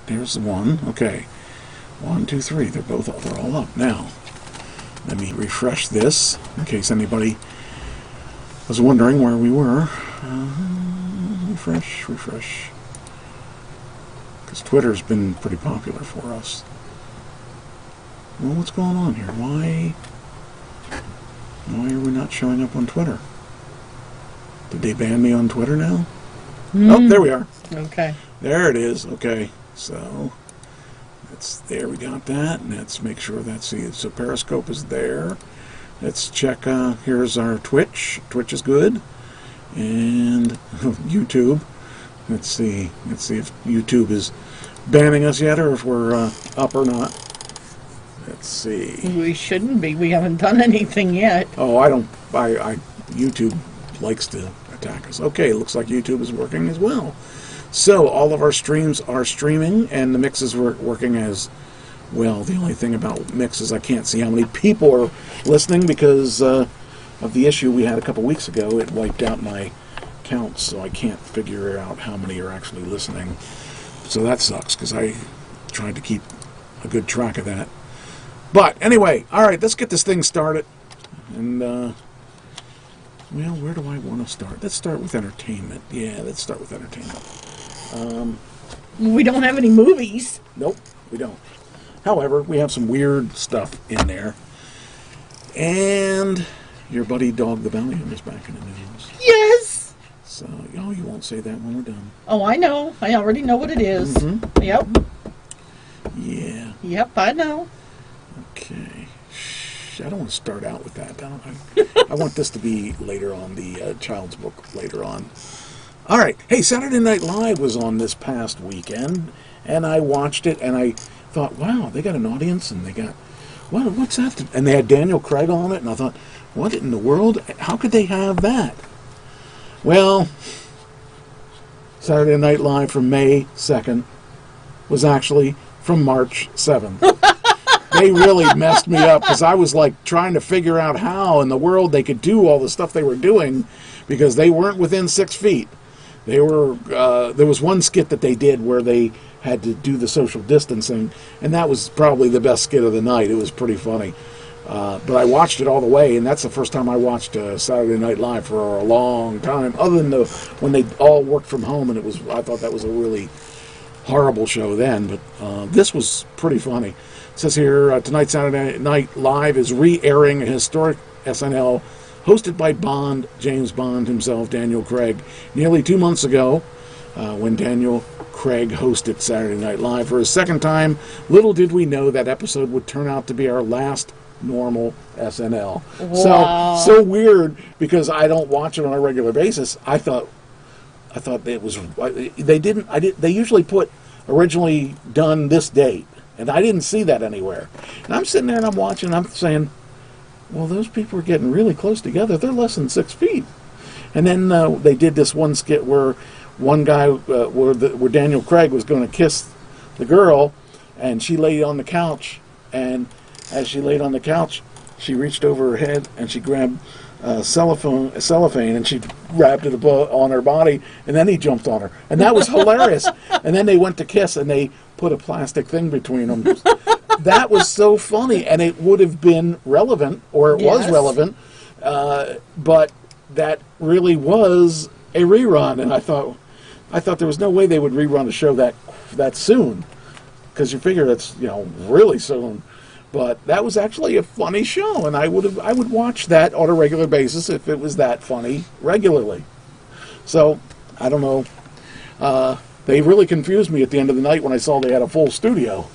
There's the one. Okay. 1, 2, 3. They're all up now. Let me refresh this in case anybody was wondering where we were. Refresh. Because Twitter's been pretty popular for us. Well, what's going on here? Why are we not showing up on Twitter? Did they ban me on Twitter now? Oh, there we are. Okay. There it is. Okay. So, there we got that. And let's make sure so Periscope is there. Let's check, here's our Twitch. Twitch is good. And YouTube. Let's see if YouTube is banning us yet or if we're up or not. Let's see. We shouldn't be. We haven't done anything yet. Oh, YouTube likes to attack us. Okay, looks like YouTube is working as well. So all of our streams are streaming, and the mix is working as well. The only thing about mix is I can't see how many people are listening because of the issue we had a couple weeks ago. It wiped out my count, so I can't figure out how many are actually listening. So that sucks because I tried to keep a good track of that. But anyway, all right, let's get this thing started. And, well, where do I want to start? Let's start with entertainment. Yeah, let's start with entertainment. We don't have any movies. Nope, we don't. However, we have some weird stuff in there. And your buddy Dog the Valiant is back in the news. Yes! So, you won't say that when we're done. Oh, I know. I already know what it is. Mm-hmm. Yep. Yeah. Yep, I know. Okay. I don't want to start out with that. I want this to be later on, the child's book later on. All right. Hey, Saturday Night Live was on this past weekend, and I watched it, and I thought, wow, they got an audience, and they got, what's that? And they had Daniel Craig on it, and I thought, what in the world? How could they have that? Well, Saturday Night Live from May 2nd was actually from March 7th. They really messed me up because I was like trying to figure out how in the world they could do all the stuff they were doing because they weren't within 6 feet. They were. There was one skit that they did where they had to do the social distancing, and that was probably the best skit of the night. It was pretty funny. But I watched it all the way, and that's the first time I watched Saturday Night Live for a long time, other than when they all worked from home, and I thought that was a really horrible show then, but this was pretty funny. It says here, tonight Saturday Night Live is re-airing a historic SNL hosted by James Bond himself, Daniel Craig. Nearly 2 months ago, when Daniel Craig hosted Saturday Night Live for his second time, little did we know that episode would turn out to be our last normal SNL. Wow. So weird because I don't watch it on a regular basis. I thought it was they usually put originally done this date, and I didn't see that anywhere. And I'm sitting there and I'm watching and I'm saying, well, those people are getting really close together. They're less than 6 feet. And then they did this one skit where one guy where Daniel Craig was going to kiss the girl, and she laid on the couch, and as she laid on the couch, she reached over her head and she grabbed cellophane, and she wrapped it on her body, and then he jumped on her, and that was hilarious. And then they went to kiss, and they put a plastic thing between them. That was so funny, and it would have been relevant, or it was relevant, but that really was a rerun. And I thought there was no way they would rerun a show that soon, because you figure it's really soon. But that was actually a funny show, and I would watch that on a regular basis if it was that funny regularly. So I don't know. They really confused me at the end of the night when I saw they had a full studio.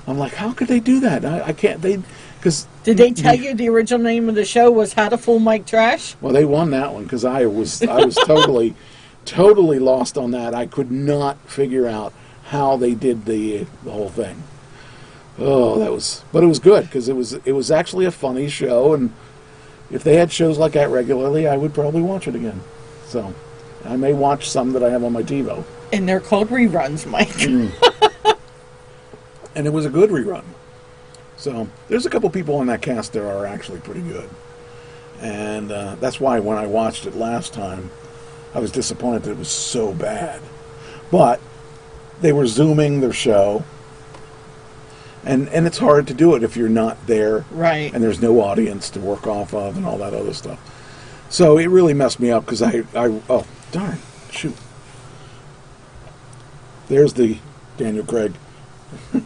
I'm like, how could they do that? I can't. Because did they tell you the original name of the show was How to Fool Mike Trash? Well, they won that one because I was totally lost on that. I could not figure out how they did the whole thing. Oh, but it was good because it was actually a funny show, and if they had shows like that regularly, I would probably watch it again. So I may watch some that I have on my TiVo. And they're called reruns, Mike. And it was a good rerun. So there's a couple people on that cast that are actually pretty good, and that's why when I watched it last time, I was disappointed that it was so bad. But they were Zooming their show. And it's hard to do it if you're not there. Right. And there's no audience to work off of and all that other stuff. So it really messed me up because oh, darn, shoot. There's the Daniel Craig.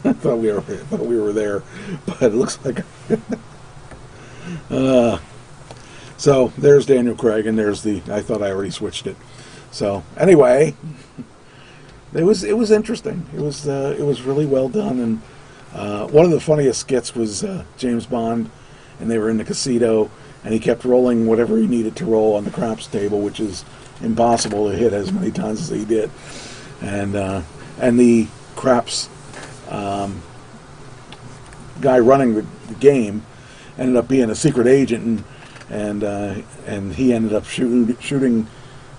I thought we were there, but it looks like. So there's Daniel Craig, and there's the. I thought I already switched it. So anyway, it was interesting. It was really well done, and one of the funniest skits was James Bond, and they were in the casino, and he kept rolling whatever he needed to roll on the craps table, which is impossible to hit as many times as he did, and the craps guy running the game ended up being a secret agent, and he ended up shooting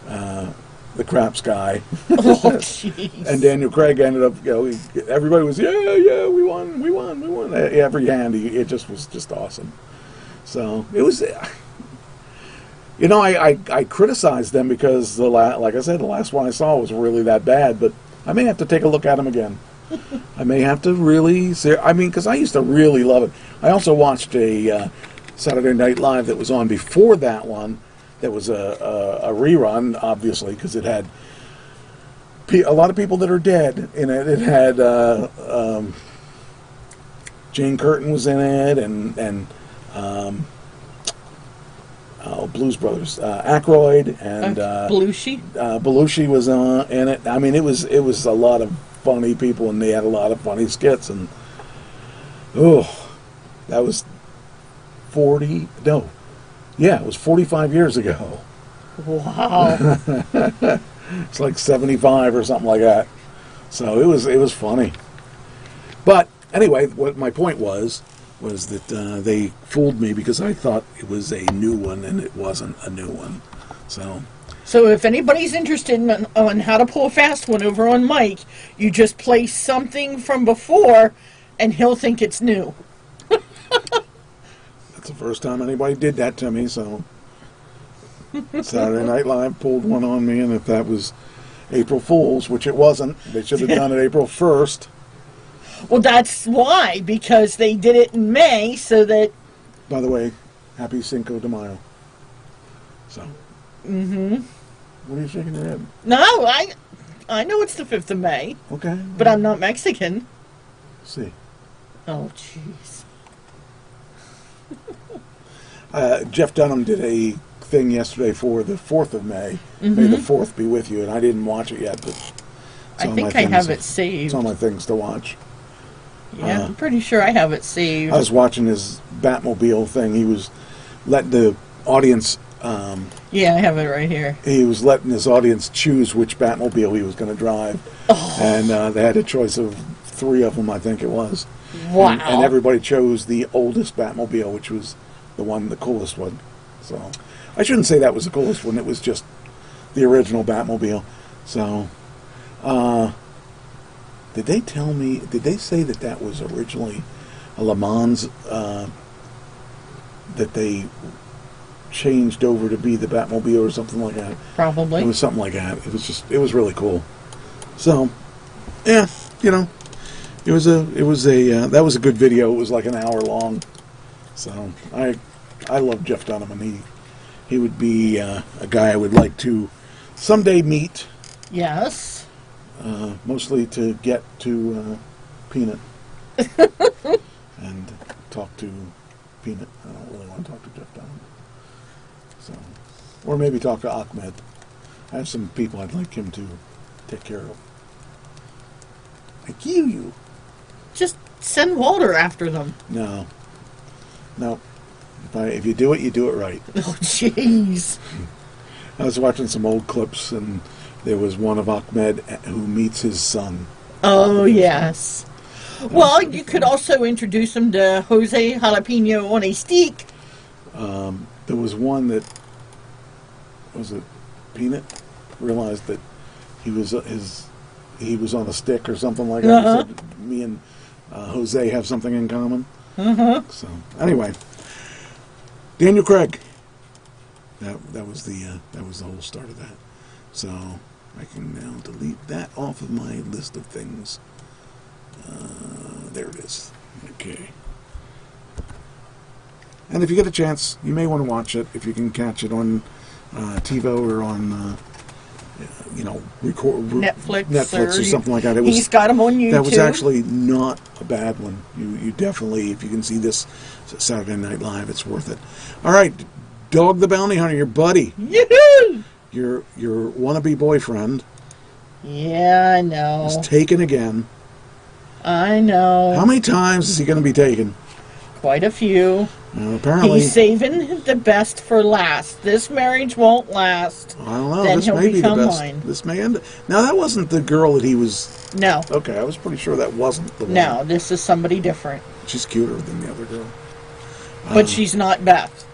the craps guy. Oh, jeez. And Daniel Craig ended up, everybody was, yeah, we won. Every hand, it just was just awesome. So it was, I criticized them because like I said, the last one I saw was really that bad, but I may have to take a look at them again. I may have to really see. I mean, because I used to really love it. I also watched a Saturday Night Live that was on before that one. That was a rerun, obviously, because it had a lot of people that are dead in it. It had Jane Curtin was in it, and Blues Brothers, Aykroyd and Belushi. Belushi was in it. I mean, it was a lot of funny people, and they had a lot of funny skits. And that was 45 years ago. Wow. It's like 75 or something like that. So it was funny. But anyway, what my point was that they fooled me because I thought it was a new one, and it wasn't a new one. So if anybody's interested on how to pull a fast one over on Mike, you just play something from before, and he'll think it's new. That's the first time anybody did that to me, so Saturday Night Live pulled one on me, and if that was April Fool's, which it wasn't, they should have done it April 1st. Well, that's why, because they did it in May, so that... By the way, happy Cinco de Mayo. So. Mm-hmm. What are you shaking your head? No, I know it's the 5th of May. Okay. But I'm not Mexican. See. Oh, jeez. Jeff Dunham did a thing yesterday for the 4th of May. Mm-hmm. May the 4th be with you, and I didn't watch it yet, but I think I have it saved. It's on my things to watch. Yeah, I'm pretty sure I have it saved. I was watching his Batmobile thing. He was letting the audience... yeah, I have it right here. He was letting his audience choose which Batmobile he was going to drive. Oh. And they had a choice of 3 of them, I think it was. Wow. And everybody chose the oldest Batmobile, which was the coolest one. So I shouldn't say that was the coolest one. It was just the original Batmobile. So did they say that was originally a Le Mans that they changed over to be the Batmobile or something like that? Probably. It was something like that. It was really cool. So, yeah, it was a that was a good video. It was like an hour long. So I love Jeff Dunham, and he would be a guy I would like to someday meet. Yes. Mostly to get to Peanut and talk to Peanut. I don't really want to talk to Jeff Dunham. So, or maybe talk to Ahmed. I have some people I'd like him to take care of. I kill you. Just send Walter after them. No. If you do it, you do it right. Oh, jeez. I was watching some old clips, and there was one of Ahmed who meets his son. Oh, yes. Well, you could also introduce him to Jose Jalapeno on a Stick. There was one that was it Peanut realized that he was on a stick or something like that. Uh-huh. He said, me and Jose have something in common. Uh-huh. So anyway, Daniel Craig. That was the whole start of that. So I can now delete that off of my list of things. There it is. Okay. And if you get a chance, you may want to watch it if you can catch it on TiVo or on, Netflix or something like that. He's got them on YouTube. That was actually not a bad one. You definitely, if you can see this Saturday Night Live, it's worth it. All right, Dog the Bounty Hunter, your buddy, Yoo-hoo! your wannabe boyfriend, Yeah, I know. is taken again. I know. How many times is he going to be taken? Quite a few. Apparently, He's saving the best for last. This marriage won't last. I don't know. Then This he'll may be the become best. mine. This may end. Now that wasn't the girl that he was. No. Okay, I was pretty sure that wasn't the one. No, this is somebody different. She's cuter than the other girl. But she's not Beth.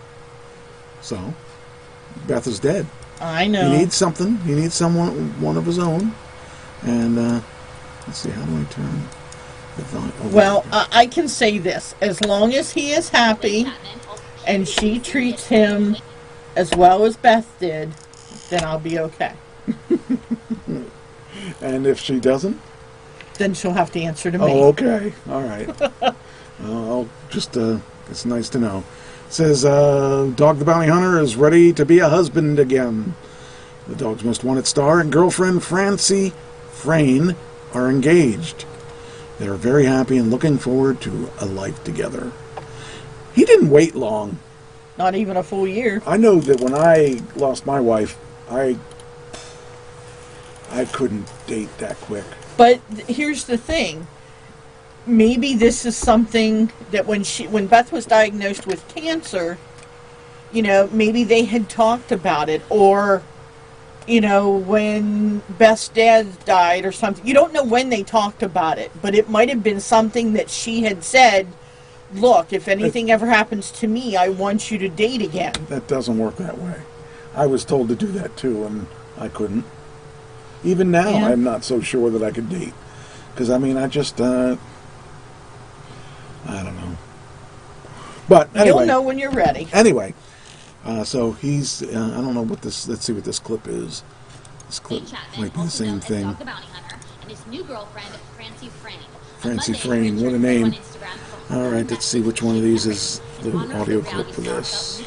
So, Beth is dead. I know. He needs something. He needs one of his own. And let's see, how do I turn the volume? Well, I can say this. As long as he is happy and she treats him as well as Beth did, then I'll be okay. and if she doesn't? Then she'll have to answer to me. Oh, okay. All right. I'll just, it's nice to know. It says, Dog the Bounty Hunter is ready to be a husband again. The Dog's Most Wanted star and girlfriend, Francie Frayne, are engaged. They are very happy and looking forward to a life together. He didn't wait long. Not even a full year. I know that when I lost my wife, I couldn't date that quick. But here's the thing. Maybe this is something that when Beth was diagnosed with cancer, maybe they had talked about it, or when Beth's dad died or something. You don't know when they talked about it, but it might have been something that she had said, look, if anything ever happens to me, I want you to date again. That doesn't work that way. I was told to do that too, and I couldn't. Even now, Yeah. I'm not so sure that I could date. Because, I just, I don't know. But anyway. You'll know when you're ready. Anyway, so he's, I don't know what this, let's see what this clip is. This clip might be the same thing. Dog the Bounty Hunter and his new girlfriend, Francie Frayne. Francie Frayne, what a name. All right, let's see which one of these is the audio clip for this,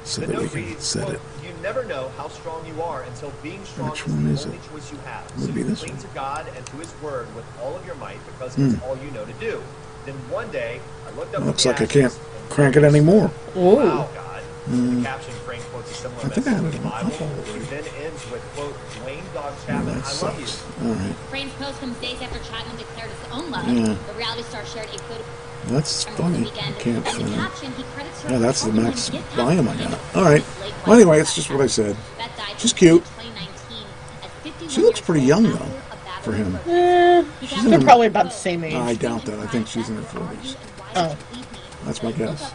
so that we can set it. You never know how strong you are until being strong Which is one the is only it? choice you have. Would So be you this cling one. to God and to His Word with all of your might because it's all you know to do. Then one day, I looked up. Looks at the like I can't ashes and crank it anymore. Ooh. Wow, God. The caption Frayne quotes a similar I think I message have from it the on Bible. Apple already. It then ends with, quote, Wayne Dog Oh, Chapman, that I love you. sucks. All right. Frayne's post comes days after Chapman declared his own love. Yeah. The reality star shared a photo That's from the funny. I weekend. can't And the find it. caption, he credits her Yeah, for that's the helping him max get past volume I the got. pain All right. of his late Well, anyway, wife's it's just what I said. Beth died She's in cute. 2019 at 51 She looks years pretty old young, after though, a battle for with him. her. He She's got in They're her- probably about the same age. I doubt that. I think she's in her 40s. Oh. That's my guess.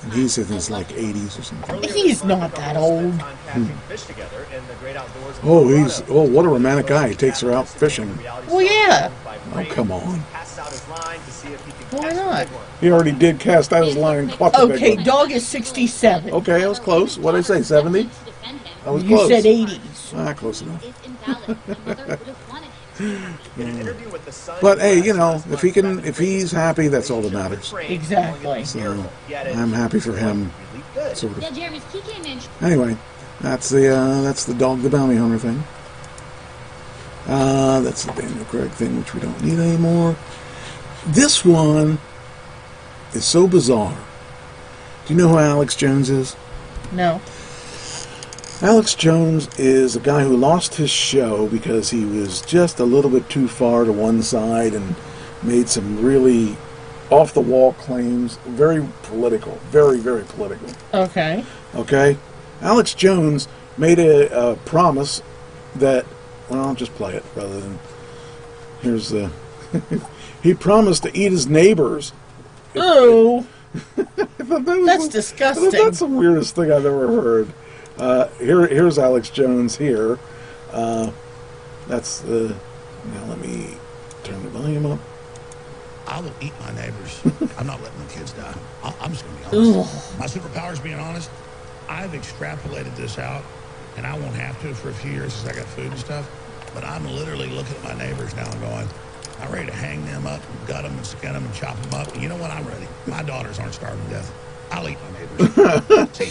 And He's he's in his, like, 80s or something. Earlier He's this month, not the that couple old. spent time catching fish together in the great outdoors of Oh, Colorado. what a romantic guy. He takes her out fishing. Well, yeah. Oh, come on. Casts out his line to see if he can Why catch the not? big one. He already did cast out his line and caught the Okay, big one. Dog is 67. Okay, I was close. What did I say, 70? I was You close. said 80s. Ah, close enough. In an interview with the Sun, But hey, he asked if he can, if he's happy, that's all that matters. Exactly. So I'm happy for him, Really good. sort of. Yeah, Jeremy's key came in. Anyway, that's the Dog the Bounty Hunter thing. That's the Daniel Craig thing, which we don't need anymore. This one is so bizarre. Do you know who Alex Jones is? No. Alex Jones is a guy who lost his show because he was just a little bit too far to one side and made some really off-the-wall claims. Very political. Very, very political. Okay. Okay? Alex Jones made a promise that, well, I'll just play it rather than, here's the, he promised to eat his neighbors. Ooh. I thought that was That's I disgusting. thought that's the weirdest thing I've ever heard. Here's Alex Jones here. That's the, now let me turn the volume up. I will eat my neighbors. I'm not letting the kids die. I'm just going to be honest. My superpower is being honest. I've extrapolated this out and I won't have to for a few years because I got food and stuff. But I'm literally looking at my neighbors now and going, I'm ready to hang them up, and gut them, and skin them, and chop them up. And you know what? I'm ready. My daughters aren't starving to death. I'll eat my neighbors. See,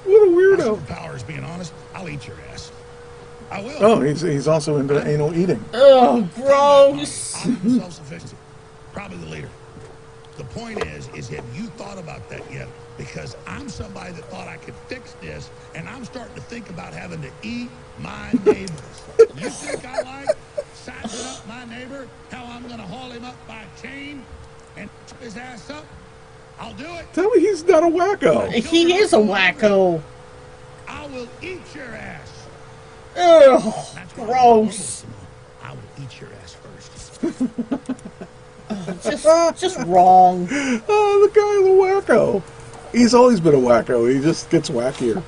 What a my weirdo. superpower is being honest. I'll eat your ass. I will. Oh, he's also into anal eating. Oh, gross. I'm self-sufficient. Probably the leader. The point is have you thought about that yet? Because I'm somebody that thought I could fix this, and I'm starting to think about having to eat my neighbors. You think I like sizing up my neighbor, how I'm going to haul him up by a chain and chop his ass up? I'll do it. Tell me he's not a wacko. He is a wacko. I will eat your ass. Ugh, That's why gross. I will eat your ass first. Just wrong. Oh, the guy's a wacko. He's always been a wacko. He just gets wackier.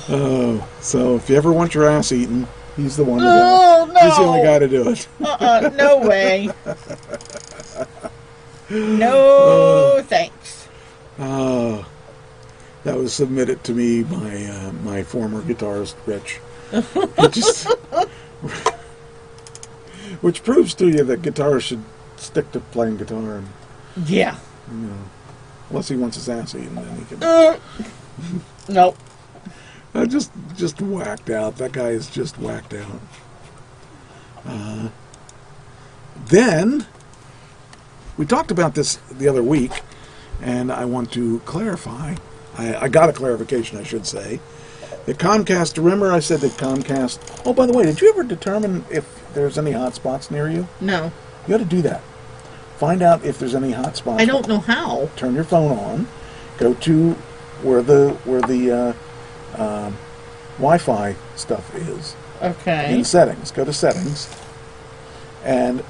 Oh, so if you ever want your ass eaten, he's the one to do Oh, it. no. He's the only guy to do it. No way. No, thanks. That was submitted to me by my former guitarist, Rich. It just, which proves to you that guitarists should stick to playing guitar, and, Yeah. unless he wants his ass eaten, then he can. Nope. I just whacked out. That guy is just whacked out. Then we talked about this the other week, and I want to clarify. I got a clarification, I should say. That Comcast, remember I said that Comcast... Oh, by the way, did you ever determine if there's any hot spots near you? No. You got to do that. Find out if there's any hot spots. I don't know how. Turn your phone on. Go to where the Wi-Fi stuff is. Okay. In settings. Go to settings. And,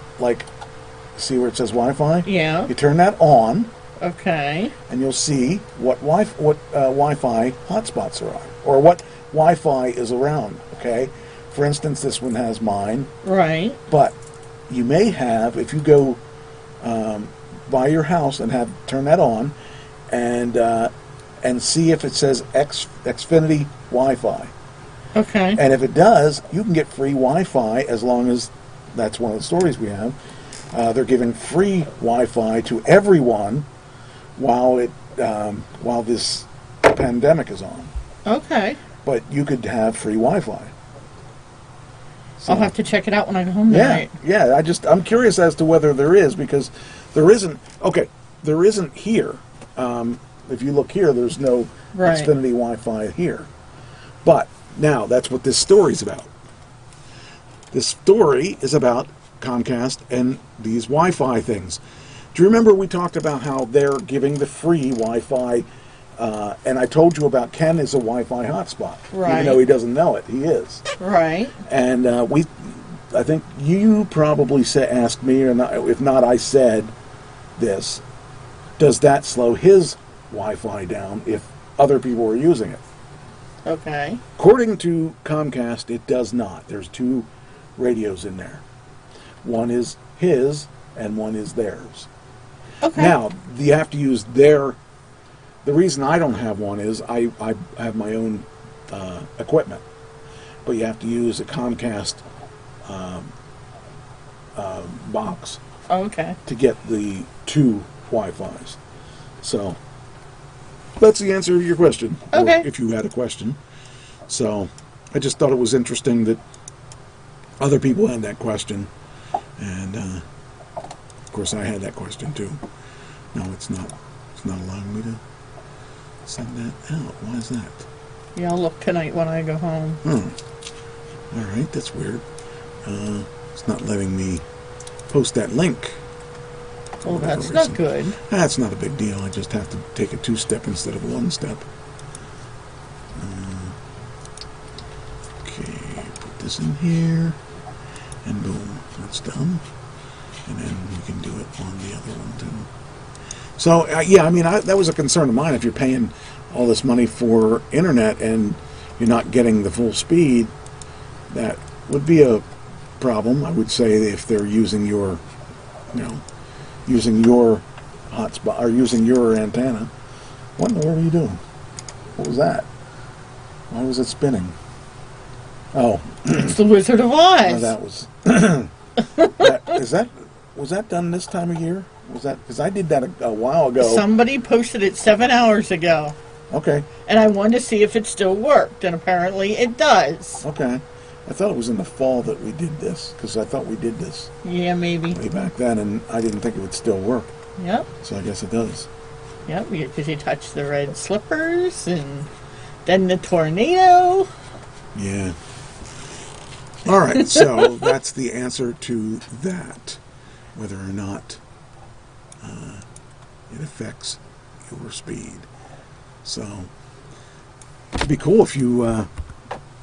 see where it says Wi-Fi? Yeah. You turn that on, Okay. and you'll see what Wi-Fi hotspots are on, or what Wi-Fi is around. Okay, for instance, this one has mine, Right. but you may have, if you go by your house and turn that on, and see if it says Xfinity Wi-Fi, Okay. and if it does, you can get free Wi-Fi as long as that's one of the stories we have. They're giving free Wi-Fi to everyone while this pandemic is on. Okay. But you could have free Wi-Fi. So, I'll have to check it out when I go home yeah, tonight. yeah. I'm curious as to whether there is, because there isn't. Okay, there isn't here. If you look here, there's no Right. Xfinity Wi-Fi here. But now that's what this story's about. This story is about Comcast and these Wi-Fi things. Do you remember we talked about how they're giving the free Wi-Fi, and I told you about Ken is a Wi-Fi hotspot. Right. Even though he doesn't know it, he is. Right. And I think you probably asked me, or not, if not, I said this. Does that slow his Wi-Fi down if other people are using it? Okay. According to Comcast, it does not. There's two radios in there. One is his, and one is theirs. Okay. Now, you have to use their... The reason I don't have one is I have my own equipment. But you have to use a Comcast box Okay. to get the two Wi-Fis. So, that's the answer to your question. or Okay. if you had a question. So, I just thought it was interesting that other people had that question. And, of course, I had that question too. No, it's not. It's not allowing me to send that out. Why is that? Yeah, I'll look tonight when I go home. All right, that's weird. It's not letting me post that link. Well, whatever that's not reason. good. That's not a big deal. I just have to take a 2-step instead of a 1-step. Okay, put this in here, and boom, that's done. And then we can do it on the other one too. So yeah, I mean that was a concern of mine. If you're paying all this money for internet and you're not getting the full speed, that would be a problem. I would say if they're using your, using your hotspot or using your antenna. What in the world are you doing? What was that? Why was it spinning? Oh, It's the Wizard of Oz. that was. Was that done this time of year? Was that because I did that a while ago? Somebody posted it 7 hours ago, Okay, and I wanted to see if it still worked, and apparently it does. okay. I thought it was in the fall that we did this because I thought we did this Yeah, maybe. way back then, and I didn't think it would still work. Yep. So I guess it does. Yep, because you touch the red slippers, and then the tornado. Yeah. All right, so that's the answer to that. Whether or not it affects your speed. So it'd be cool if you,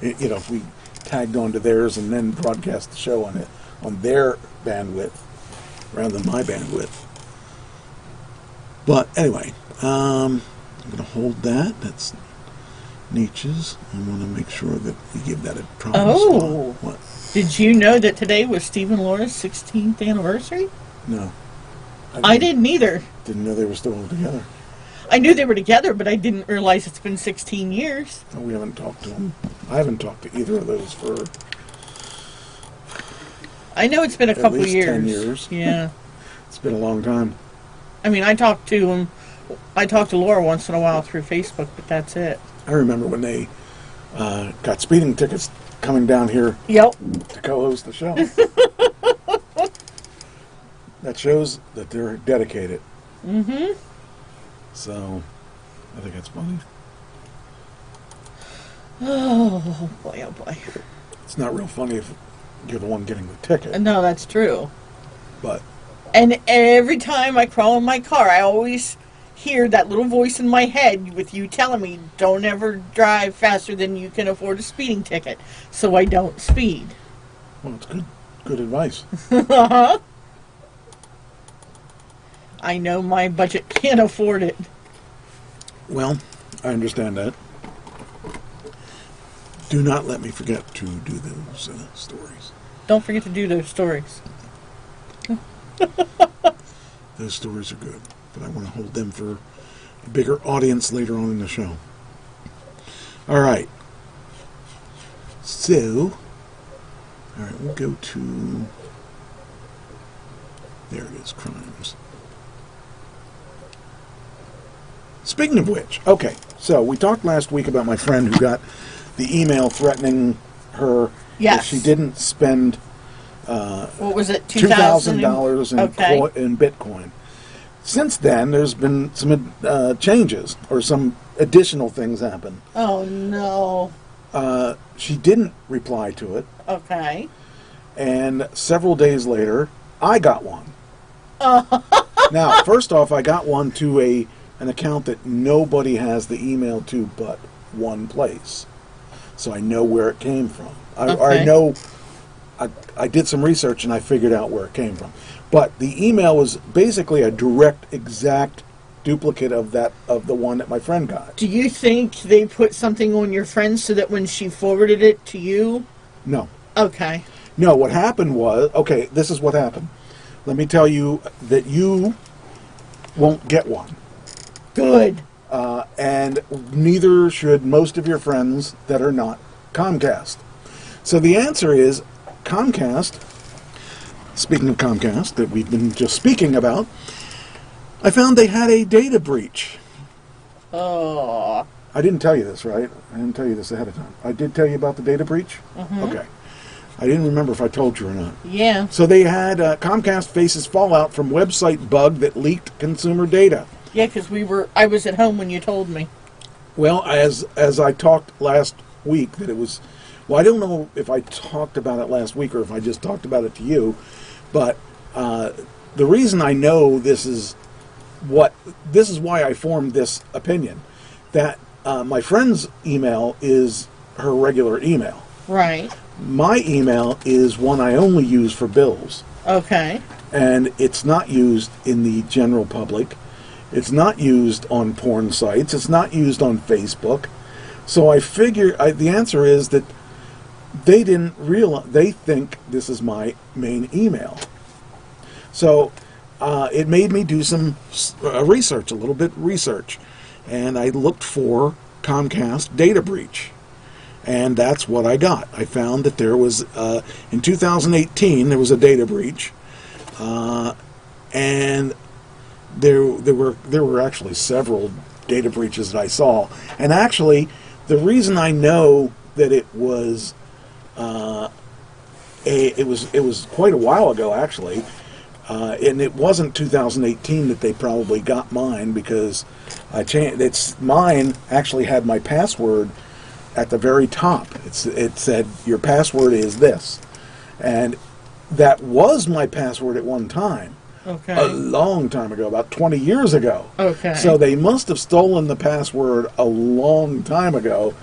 if we tagged onto theirs and then broadcast the show on it on their bandwidth rather than my bandwidth. But anyway, I'm going to hold that. That's Nietzsche's. I want to make sure that we give that a proper Oh. spot. What? Did you know that today was Steve and Laura's 16th anniversary? No. I didn't either. Didn't know they were still together. I knew they were together, but I didn't realize it's been 16 years. Oh, we haven't talked to them. I haven't talked to either of those for I know it's been a At couple least years. 10 years. Yeah. it's been a long time. I mean, I talk to Laura once in a while through Facebook, but that's it. I remember when they got speeding tickets coming down here Yep. to co-host the show. That shows that they're dedicated. Mm-hmm. So, I think that's funny. Oh boy, oh boy. It's not real funny if you're the one getting the ticket, No, that's true. but And every time I crawl in my car, I always hear that little voice in my head with you telling me, don't ever drive faster than you can afford a speeding ticket. So I don't speed. well, it's good advice. I know my budget can't afford it. Well, I understand that. Do not let me forget to do those stories. Don't forget to do those stories. Those stories are good, but I want to hold them for a bigger audience later on in the show. All right. So, all right, we'll go to, there it is, crimes. Speaking of which, okay, so we talked last week about my friend who got the email threatening her Yes. if she didn't spend What was it? $2,000 Okay. in Bitcoin. Since then, there's been some changes or some additional things happen. Oh no. She didn't reply to it, Okay. and several days later, I got one. Now, first off, I got one to an account that nobody has the email to but one place, so I know where it came from. Okay. I know. I did some research and I figured out where it came from. But the email was basically a direct, exact duplicate of the one that my friend got. Do you think they put something on your friend so that when she forwarded it to you? No. Okay. No, what happened was, okay, this is what happened. Let me tell you that you won't get one. Good. And neither should most of your friends that are not Comcast. So the answer is Comcast, speaking of Comcast that we've been just speaking about, I found they had a data breach. Oh. I didn't tell you this, right? I didn't tell you this ahead of time. I did tell you about the data breach? Okay. I didn't remember if I told you or not. Yeah. So they had Comcast faces fallout from website bug that leaked consumer data. Yeah, because I was at home when you told me. Well, as I talked last week, that it was, well, I don't know if I talked about it last week or if I just talked about it to you, but the reason I know this is why I formed this opinion, that my friend's email is her regular email. Right. My email is one I only use for bills, Okay. and it's not used in the general public. It's not used on porn sites. It's not used on Facebook. So I figure the answer is that they didn't realize, they think this is my main email. So it made me do some research, a little bit research. And I looked for Comcast data breach. And that's what I got. I found that there was, in 2018, there was a data breach. And there were actually several data breaches that I saw. And actually, the reason I know that it was it was quite a while ago, actually, and it wasn't 2018 that they probably got mine, because I changed. Mine actually had my password at the very top. It said your password is this, and that was my password at one time. Okay. A long time ago, about 20 years ago. Okay. So they must have stolen the password a long time ago,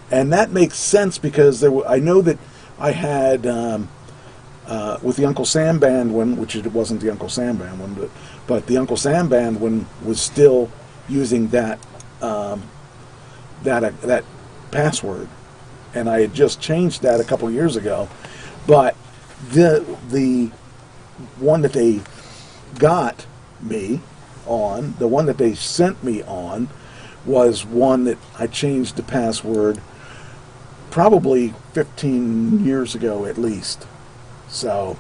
and that makes sense because I know that I had with the Uncle Sam Band one, which it wasn't the Uncle Sam Band one, but the Uncle Sam Band one was still using that that password, and I had just changed that a couple years ago. But the one that they got me on, the one that they sent me on, was one that I changed the password probably 15 years ago at least. So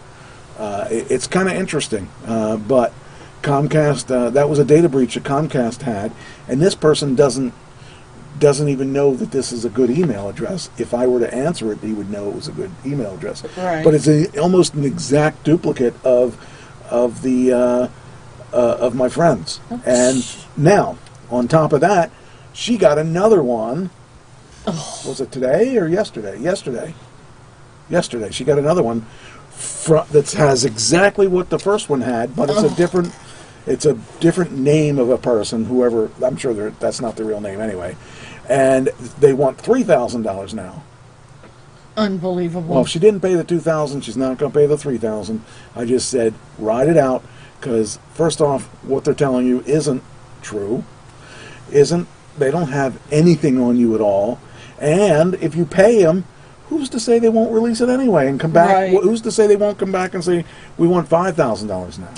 it's kind of interesting. But Comcast, that was a data breach that Comcast had, and this person doesn't even know that this is a good email address. If I were to answer it, he would know it was a good email address. Right. But it's almost an exact duplicate of my friends. And now, on top of that, she got another one. Was it today or yesterday? Yesterday. She got another one that has exactly what the first one had, but it's a different. It's a different name of a person. Whoever, I'm sure that's not the real name anyway. And they want $3,000 now. Unbelievable. Well, if she didn't pay the $2,000, she's not going to pay the $3,000. I just said, ride it out, because first off, what they're telling you isn't true. They don't have anything on you at all. And if you pay them, who's to say they won't release it anyway and come back? Right. Who's to say they won't come back and say, we want $5,000 now?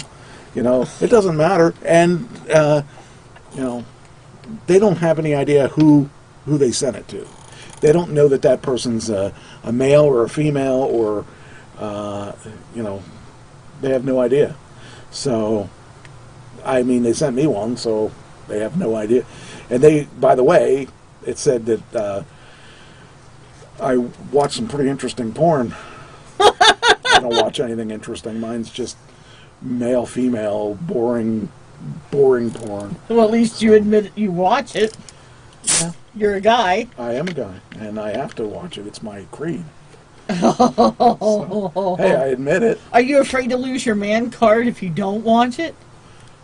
You know, it doesn't matter. And, you know, they don't have any idea who they sent it to. They don't know that person's a male or a female, or, you know, they have no idea. So, I mean, they sent me one, so they have no idea. And they, by the way, it said that I watch some pretty interesting porn. I don't watch anything interesting. Mine's just male, female, boring porn. Well, at least you admit you watch it. Yeah. You're a guy. I am a guy, and I have to watch it. It's my creed. So, hey, I admit it. Are you afraid to lose your man card if you don't watch it?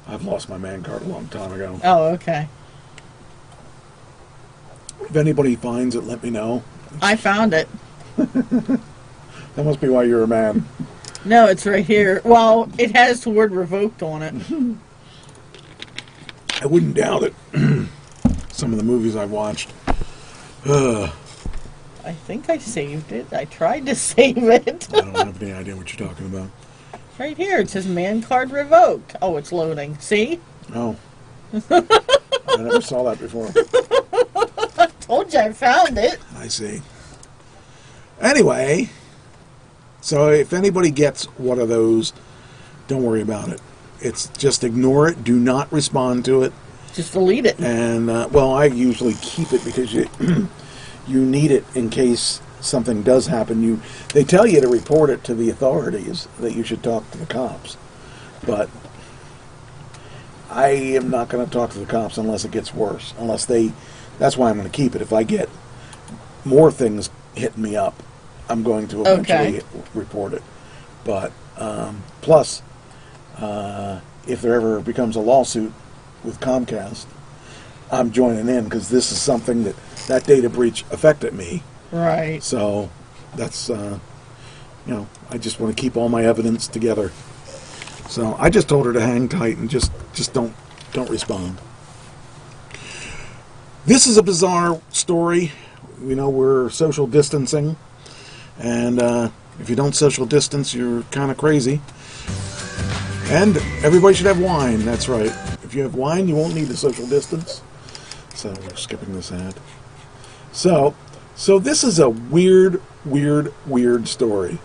I've lost my man card a long time ago. Oh, okay. If anybody finds it, let me know. I found it. That must be why you're a man. No, it's right here. Well, it has the word revoked on it. I wouldn't doubt it. Some of the movies I've watched. I think I saved it. I tried to save it. I don't have any idea what you're talking about. Right here, it says man card revoked. Oh, it's loading. See? Oh. I never saw that before. Told you I found it. I see. Anyway, so if anybody gets one of those, don't worry about it. It's just ignore it. Do not respond to it. Just delete it. And, well, I usually keep it because you you need it in case something does happen. They tell you to report it to the authorities, that you should talk to the cops. But I am not going to talk to the cops unless it gets worse. That's why I'm going to keep it. If I get more things hitting me up, I'm going to eventually report it. But plus, if there ever becomes a lawsuit with Comcast, I'm joining in, because this is something that data breach affected me. Right. So that's, I just want to keep all my evidence together. So I just told her to hang tight and just don't respond. This is a bizarre story. We're social distancing, and if you don't social distance, you're kind of crazy. And everybody should have wine. That's right. If you have wine, you won't need to social distance. So we're skipping this ad. So So this is a weird story.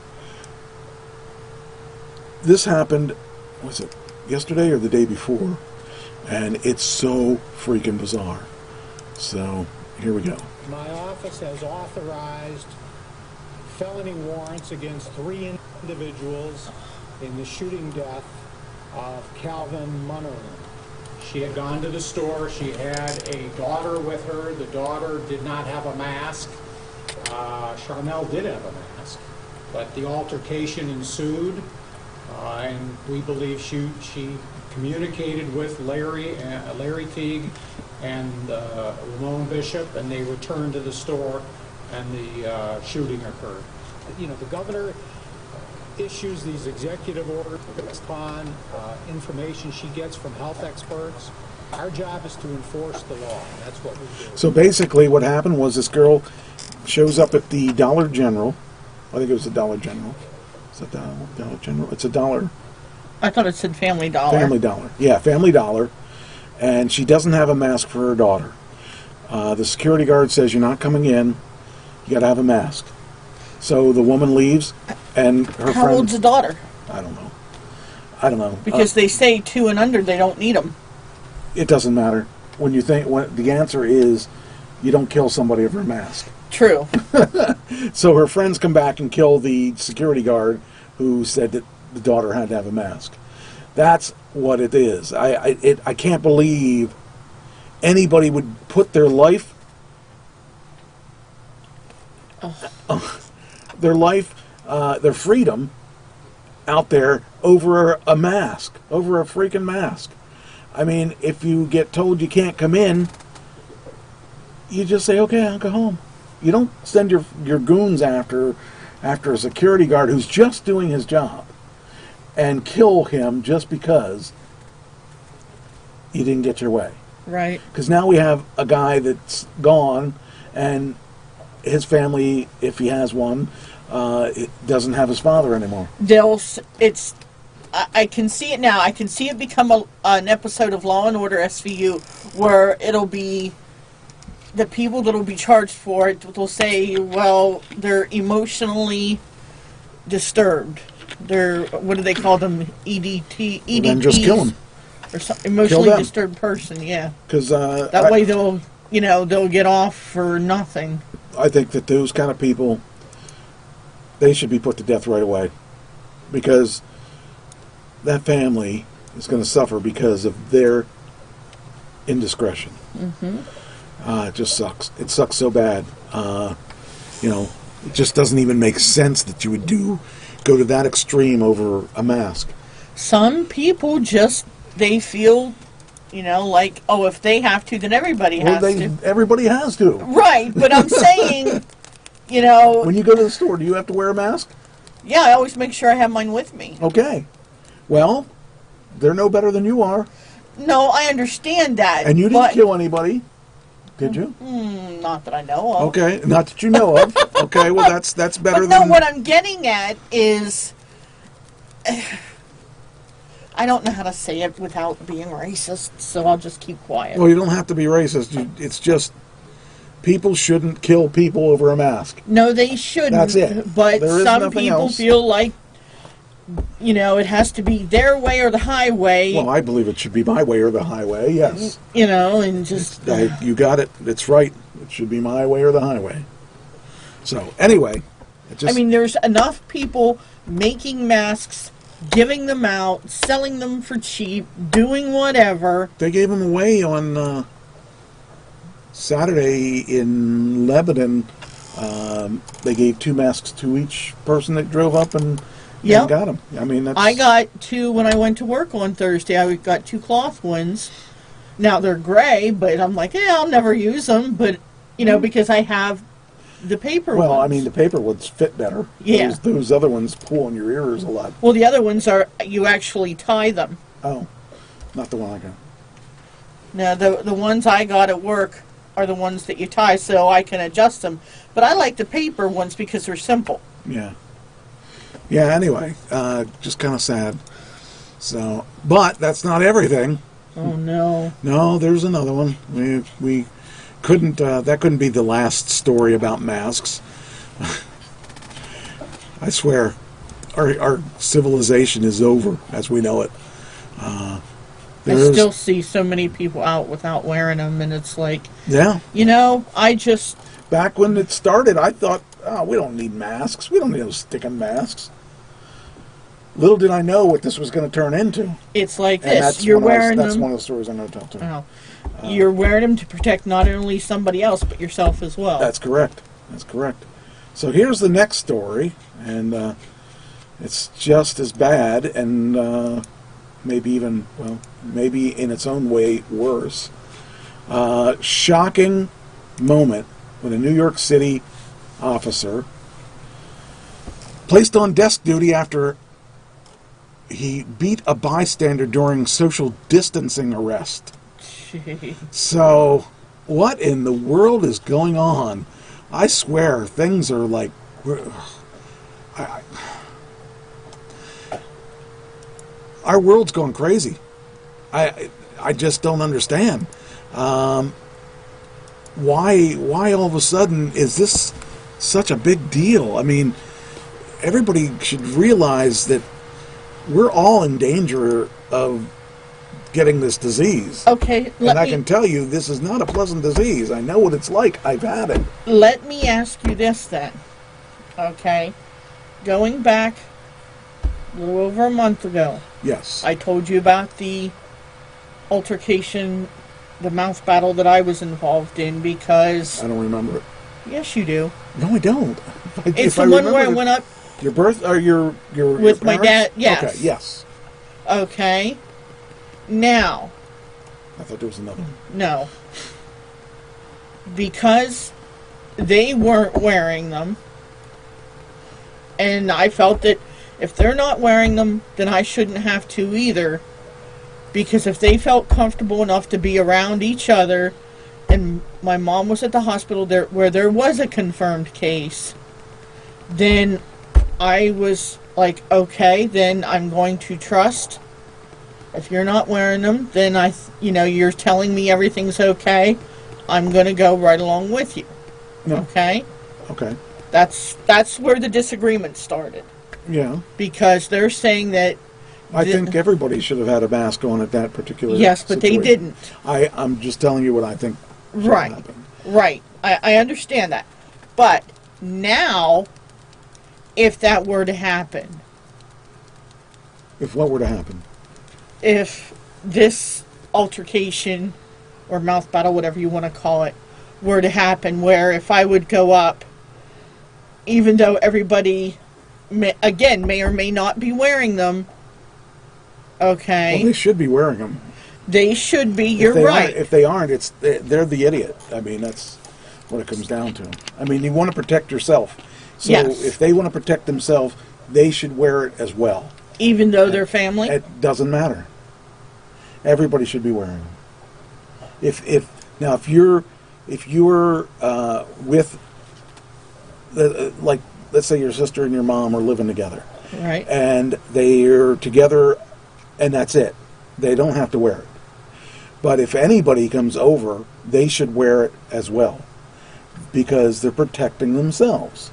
This happened, was it yesterday or the day before? And it's so freaking bizarre. So here we go. My office has authorized felony warrants against 3 individuals in the shooting death of Calvin Munnerlyn. She had gone to the store. She had a daughter with her. The daughter did not have a mask. Charnel did have a mask, but the altercation ensued, and we believe she communicated with Larry Teague and Ramon Bishop, and they returned to the store, and the shooting occurred. You know, the governor issues these executive orders based upon information she gets from health experts. Our job is to enforce the law, and that's what we do. So basically what happened was this girl shows up at the Dollar General. I think it was the Dollar General. Is that Dollar General? It's a dollar. I thought it said Family Dollar. Family Dollar. Yeah, Family Dollar. And she doesn't have a mask for her daughter. The security guard says, "You're not coming in. You got to have a mask." So the woman leaves, and her How friend... old's the daughter? I don't know. Because they say 2 and under, they don't need them. It doesn't matter. When the answer is, you don't kill somebody over a mask. True. So her friends come back and kill the security guard who said that the daughter had to have a mask. That's what it is. I can't believe anybody would put their life, their freedom out there over a mask, over a freaking mask. I mean, if you get told you can't come in, you just say, "Okay, I'll go home." You don't send your goons after a security guard who's just doing his job and kill him just because you didn't get your way. Right. Because now we have a guy that's gone, and his family, if he has one, it doesn't have his father anymore. I can see it now. I can see it become an episode of Law and Order SVU where it'll be the people that'll be charged for it will say, well, they're emotionally disturbed. They're, what do they call them? EDT, EDPs? Then just kill him. Or some emotionally them. disturbed person, yeah. Because That way they'll get off for nothing. I think that those kind of people, they should be put to death right away. Because that family is going to suffer because of their indiscretion. Mm-hmm. It just sucks. It sucks so bad. It just doesn't even make sense that you would go to that extreme over a mask. Some people they feel, like, oh, if they have to, then everybody has to. Everybody has to. Right, but I'm saying, When you go to the store, do you have to wear a mask? yeah, I always make sure I have mine with me. Okay. Well, they're no better than you are. No, I understand that. And you didn't kill anybody, did you? Not that I know of. Okay, not that you know of. Okay, well, that's better But than... no, what I'm getting at is, I don't know how to say it without being racist, so I'll just keep quiet. Well, you don't have to be racist. It's just people shouldn't kill people over a mask. No, they shouldn't. That's it. But There is some nothing people else. feel like, it has to be their way or the highway. Well, I believe it should be my way or the highway, yes. And just... You got it. It's right. It should be my way or the highway. So, anyway. there's enough people making masks, giving them out, selling them for cheap, doing whatever. They gave them away on Saturday in Lebanon. They gave 2 masks to each person that drove up and Yep. got them. I mean, that's... I got 2 when I went to work on Thursday. I got 2 cloth ones. Now they're gray, but I'm like, I'll never use them. But, because I have the paper ones. Well, I mean, the paper ones fit better. Yeah. Those other ones pull on your ears a lot. Well, the other ones are, you actually tie them. Oh, not the one I got. Now, the ones I got at work are the ones that you tie so I can adjust them. But I like the paper ones because they're simple. Yeah. Yeah, anyway, just kind of sad. So, but that's not everything. Oh, no. No, there's another one. We that couldn't be the last story about masks. I swear, our civilization is over as we know it. I There's- still see so many people out without wearing them, and it's like, yeah. I just, Back when it started, I thought, oh, we don't need masks. We don't need those sticking masks. Little did I know what this was going to turn into. it's like And this. You're wearing that's them. one of the stories I'm going to tell too. Oh. You're wearing them to protect not only somebody else, but yourself as well. That's correct. That's correct. So here's the next story, and it's just as bad, and maybe even, well, maybe in its own way worse. Shocking moment when a New York City officer placed on desk duty after he beat a bystander during social distancing arrest. So, what in the world is going on? I swear, things are like... our world's going crazy. I just don't understand. Why all of a sudden is this such a big deal? I mean, everybody should realize that we're all in danger of getting this disease. Okay, And I can tell you, this is not a pleasant disease. I know what it's like. I've had it. let me ask you this then. Okay, going back a little over a month ago, Yes. I told you about the altercation, the mouth battle that I was involved in because, I don't remember it. yes, you do. No, I don't. It's the one where I went up. Your birth, or your With my parents? dad, yes. Okay, yes. Okay, now, I thought there was another one. no, because they weren't wearing them, and I felt that if they're not wearing them, then I shouldn't have to either. Because if they felt comfortable enough to be around each other, and my mom was at the hospital there where there was a confirmed case, then I was like, okay, then I'm going to trust. If you're not wearing them, then you're telling me everything's okay. I'm going to go right along with you. No. Okay? Okay. That's where the disagreement started. Yeah. Because they're saying that I think everybody should have had a mask on at that particular yes, but they situation. didn't. I'm just telling you what I think should have Right. happened. Right. I understand that. But now, if that were to happen, If what were to happen? if this altercation or mouth battle, whatever you want to call it, were to happen, where if I would go up, even though everybody, may or may not be wearing them, okay, Well, they should be wearing them. they should be, If you're they right. aren't- If they aren't, they're the idiot. I mean, that's what it comes down to. I mean, you want to protect yourself. So Yes. if they want to protect themselves, they should wear it as well. Even though they're family? It doesn't matter. Everybody should be wearing them. If you're with like, let's say your sister and your mom are living together, Right. and they're together, and that's it. They don't have to wear it. But if anybody comes over, they should wear it as well, because they're protecting themselves.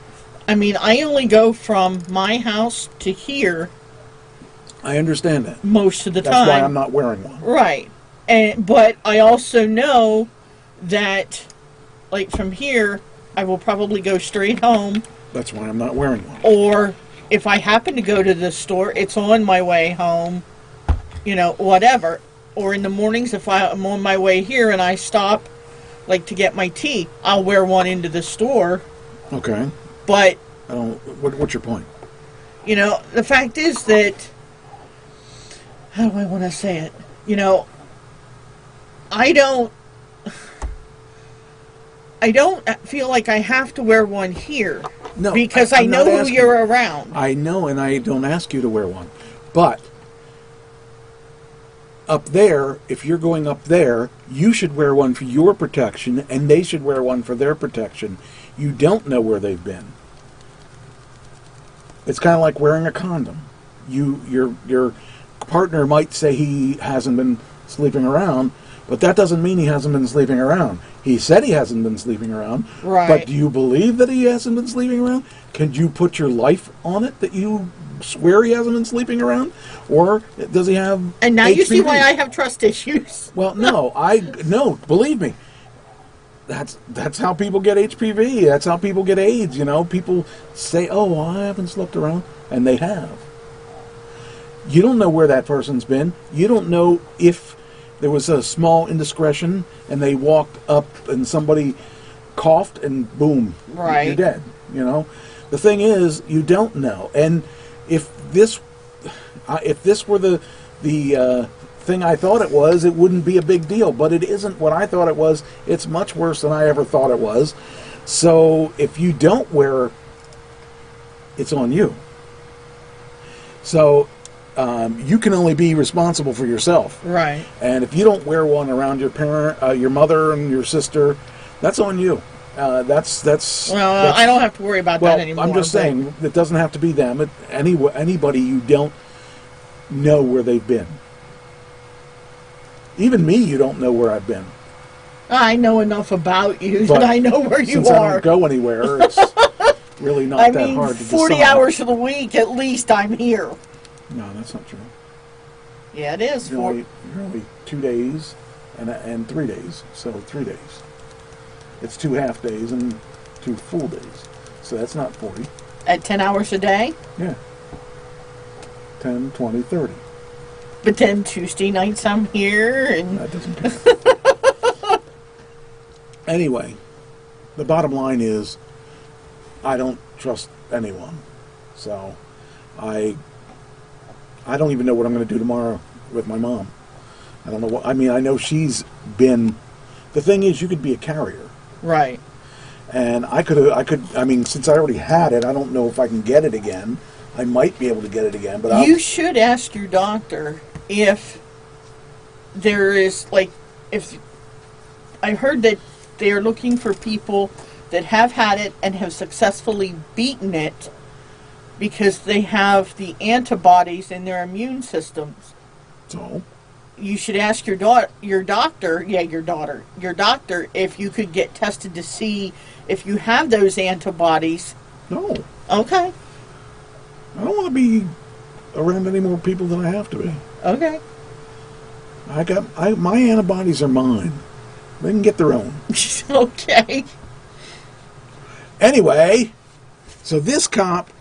I mean, I only go from my house to here I understand that. most of the That's time. why I'm not wearing one. Right. But I also know that, like, from here, I will probably go straight home, That's why I'm not wearing one. or if I happen to go to the store, it's on my way home, whatever. Or in the mornings, if I'm on my way here and I stop, like, to get my tea, I'll wear one into the store. Okay. But, I don't. What's your point? the fact is that, how do I want to say it? I don't feel like I have to wear one here. No, Because I I'm know not who asking. you're around. I know, and I don't ask you to wear one. But up there, if you're going up there, you should wear one for your protection, and they should wear one for their protection. You don't know where they've been. It's kind of like wearing a condom. Your partner might say he hasn't been sleeping around. But that doesn't mean he hasn't been sleeping around. He said he hasn't been sleeping around. Right. But do you believe that he hasn't been sleeping around? Can you put your life on it that you swear he hasn't been sleeping around? Or does he have And now you see HPV? why I have trust issues. Well, no, believe me. That's how people get HPV. That's how people get AIDS. You know, people say, "Oh, well, I haven't slept around," and they have. You don't know where that person's been. You don't know if there was a small indiscretion and they walked up and somebody coughed and boom, Right. you're dead. You know, the thing is, you don't know. And if this were the thing I thought it was, it wouldn't be a big deal. But it isn't what I thought it was. It's much worse than I ever thought it was. So if you don't wear, it's on you. So you can only be responsible for yourself. Right. And if you don't wear one around your parent, your mother, and your sister, that's on you. That's Well, I don't have to worry about well, that anymore. I'm just but- saying it doesn't have to be them. Anybody you don't know where they've been. Even me, you don't know where I've been. I know enough about you But that I know where you Since I are. don't go anywhere, it's really not I that mean, hard to 40 decide. hours of the week at least I'm here. No, that's not true. Yeah, it is. You're only 2 days and 3 days, so 3 days. It's 2 half days and 2 full days, so that's not 40. At 10 hours a day. Yeah. 10, 20, 30. But then Tuesday nights I'm here and That doesn't count. Anyway, the bottom line is I don't trust anyone. So I don't even know what I'm going to do tomorrow with my mom. I don't know what, I mean, I know she's been, the thing is you could be a carrier. right. And I mean, since I already had it, I don't know if I can get it again. I might be able to get it again, but You should ask your doctor if there is, like, if I heard that they're looking for people that have had it and have successfully beaten it because they have the antibodies in their immune systems. so You should ask your doctor if you could get tested to see if you have those antibodies. no, Okay. I don't want to be around any more people than I have to be. Okay. My antibodies are mine. They can get their own. Okay. Anyway, so this cop,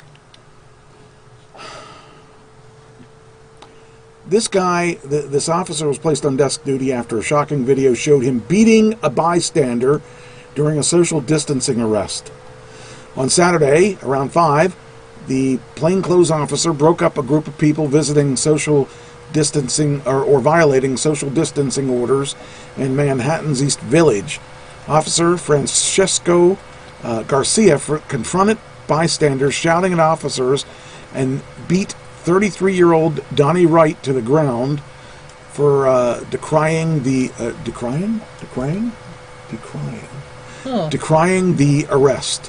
this officer was placed on desk duty after a shocking video showed him beating a bystander during a social distancing arrest. On Saturday, around 5, the plainclothes officer broke up a group of people visiting social distancing or violating social distancing orders in Manhattan's East Village. Officer Francesco Garcia confronted bystanders shouting at officers and beat 33-year-old Donnie Wright to the ground for decrying the arrest.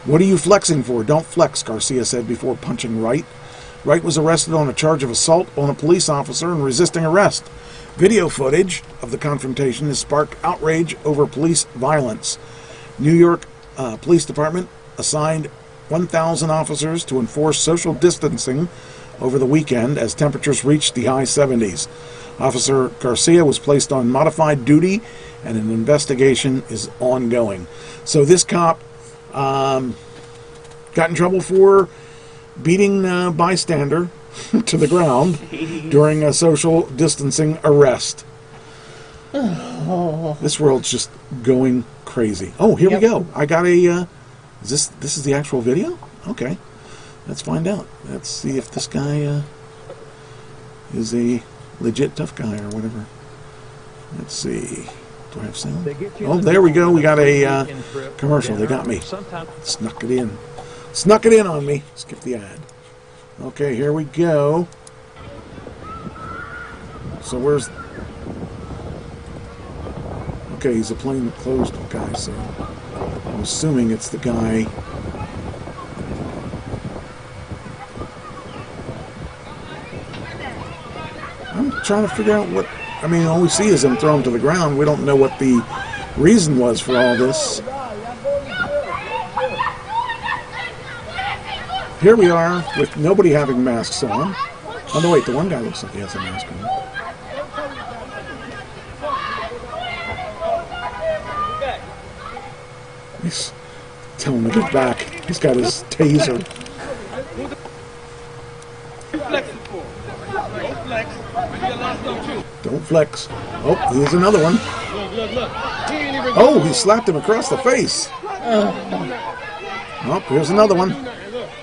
"What are you flexing for? Don't flex," Garcia said before punching Wright. Wright was arrested on a charge of assault on a police officer and resisting arrest. Video footage of the confrontation has sparked outrage over police violence. New York Police Department assigned 1,000 officers to enforce social distancing over the weekend as temperatures reached the high 70s. Officer Garcia was placed on modified duty and an investigation is ongoing. So this cop got in trouble for beating a bystander to the ground during a social distancing arrest. This world's just going crazy. Oh, here we go. I got a... this is the actual video? Okay. Let's find out. Let's see if this guy is a legit tough guy or whatever. Let's see. Do I have sound? Oh, there we go. We got a commercial. They got me. Snuck it in. Snuck it in on me. Skip the ad. Okay, here we go. So where's... Okay, he's a plainclothes guy, so I'm assuming it's the guy... I'm trying to figure out what I mean, all we see is him throw him to the ground. We don't know what the reason was for all this. Here we are with nobody having masks on. Oh, no, wait, the one guy looks like he has a mask on. He's telling him to get back. He's got his taser. Don't flex. Oh, here's another one. Oh, he slapped him across the face. Oh, here's another one.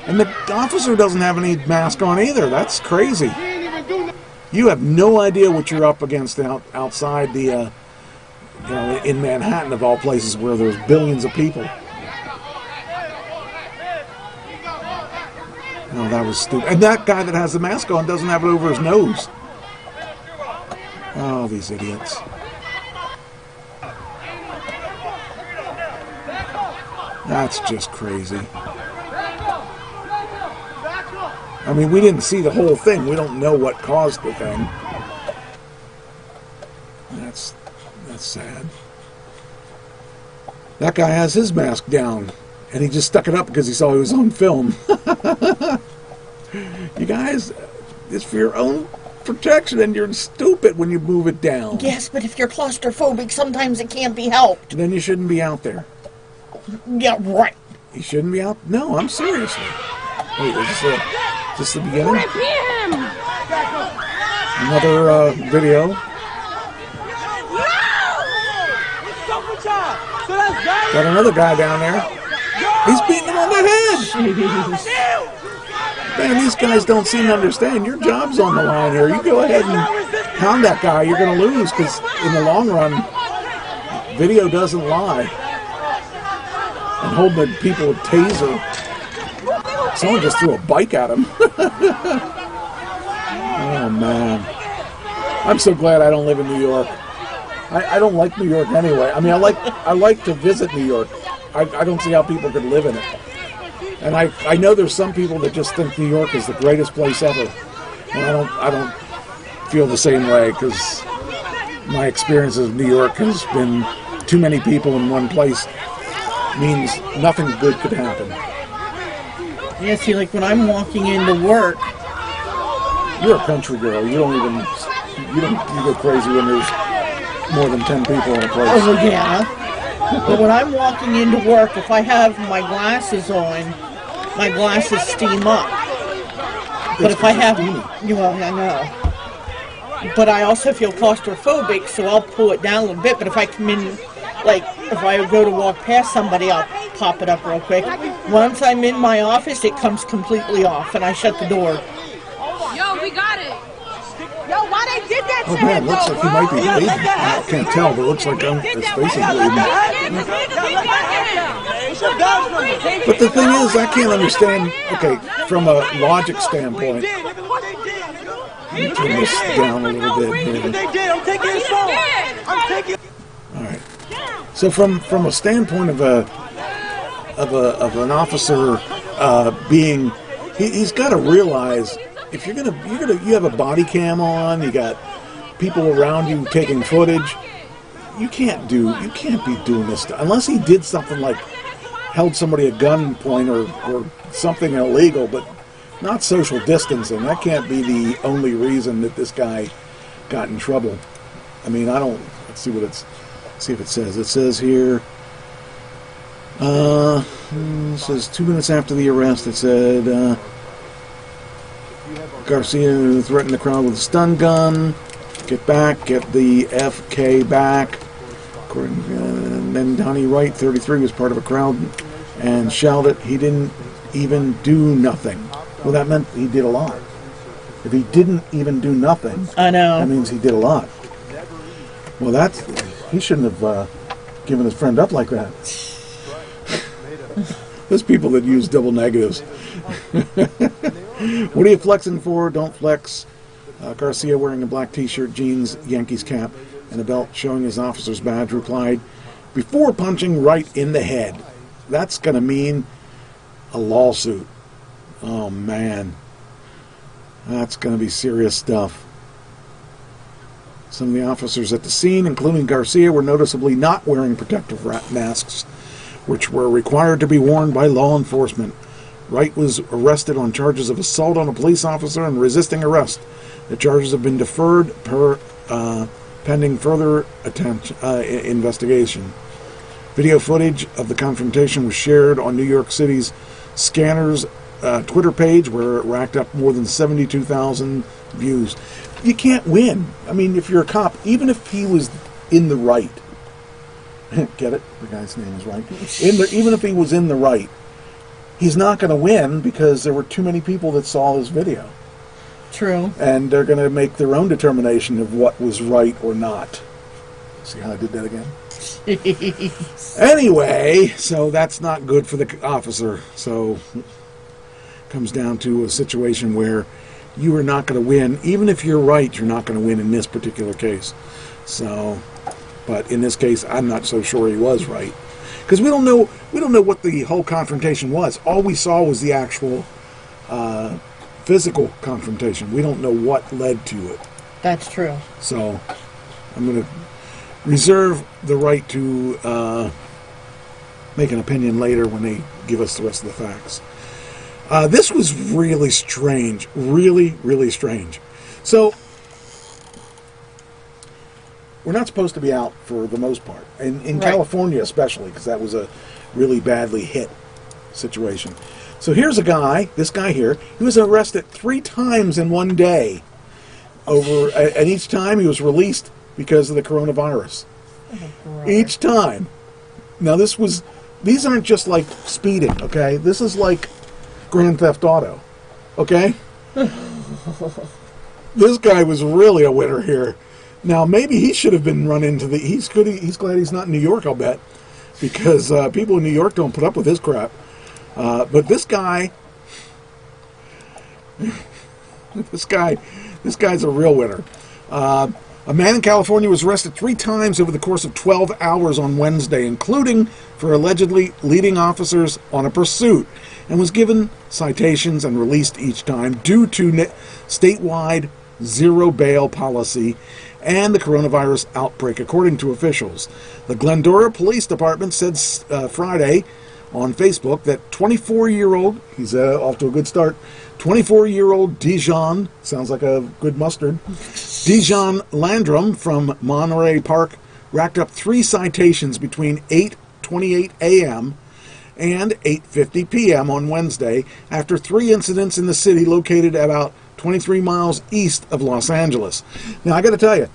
And the officer doesn't have any mask on either. That's crazy. You have no idea what you're up against outside the, in Manhattan of all places where there's billions of people. Oh, that was stupid. And that guy that has the mask on doesn't have it over his nose. Oh, these idiots. That's just crazy. I mean, we didn't see the whole thing. We don't know what caused the thing. That's sad. That guy has his mask down, and he just stuck it up because he saw he was on film. You guys, it's for your own protection, and you're stupid when you move it down. Yes, but if you're claustrophobic, sometimes it can't be helped. Then you shouldn't be out there. Yeah, right. You shouldn't be out. No, I'm seriously. Wait, is this the beginning? Another video. Got another guy down there. He's beating him on the head. Man, these guys don't seem to understand. Your job's on the line here. You go ahead and pound that guy. You're going to lose because in the long run, video doesn't lie. And holding the people with taser. Someone just threw a bike at him. Oh, man. I'm so glad I don't live in New York. I don't like New York anyway. I mean, I like to visit New York. I don't see how people could live in it. And I know there's some people that just think New York is the greatest place ever. And I don't feel the same way because my experience of New York has been too many people in one place means nothing good could happen. Yeah, see, like when I'm walking into work. You're a country girl. You go crazy when there's more than 10 people in a place. Oh, yeah. But when I'm walking into work, if I have my glasses on, my glasses steam up. But if I have, I know. But I also feel claustrophobic, so I'll pull it down a little bit. But if I come in, like, if I go to walk past somebody, I'll pop it up real quick. Once I'm in my office, it comes completely off, and I shut the door. Yo, we got it. Yo, why they did that to Oh, him, man, looks like he might be bleeding. I can't tell, but it looks like his face is bleeding. But the thing is, I can't understand, okay, from a logic standpoint. Let me turn this down a little bit. I'm taking his phone. I'm taking. All right. So from a standpoint of an officer being, he's got to realize if you have a body cam on, you got people around you taking footage. You can't be doing this unless he did something like held somebody at gunpoint or something illegal, but not social distancing. That can't be the only reason that this guy got in trouble. I mean, let's see if it says. It says here, it says 2 minutes after the arrest, it said, Garcia threatened the crowd with a stun gun. Get back, get the FK back. And then Donnie Wright, 33, was part of a crowd and shouted he didn't even do nothing. Well, that meant he did a lot. If he didn't even do nothing, I know. that means he did a lot. Well, he shouldn't have given his friend up like that. There's people that use double negatives. What are you flexing for? Don't flex. Garcia, wearing a black t-shirt, jeans, Yankees cap, and a belt showing his officer's badge, replied, before punching Wright in the head. That's going to mean a lawsuit. Oh, man. That's going to be serious stuff. Some of the officers at the scene, including Garcia, were noticeably not wearing protective masks, which were required to be worn by law enforcement. Wright was arrested on charges of assault on a police officer and resisting arrest. The charges have been deferred pending further investigation. Video footage of the confrontation was shared on New York City's Scanners Twitter page, where it racked up more than 72,000 views. You can't win. I mean, if you're a cop, even if he was in the right, get it? The guy's name is right. Even if he was in the right, he's not going to win because there were too many people that saw his video. True. And they're going to make their own determination of what was right or not. See how I did that again? Anyway, so that's not good for the officer. So it comes down to a situation where you are not going to win. Even if you're right, you're not going to win in this particular case. So, but in this case, I'm not so sure he was right. Because we don't know what the whole confrontation was. All we saw was the actual physical confrontation. We don't know what led to it. That's true. So I'm going to reserve the right to make an opinion later when they give us the rest of the facts. This was really strange. Really, really strange. So we're not supposed to be out for the most part. In Right. California especially, because that was a really badly hit situation. So here's a guy, this guy here, he was arrested 3 times in one day. And each time he was released because of the coronavirus. Each time. Now these aren't just like speeding, okay? This is like Grand Theft Auto, okay? This guy was really a winner here. Now maybe he should have been run into the. He's glad he's not in New York, I'll bet, because people in New York don't put up with his crap. But this guy, this guy's a real winner. A man in California was arrested 3 times over the course of 12 hours on Wednesday, including for allegedly leading officers on a pursuit, and was given citations and released each time due to statewide zero bail policy and the coronavirus outbreak, according to officials. The Glendora Police Department said Friday on Facebook that 24-year-old, he's off to a good start, 24-year-old Dijon, sounds like a good mustard, Dijon Landrum from Monterey Park racked up 3 citations between 8:28 a.m. and 8:50 p.m. on Wednesday after 3 incidents in the city located about 23 miles east of Los Angeles. Now, I got to tell you,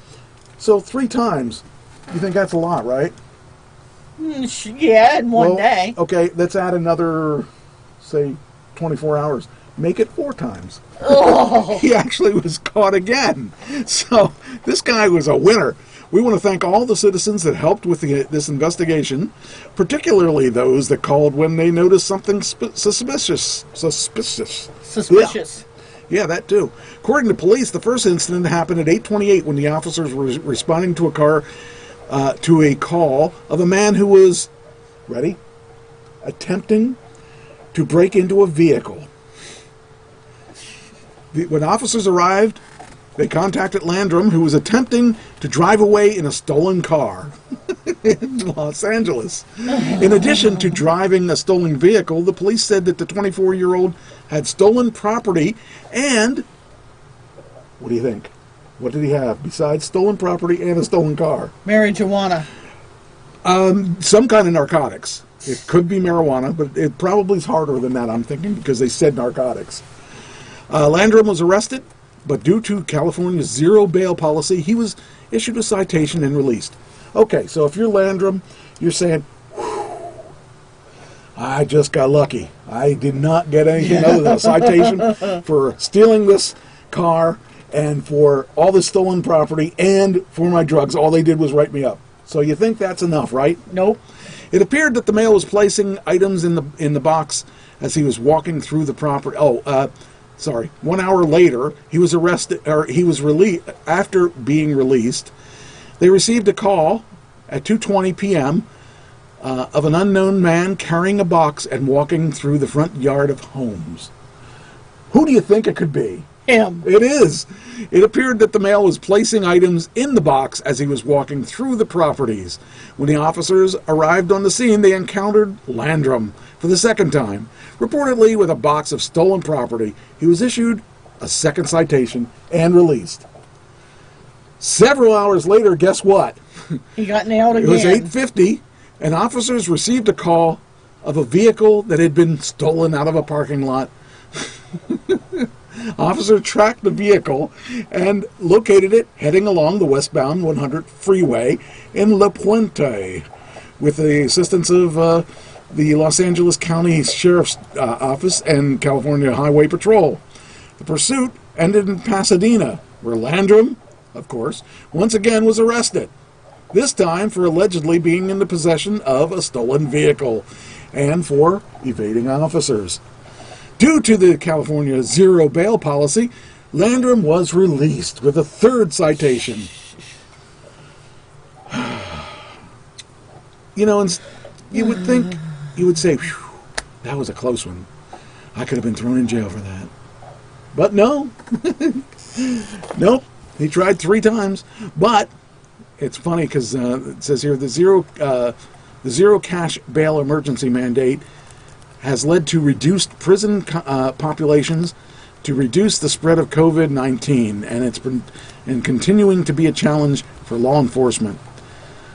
so 3 times, you think that's a lot, right? Yeah, in one day. Okay, let's add another, say, 24 hours. Make it 4 times. He actually was caught again. So this guy was a winner. We want to thank all the citizens that helped with this investigation, particularly those that called when they noticed something suspicious. Suspicious. Yeah, that too. According to police, the first incident happened at 8:28 when the officers were responding to a call of a man who was, ready, attempting to break into a vehicle. When officers arrived, they contacted Landrum, who was attempting to drive away in a stolen car in Los Angeles. In addition to driving a stolen vehicle, the police said that the 24-year-old had stolen property and, what do you think? What did he have besides stolen property and a stolen car? Marijuana. Some kind of narcotics. It could be marijuana, but it probably is harder than that, I'm thinking, because they said narcotics. Landrum was arrested, but due to California's zero bail policy, he was issued a citation and released. Okay, so if you're Landrum, you're saying, I just got lucky. I did not get anything other than a citation for stealing this car and for all the stolen property and for my drugs. All they did was write me up. So you think that's enough, right? Nope. It appeared that the male was placing items in the box as he was walking through the property. 1 hour later, he was arrested, or he was released. After being released, they received a call at 2:20 p.m. Of an unknown man carrying a box and walking through the front yard of homes. Who do you think it could be? him. It is. It appeared that the male was placing items in the box as he was walking through the properties. When the officers arrived on the scene, they encountered Landrum for the second time, reportedly with a box of stolen property. He was issued a second citation and released. Several hours later, guess what? He got nailed It again. was 8:50, and officers received a call of a vehicle that had been stolen out of a parking lot. Officers tracked the vehicle and located it heading along the westbound 100 freeway in La Puente with the assistance of the Los Angeles County Sheriff's Office and California Highway Patrol. The pursuit ended in Pasadena, where Landrum, of course, once again was arrested. This time for allegedly being in the possession of a stolen vehicle and for evading officers. Due to the California zero bail policy, Landrum was released with a third citation. You know, and you would think, you would say, "Phew, that was a close one. I could have been thrown in jail for that." But no. Nope. He tried 3 times. But it's funny because it says here the zero cash bail emergency mandate has led to reduced prison populations to reduce the spread of COVID-19, and it's been continuing to be a challenge for law enforcement.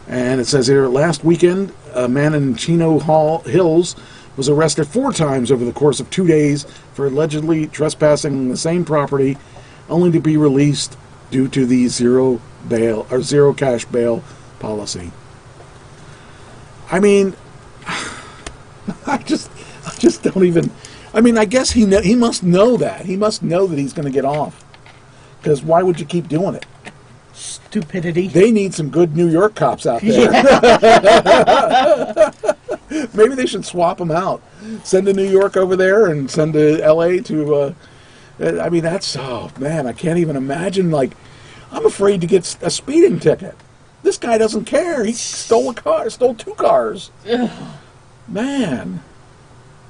And it says here, last weekend, a man in Chino Hills was arrested 4 times over the course of 2 days for allegedly trespassing the same property, only to be released due to the zero cash bail policy. I mean, I just don't even. I mean, I guess he must know that. He must know that he's going to get off. Because why would you keep doing it? Stupidity. They need some good New York cops out there. Maybe they should swap them out. Send to New York over there and send to L.A. to. I mean, that's, oh man, I can't even imagine. Like, I'm afraid to get a speeding ticket. This guy doesn't care. He stole 2 cars. Man.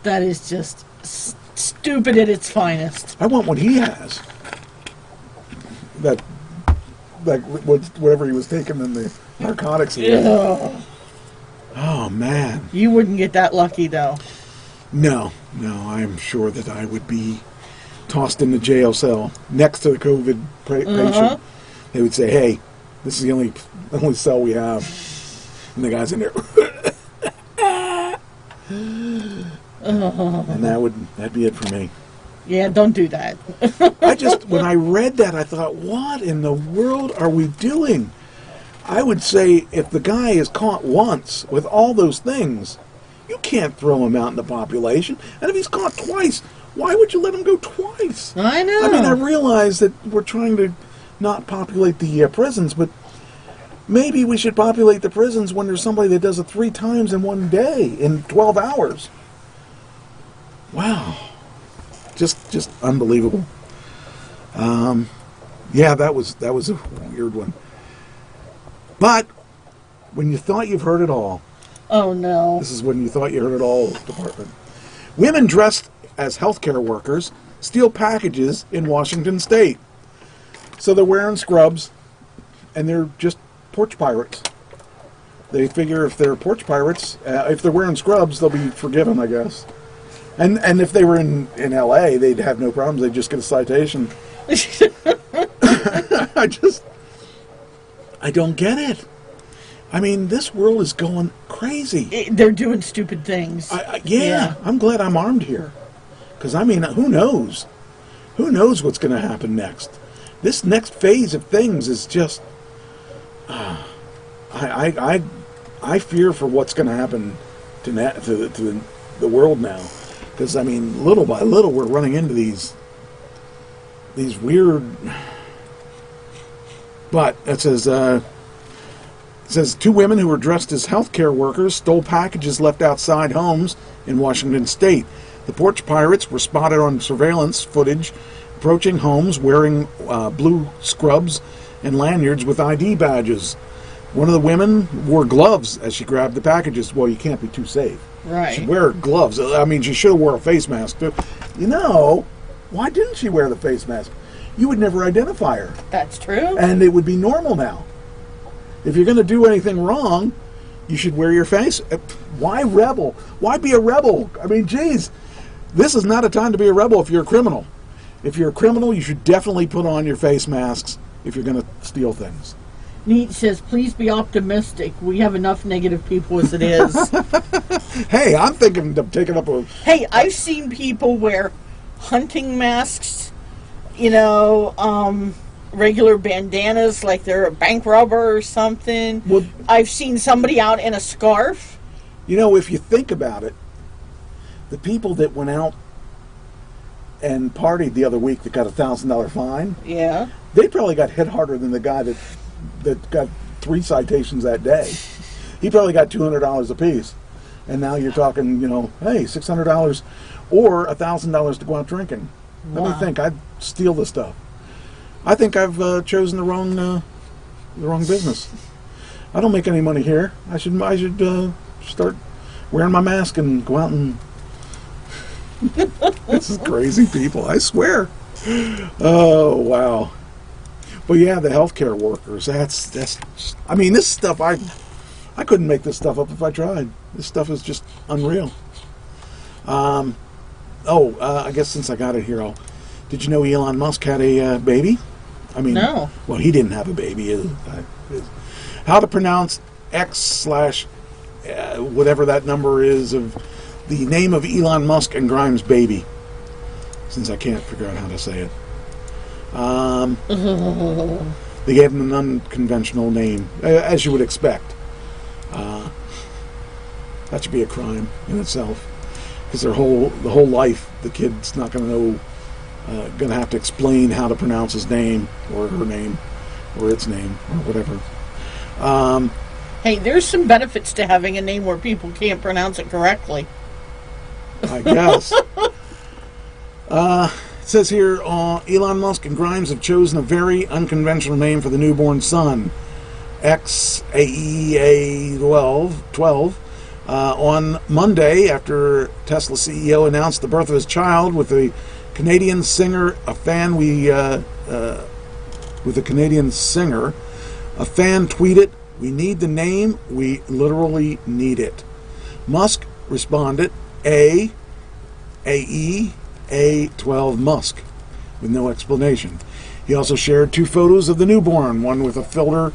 That is just stupid at its finest. I want what he has. That whatever he was taking in the narcotics. Ugh. Oh, man. You wouldn't get that lucky, though. No, I'm sure that I would be tossed in the jail cell next to the COVID patient. They would say, "Hey, this is the only cell we have," and the guy's in there. And that'd be it for me. Yeah, don't do that. When I read that, I thought, what in the world are we doing? I would say if the guy is caught once with all those things, you can't throw him out in the population. And if he's caught twice, why would you let him go twice? I know. I mean, I realize that we're trying to not populate the prisons, but maybe we should populate the prisons when there's somebody that does it 3 times in one day, in 12 hours. Wow. Just unbelievable. Yeah, that was a weird one. But when you thought you've heard it all, oh no. this is when you thought you heard it all, department. Women dressed as healthcare workers steal packages in Washington State. So they're wearing scrubs, and they're just porch pirates. They figure if they're porch pirates, if they're wearing scrubs, they'll be forgiven, I guess. And if they were in L.A., they'd have no problems. They'd just get a citation. I don't get it. I mean, this world is going crazy. They're doing stupid things. Yeah, I'm glad I'm armed here. Because, I mean, who knows? Who knows what's going to happen next? This next phase of things is just... I fear for what's going to happen to the world now. Because, I mean, little by little, we're running into these weird... But it says 2 women who were dressed as healthcare workers stole packages left outside homes in Washington State. The porch pirates were spotted on surveillance footage approaching homes wearing blue scrubs and lanyards with ID badges. One of the women wore gloves as she grabbed the packages. Well, you can't be too safe. Right. She wear gloves. I mean, she should have wore a face mask too. You know, why didn't she wear the face mask? you would never identify her. That's true. And it would be normal now. If you're going to do anything wrong, you should wear your face. Why rebel? Why be a rebel? I mean, geez, this is not a time to be a rebel if you're a criminal. If you're a criminal, you should definitely put on your face masks if you're going to steal things. Neat says, please be optimistic. We have enough negative people as it is. Hey, I'm thinking of taking up a... Hey, I've seen people wear hunting masks, regular bandanas like they're a bank robber or something. Well, I've seen somebody out in a scarf. if you think about it, the people that went out and partied the other week that got a $1,000 fine, Yeah. they probably got hit harder than the guy that got 3 citations that day. He probably got $200 apiece. And now you're talking, hey, $600 or $1,000 to go out drinking. Let me think. I'd steal the stuff. I think I've chosen the wrong business. I don't make any money here. I should start wearing my mask and go out and. This is crazy, people. I swear. Oh wow. But yeah, the healthcare workers. That's. I mean, this stuff. I couldn't make this stuff up if I tried. This stuff is just unreal. I guess since I got it here, did you know Elon Musk had a baby? I mean, No. Well, he didn't have a baby. How to pronounce X / whatever that number is of the name of Elon Musk and Grimes' baby, since I can't figure out how to say it. They gave him an unconventional name, as you would expect. That should be a crime in itself, because the whole life, the kid's not going to know, going to have to explain how to pronounce his name or her name or its name or whatever. Hey, there's some benefits to having a name where people can't pronounce it correctly. I guess. It says here, Elon Musk and Grimes have chosen a very unconventional name for the newborn son, XAEA12. On Monday, after Tesla CEO announced the birth of his child with a Canadian singer, a fan tweeted, "We need the name. We literally need it." Musk responded, A12 Musk, with no explanation. He also shared 2 photos of the newborn, one with a filter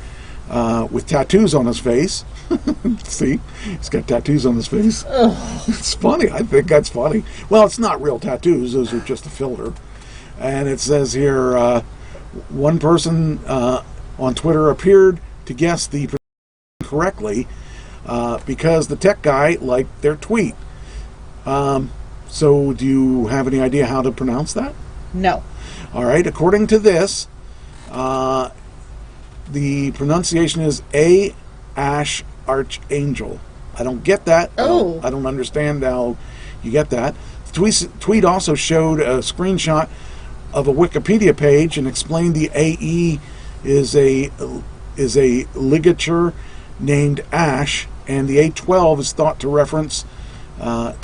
with tattoos on his face. See, he's got tattoos on his face. It's funny. I think that's funny. Well, it's not real tattoos. Those are just a filter. And it says here, one person on Twitter appeared to guess the pronunciation correctly because the tech guy liked their tweet. So do you have any idea how to pronounce that? No. All right. According to this, the pronunciation is A-Ash Archangel. I don't get that. Oh. I don't understand how you get that. The tweet also showed a screenshot of a Wikipedia page and explained the AE is a ligature named Ash, and the A12 is thought to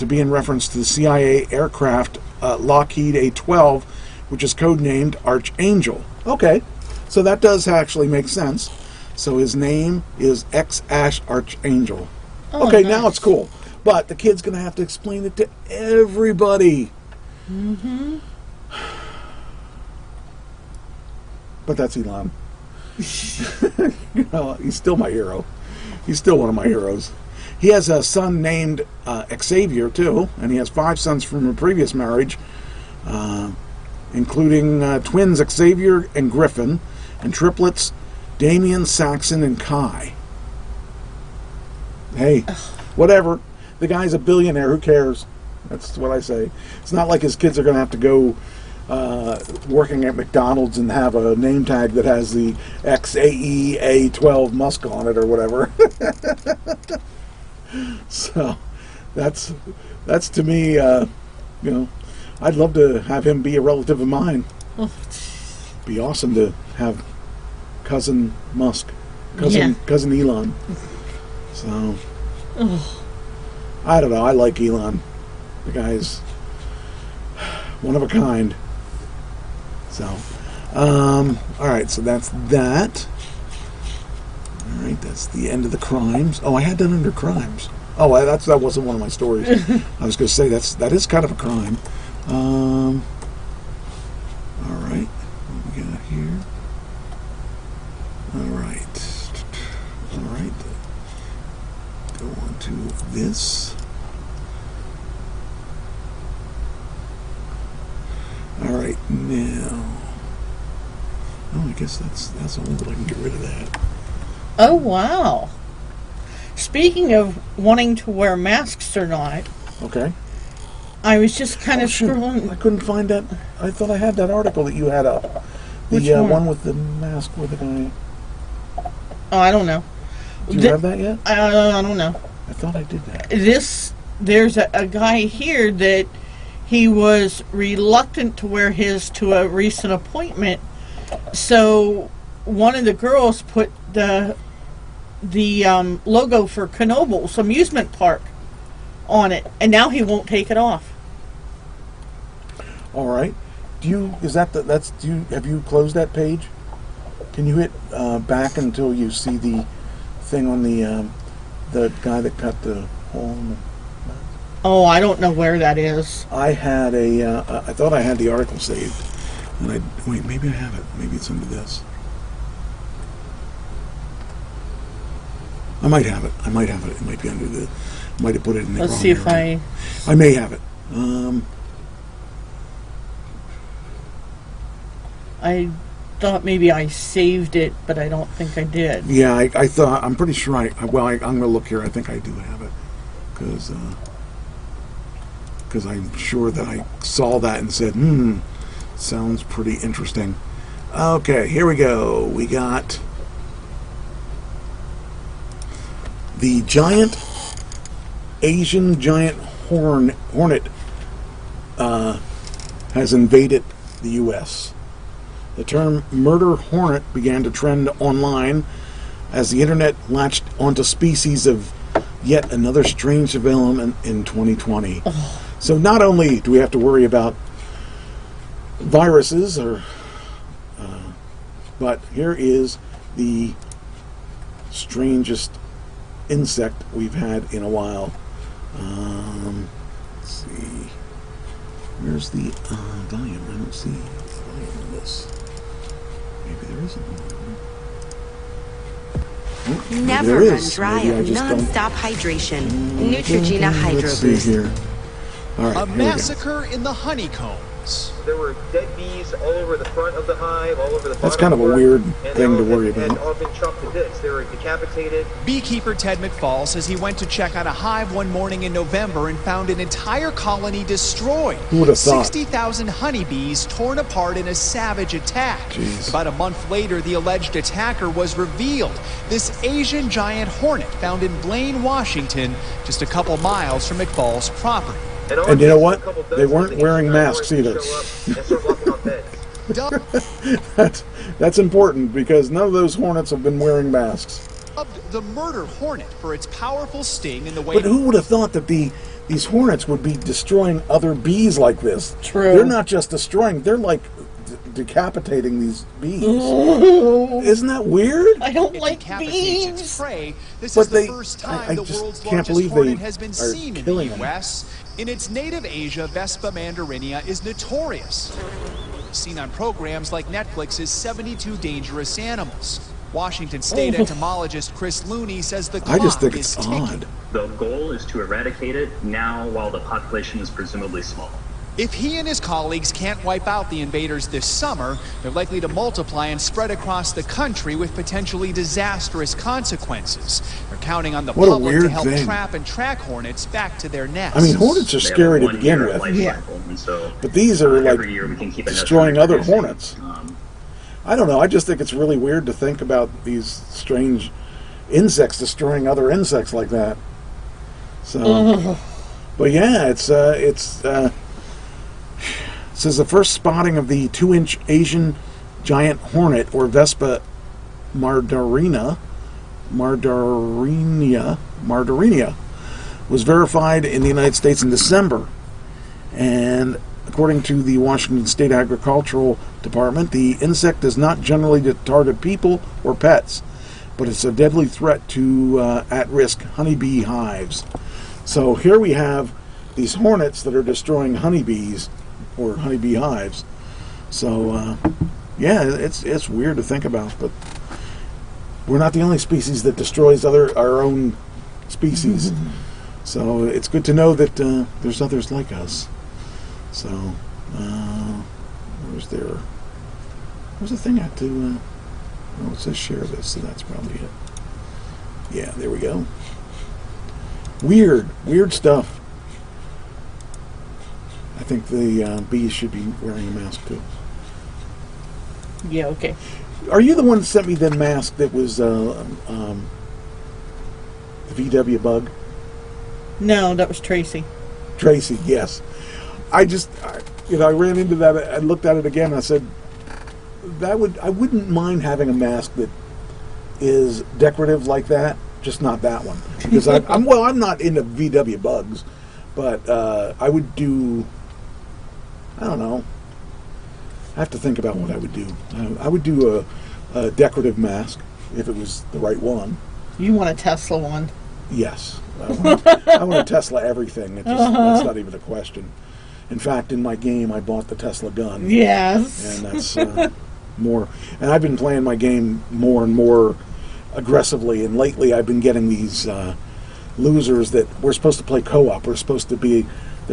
be in reference to the CIA aircraft Lockheed A12, which is codenamed Archangel. Okay, so that does actually make sense. So his name is X-Ash Archangel. Oh, okay, nice. now it's cool. But the kid's going to have to explain it to everybody. Mm-hmm. But that's Elon. He's still my hero. He's still one of my heroes. He has a son named Xavier, too, and he has 5 sons from a previous marriage, including twins Xavier and Griffin, and triplets Damien, Saxon, and Kai. Hey, whatever. The guy's a billionaire. Who cares? That's what I say. It's not like his kids are going to have to go working at McDonald's and have a name tag that has the XAEA12 Musk on it or whatever. So that's to me, I'd love to have him be a relative of mine. Be awesome to have cousin Musk, cousin Elon. So I don't know. I like Elon. The guy's one of a kind. So All right, so that's that. All right, that's the end of the crimes. Oh, I had that under crimes. Oh, that wasn't one of my stories. I was going to say that is kind of a crime. All right, what we got here? All right. Go on to this. All right, now. Oh, I guess that's all, but I can get rid of that. Oh, wow. Speaking of wanting to wear masks or not, Okay. I was just kind of Shoot, I scrolling. couldn't find that. I thought I had that article that you had up. Which The one? one with the mask with the guy. Oh, I don't know. Do you The- have that yet? I don't know. I thought I did that. There's a guy here that he was reluctant to wear his to a recent appointment. So one of the girls put the logo for Knoebels amusement park on it, and now he won't take it off. All right. Have you closed that page? Can you hit back until you see the thing on the guy that cut the hole in the... Oh, I don't know where that is. I had I thought I had the article saved. And wait, maybe I have it. Maybe it's under this. I might have it. It might be under the... I might have put it in the Let's wrong see if area. I may have it. I thought maybe I saved it, but I don't think I did. Yeah, I thought... I'm pretty sure I'm going to look here. I think I do have it. Because I'm sure that I saw that and said, sounds pretty interesting. Okay, here we go. We got the Asian giant hornet has invaded the U.S. The term murder hornet began to trend online as the internet latched onto species of yet another strange development in 2020. So not only do we have to worry about viruses, but here is the strangest insect we've had in a while. Let's see. Where's the volume? I don't see volume in this. Maybe there isn't one. Oh, maybe Never there run is. dry Maybe I of just don't- non-stop hydration. Neutrogena Hydro Let's see Boost. here. All right, A here we go. massacre in the honeycombs. There were dead bees all over the front of the hive, all over the That's bottom kind of a floor, weird and they thing to all worry had about. all been chopped to bits. They were decapitated. Beekeeper Ted McFall says he went to check out a hive one morning in November and found an entire colony destroyed. Who would have thought? 60,000 honeybees torn apart in a savage attack. Jeez. About a month later, the alleged attacker was revealed. This Asian giant hornet found in Blaine, Washington, just a couple miles from McFall's property. And you know what? They weren't wearing masks either. That's important because none of those hornets have been wearing masks. The murder hornet for its powerful sting in the way. But who would have thought that these hornets would be destroying other bees like this? True. They're not just destroying; they're like decapitating these bees. Isn't that weird? I don't It like decapitates its bees. prey. This But is the first time I the just world's can't largest believe hornet they has been are seen in the killing them. U.S. In its native Asia, Vespa mandarinia is notorious. Seen on programs like Netflix's 72 Dangerous Animals. Washington State entomologist Chris Looney says the I just clock think is it's ticking. odd. The goal is to eradicate it now while the population is presumably small. If he and his colleagues can't wipe out the invaders this summer, they're likely to multiply and spread across the country with potentially disastrous consequences. They're counting on the What a public to weird help thing. trap and track hornets back to their nests. I mean, hornets are They have scary a to 1 begin year with, life Yeah. cycle, and so but these are like every year we can keep a nest destroying other reproducing. hornets. I don't know. I just think it's really weird to think about these strange insects destroying other insects like that. So, but yeah, it says the first spotting of the 2-inch Asian giant hornet, or Vespa mardarina, was verified in the United States in December, and According to the Washington State Agricultural Department, the insect does not generally target people or pets, but it's a deadly threat to at-risk honeybee hives. So here we have these hornets that are destroying honeybees or honeybee hives. So yeah, it's weird to think about, but we're not the only species that destroys our own species. So it's good to know that there's others like us. So there's a thing I have to it says share this, so that's probably it. Yeah, there we go. Weird stuff. I think the bees should be wearing a mask too. Yeah, okay. Are you the one that sent me the mask that was the VW bug? No, that was Tracy. Tracy, yes. I ran into that. I looked at it again. And I said, I wouldn't mind having a mask that is decorative like that, just not that one. Because I'm not into VW bugs, but I would do. I don't know. I have to think about what I would do. I would do a decorative mask if it was the right one. You want a Tesla one? Yes. I want a Tesla everything. That's not even a question. In fact, in my game, I bought the Tesla gun. Yes. And that's more. And I've been playing my game more and more aggressively. And lately, I've been getting these losers that we're supposed to play co-op. There's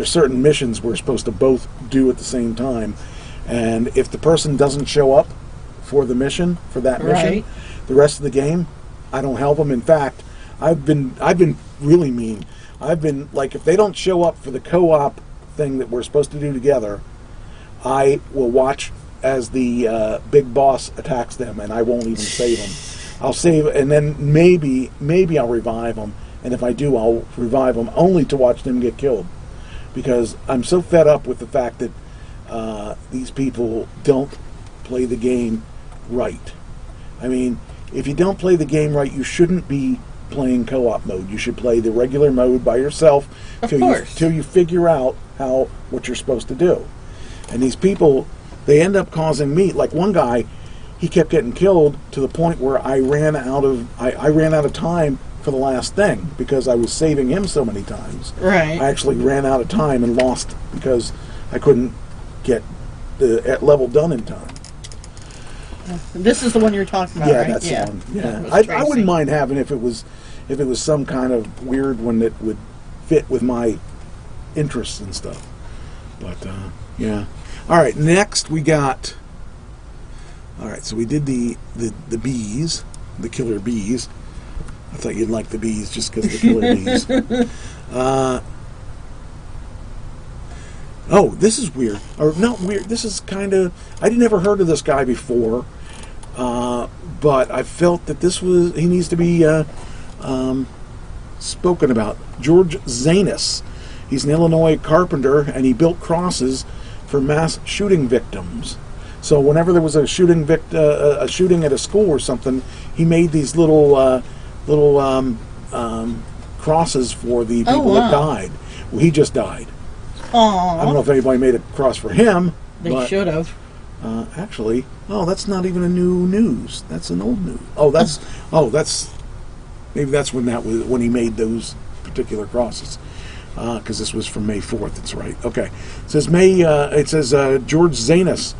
certain missions we're supposed to both do at the same time. And if the person doesn't show up for the mission, Right. the rest of the game, I don't help them. In fact, I've been really mean. I've been like, if they don't show up for the co-op thing that we're supposed to do together, I will watch as the big boss attacks them, and I won't even save them. I'll save, and then maybe I'll revive them, and if I do, I'll revive them only to watch them get killed, because I'm so fed up with the fact that these people don't play the game right. I mean, if you don't play the game right, you shouldn't be playing co-op mode. You should play the regular mode by yourself till you figure out what you're supposed to do. And these people, they end up causing me, like one guy, he kept getting killed to the point where I ran out of time for the last thing because I was saving him so many times. Right. I actually ran out of time and lost because I couldn't get the level done in time. This is the one you're talking about, right? That's the one. Yeah, That I wouldn't mind having if it was some kind of weird one that would fit with my interests and stuff. But yeah. All right. Next we got. All right. So we did the bees, the killer bees. I thought you'd like the bees just because of the killer bees. Oh, this is weird. Or not weird. This is kind of. I'd never heard of this guy before. But I felt that he needs to be spoken about. George Zanis. He's an Illinois carpenter, and he built crosses for mass shooting victims. So whenever there was a shooting at a school or something, he made these little crosses for the people that died. Well, he just died. Aww. I don't know if anybody made a cross for him. They should have. Actually, that's not even a new news. That's an old news. Maybe that's when he made those particular crosses. Because this was from May 4th. That's right. Okay. It says George Zanis,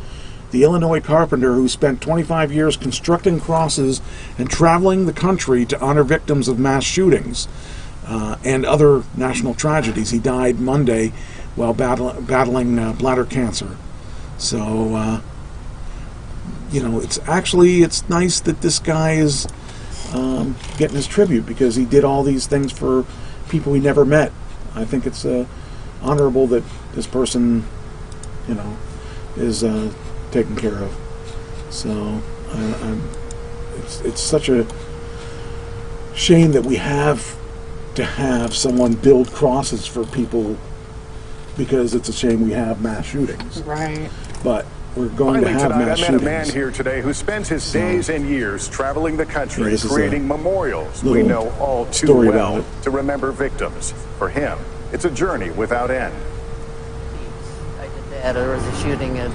the Illinois carpenter who spent 25 years constructing crosses and traveling the country to honor victims of mass shootings and other national tragedies. He died Monday while battling bladder cancer. So, it's nice that this guy is getting his tribute because he did all these things for people he never met. I think it's honorable that this person, is taken care of. So, it's such a shame that we have to have someone build crosses for people because it's a shame we have mass shootings. Right. But we're going to have mass shootings. I met a man here today who spends his days and years traveling the country, creating memorials we know all too well to remember victims. For him, it's a journey without end. There was a shooting in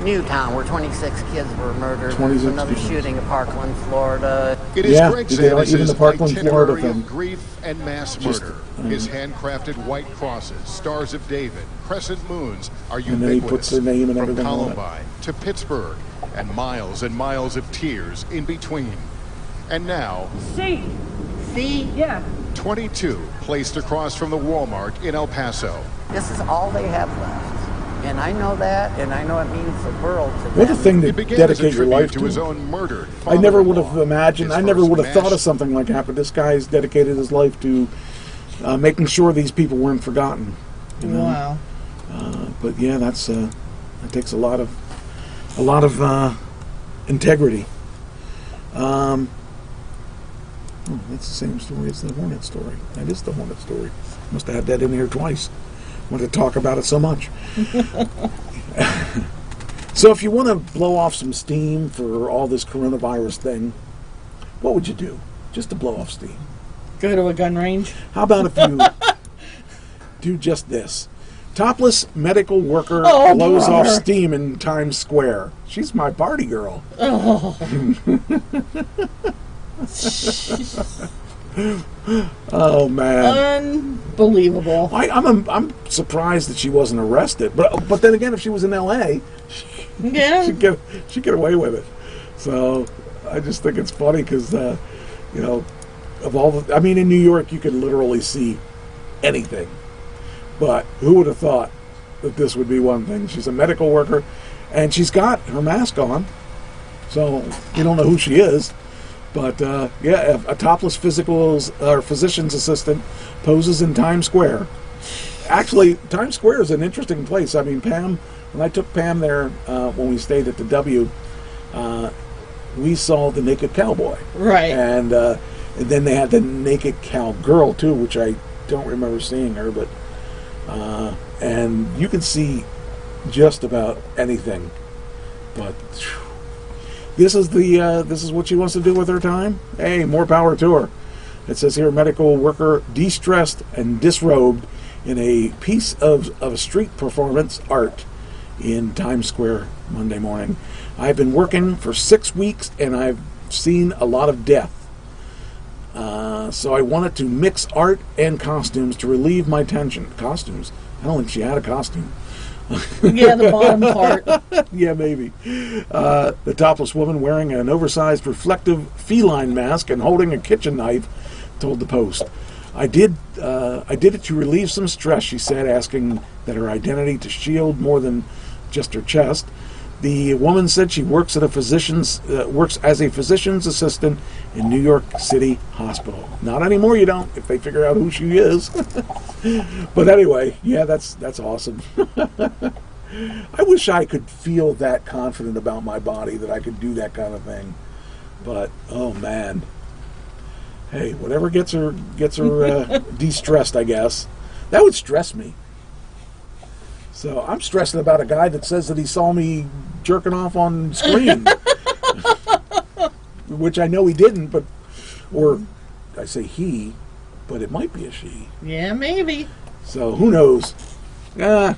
Newtown where 26 kids were murdered. 26 There's another kids. shooting in Parkland, Florida. It is Yeah, Greg even the Zanis's Parkland, Florida itinerary thing. of grief and mass murder. His handcrafted white crosses, stars of David, crescent moons are And then he ubiquitous. puts their name and from everything on it. Columbine to Pittsburgh, and miles of tears in between. And now, See? See? Yeah. 22 placed across from the Walmart in El Paso. This is all they have left. And I know that, and I know it means the world to them. What a thing to It began as a dedicate your tribute life to to. his own murdered I never would have father-in-law. imagined, His I never first would have thought mass- of something like that, but this guy's dedicated his life to making sure these people weren't forgotten. You know? Wow. But yeah, that takes a lot of integrity. Oh, that's the same story as the Hornet story. That is the Hornet story. Must have had that in here twice. Wanted to talk about it so much. So if you want to blow off some steam for all this coronavirus thing, what would you do? Just to blow off steam. Go to a gun range. How about if you do just this? Topless medical worker Oh, blows off brother. steam in Times Square. She's my party girl. Oh. Oh man, Unbelievable. I'm surprised that she wasn't arrested. But then again, if she was in L.A., Yeah. she'd get away with it. So I just think it's funny because you know, of all the, I mean, in New York you could literally see anything. But who would have thought that this would be one thing? She's a medical worker, and she's got her mask on, so you don't know who she is. But yeah, a topless physician's assistant poses in Times Square. Actually, Times Square is an interesting place. I mean, Pam, when I took Pam there when we stayed at the W, we saw the Naked Cowboy. Right. And then they had the Naked Cowgirl too, which I don't remember seeing her, but and you can see just about anything. But phew, this is what she wants to do with her time. Hey, more power to her. It says here, medical worker de-stressed and disrobed in a piece of a street performance art in Times Square Monday morning. I've been working for 6 weeks and I've seen a lot of death. So I wanted to mix art and costumes to relieve my tension. Costumes? I don't think she had a costume. Yeah, the bottom part. Yeah, maybe. The topless woman wearing an oversized reflective feline mask and holding a kitchen knife told the Post. I did it to relieve some stress, she said, asking that her identity to shield more than just her chest. The woman said she works at works as a physician's assistant in New York City Hospital. Not anymore, you don't, if they figure out who she is. But anyway, yeah, that's awesome. I wish I could feel that confident about my body that I could do that kind of thing. But oh man, hey, whatever gets her de-stressed, I guess. That would stress me. So I'm stressing about a guy that says that he saw me jerking off on screen, which I know he didn't, but or I say he, but it might be a she. Yeah, maybe. So who knows? Oh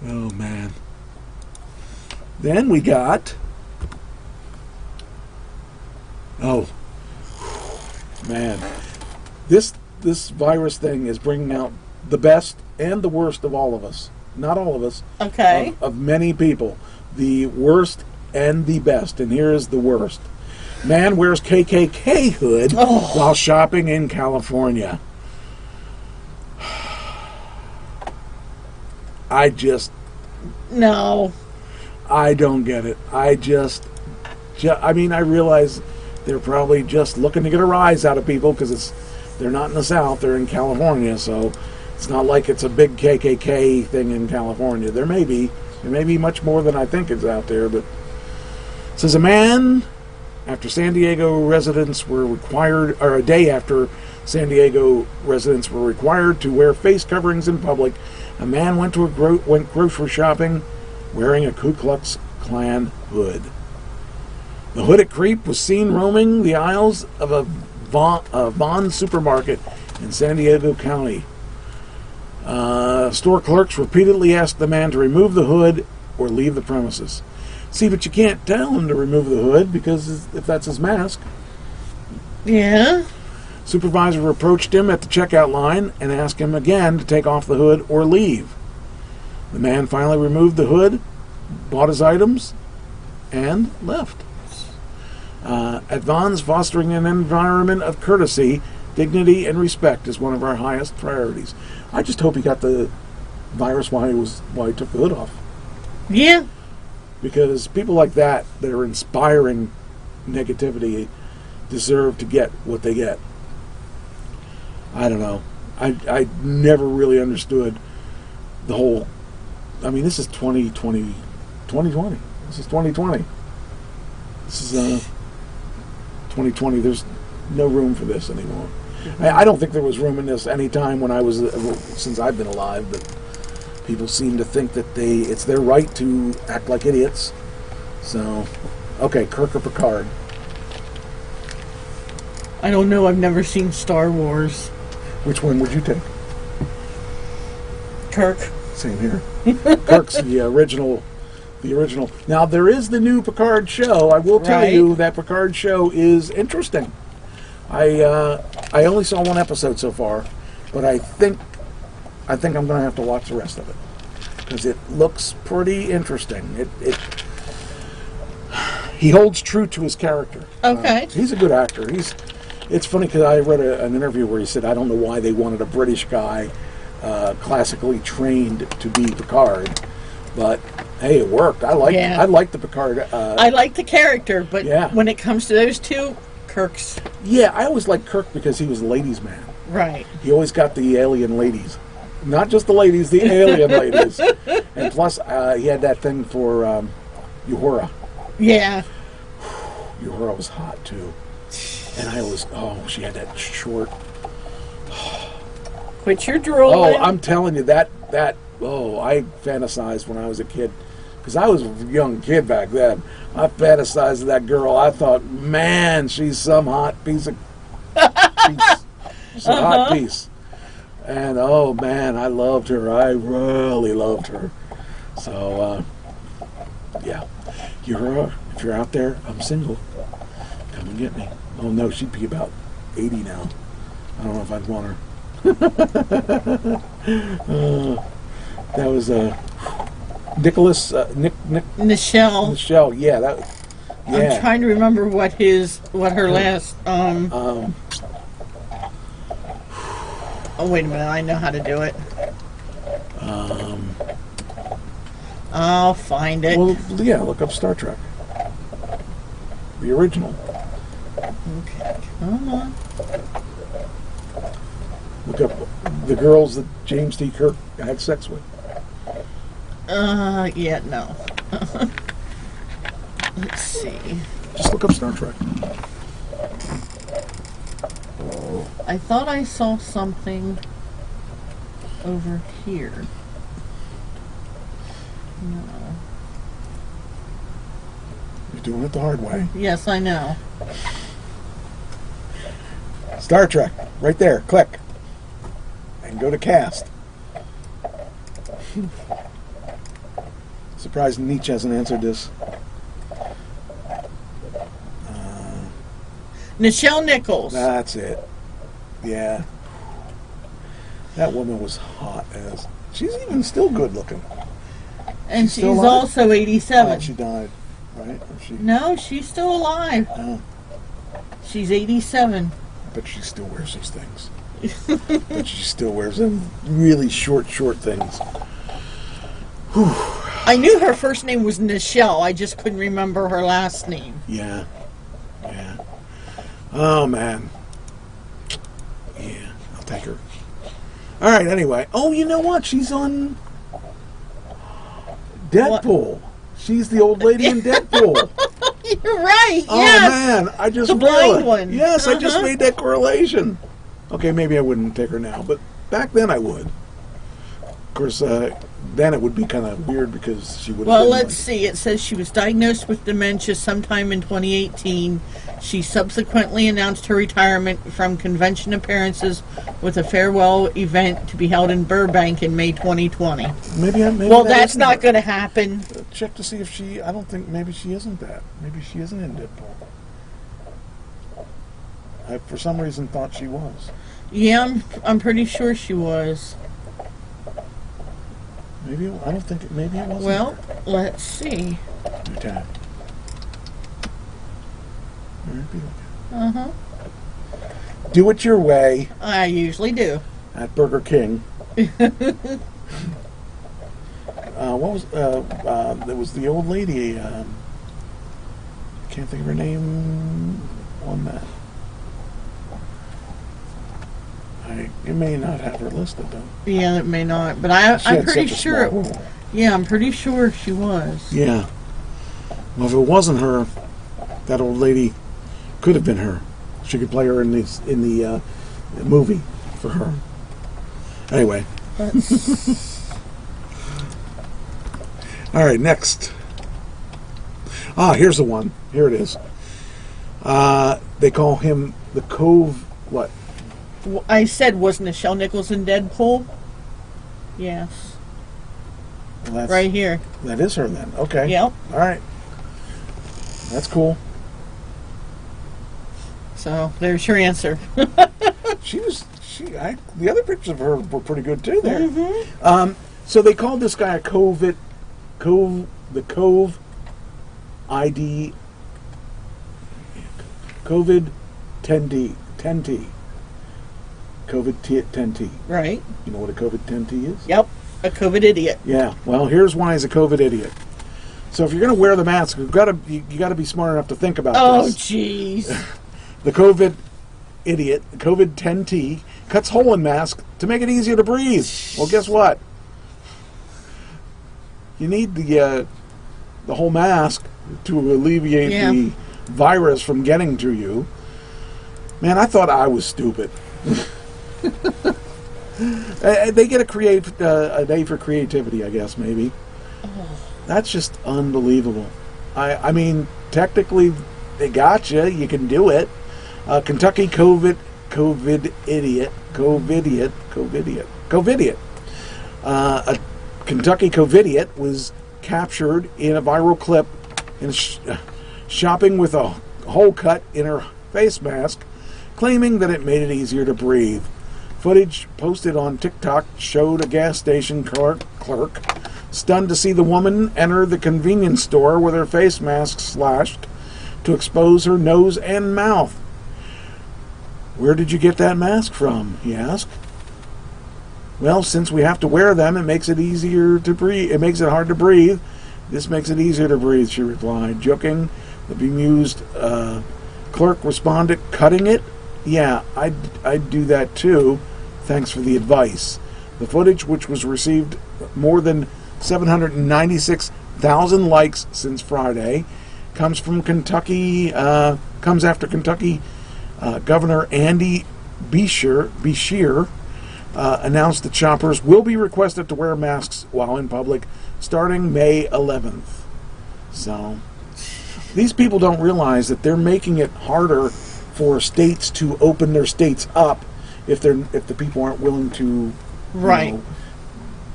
man. Then we got. Oh man, this virus thing is bringing out the best and the worst of all of us. Not all of us. Okay. Of many people, the worst and the best. And here is the worst. Man wears KKK hood while shopping in California. No. I don't get it. I mean, I realize they're probably just looking to get a rise out of people because they're not in the South, they're in California, so it's not like it's a big KKK thing in California. There may be much more than I think is out there, but it says a man after San Diego residents were required, or a day after San Diego residents were required to wear face coverings in public, a man went grocery shopping wearing a Ku Klux Klan hood. The hooded creep was seen roaming the aisles of a Vons supermarket in San Diego County. Store clerks repeatedly asked the man to remove the hood or leave the premises. See, but you can't tell him to remove the hood because if that's his mask. Yeah. Supervisor approached him at the checkout line and asked him again to take off the hood or leave. The man finally removed the hood, bought his items, and left. At Vons, fostering an environment of courtesy, dignity, and respect is one of our highest priorities. I just hope he got the virus while he took the hood off. Yeah. Because people like that are inspiring negativity deserve to get what they get. I don't know. I never really understood the whole... I mean, this is 2020. This is 2020. This is 2020. There's no room for this anymore. I don't think there was room in this any time when I was... since I've been alive, but people seem to think that it's their right to act like idiots. So, okay, Kirk or Picard? I don't know. I've never seen Star Wars. Which one would you take? Kirk. Same here. Kirk's the original. Now, there is the new Picard show. I will tell you that Picard show is interesting. I only saw one episode so far, but I think I'm going to have to watch the rest of it because it looks pretty interesting. He holds true to his character. Okay. He's a good actor. It's funny because I read an interview where he said, I don't know why they wanted a British guy classically trained to be Picard, but hey, it worked. I like the Picard. I like the character, but when it comes to those two, Kirk's. Yeah, I always liked Kirk because he was a ladies' man. Right. He always got the alien ladies. Not just the ladies, the alien ladies. And plus, he had that thing for Uhura. Yeah. Uhura was hot, too. And I always, she had that short... Quit your drooling. Oh, I'm telling you, I fantasized when I was a kid. Because I was a young kid back then. I fantasized of that girl. I thought, man, she's some hot piece of... She's a hot piece. And, oh, man, I loved her. I really loved her. So, yeah. Uhura, if you're out there, I'm single. Come and get me. Oh, no, she'd be about 80 now. I don't know if I'd want her. That was Nicholas Nichelle. Nichelle, yeah. I'm trying to remember what her last. Oh wait a minute! I know how to do it. I'll find it. Well, yeah. Look up Star Trek, the original. Okay, come on. Look up the girls that James T. Kirk had sex with. Yeah, no. Let's see. Just look up Star Trek. I thought I saw something over here. No. You're doing it the hard way. Yes, I know. Star Trek, right there. Click. And go to cast. Surprised Nietzsche hasn't answered this. Nichelle Nichols. That's it. Yeah. That woman was hot as... She's even still good looking. And she's also 87. Oh, she died, right? No, she's still alive. Oh. She's 87. I bet she still wears those things. But she still wears them really short things. Whew. I knew her first name was Nichelle. I just couldn't remember her last name. Yeah. Yeah. Oh, man. Yeah, I'll take her. All right, anyway. Oh, you know what? She's on Deadpool. What? She's the old lady in Deadpool. You're right, oh, yes. Man. I just the blind one. Yes, I just made that correlation. Okay, maybe I wouldn't take her now, but back then I would. Of course, then it would be kind of weird because she would. Well, been let's see. It says she was diagnosed with dementia sometime in 2018. She subsequently announced her retirement from convention appearances with a farewell event to be held in Burbank in May 2020. Maybe well, that that's isn't not it. going to happen. Check to see if she. I don't think. Maybe she isn't that. Maybe she isn't in Deadpool. I, for some reason, thought she was. Yeah, I'm pretty sure she was. Maybe I don't think. Maybe it wasn't. Well, let's see. Okay. Do it your way. I usually do. At Burger King. What was there was the old lady. Can't think of her name on that. It may not have her listed though. Yeah, it may not, but I'm pretty sure. Yeah, I'm pretty sure she was. Yeah. Well, if it wasn't her, that old lady could have been her. She could play her in the movie for her. Anyway. All right, next. Here's the one. Here it is. They call him the Cove. What? I said, was Nichelle Nichols in Deadpool? Yes. Well, right here. That is her then. Okay. Yep. All right. That's cool. So there's your answer. The other pictures of her were pretty good too there. Mm-hmm. So they called this guy a the Cove ID COVID 10T. COVID 10T. Right. You know what a COVID 10T is? Yep. A COVID idiot. Yeah. Well, here's why he's a COVID idiot. So if you're going to wear the mask, you got to be smart enough to think about this. Oh, jeez. The COVID idiot, COVID 10T, cuts hole in mask to make it easier to breathe. Well, guess what? You need the whole mask to alleviate the virus from getting to you. Man, I thought I was stupid. They get a day for creativity, I guess, maybe. That's just unbelievable. I mean, technically, they got you. You can do it. Kentucky COVID idiot. A Kentucky COVIDiot was captured in a viral clip in shopping with a hole cut in her face mask, claiming that it made it easier to breathe. Footage posted on TikTok showed a gas station clerk stunned to see the woman enter the convenience store with her face mask slashed to expose her nose and mouth. Where did you get that mask from, he asked. Well, since we have to wear them, it makes it easier to breathe. It makes it hard to breathe. This makes it easier to breathe, she replied, joking. The bemused clerk responded, cutting it? Yeah, I'd do that too. Thanks for the advice. The footage, which was received more than 796,000 likes since Friday, comes from Kentucky. Comes after Kentucky Governor Andy Beshear announced that shoppers will be requested to wear masks while in public starting May 11th. So these people don't realize that they're making it harder for states to open their states up if the people aren't willing to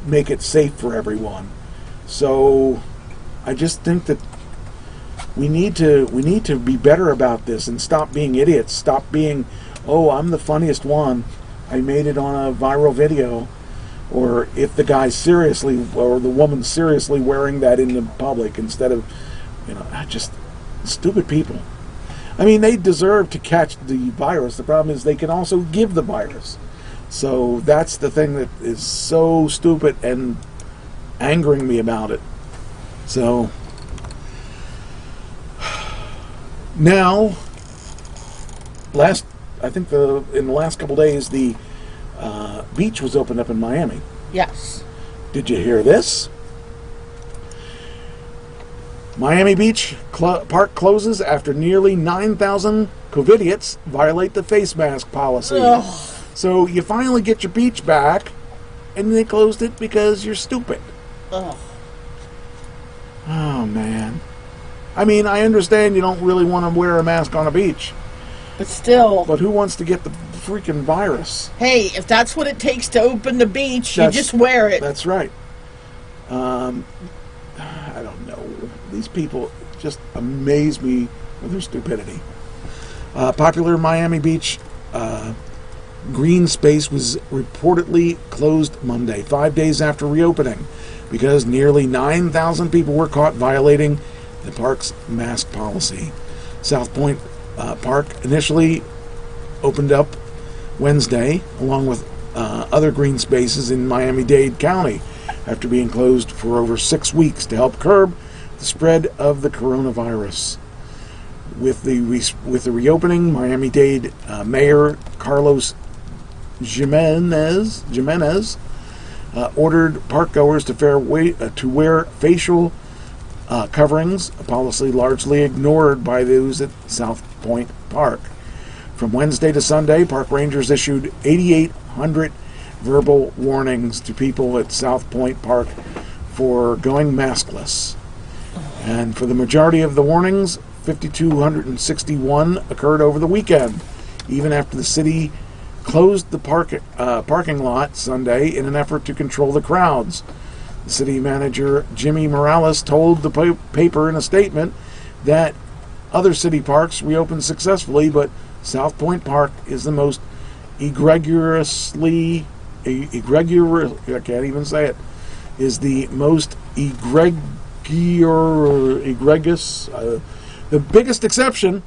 make it safe for everyone. So I just think that we need to be better about this and stop being idiots. Stop being, oh, I'm the funniest one. I made it on a viral video. Or if the guy's seriously or the woman's seriously wearing that in the public instead of, just stupid people. I mean, they deserve to catch the virus. The problem is they can also give the virus. So that's the thing that is so stupid and angering me about it. So now, I think in the last couple days, the beach was opened up in Miami. Yes. Did you hear this? Miami Beach Park closes after nearly 9,000 COVIDiots violate the face mask policy. Ugh. So you finally get your beach back, and they closed it because you're stupid. Ugh. Oh, man. I mean, I understand you don't really want to wear a mask on a beach. But still. But who wants to get the freaking virus? Hey, if that's what it takes to open the beach, you just wear it. That's right. I don't know. These people just amaze me with their stupidity. Popular Miami Beach green space was reportedly closed Monday, 5 days after reopening, because nearly 9,000 people were caught violating the park's mask policy. South Point Park initially opened up Wednesday, along with other green spaces in Miami-Dade County, after being closed for over 6 weeks to help curb the spread of the coronavirus. With the reopening, Miami-Dade Mayor Carlos Jimenez ordered parkgoers to wear facial coverings, a policy largely ignored by those at South Point Park. From Wednesday to Sunday, park rangers issued 8,800 verbal warnings to people at South Point Park for going maskless. And for the majority of the warnings, 5,261 occurred over the weekend, even after the city closed the parking lot Sunday in an effort to control the crowds. The city manager, Jimmy Morales, told the paper in a statement that other city parks reopened successfully, but South Point Park is the most egregious, the biggest exception.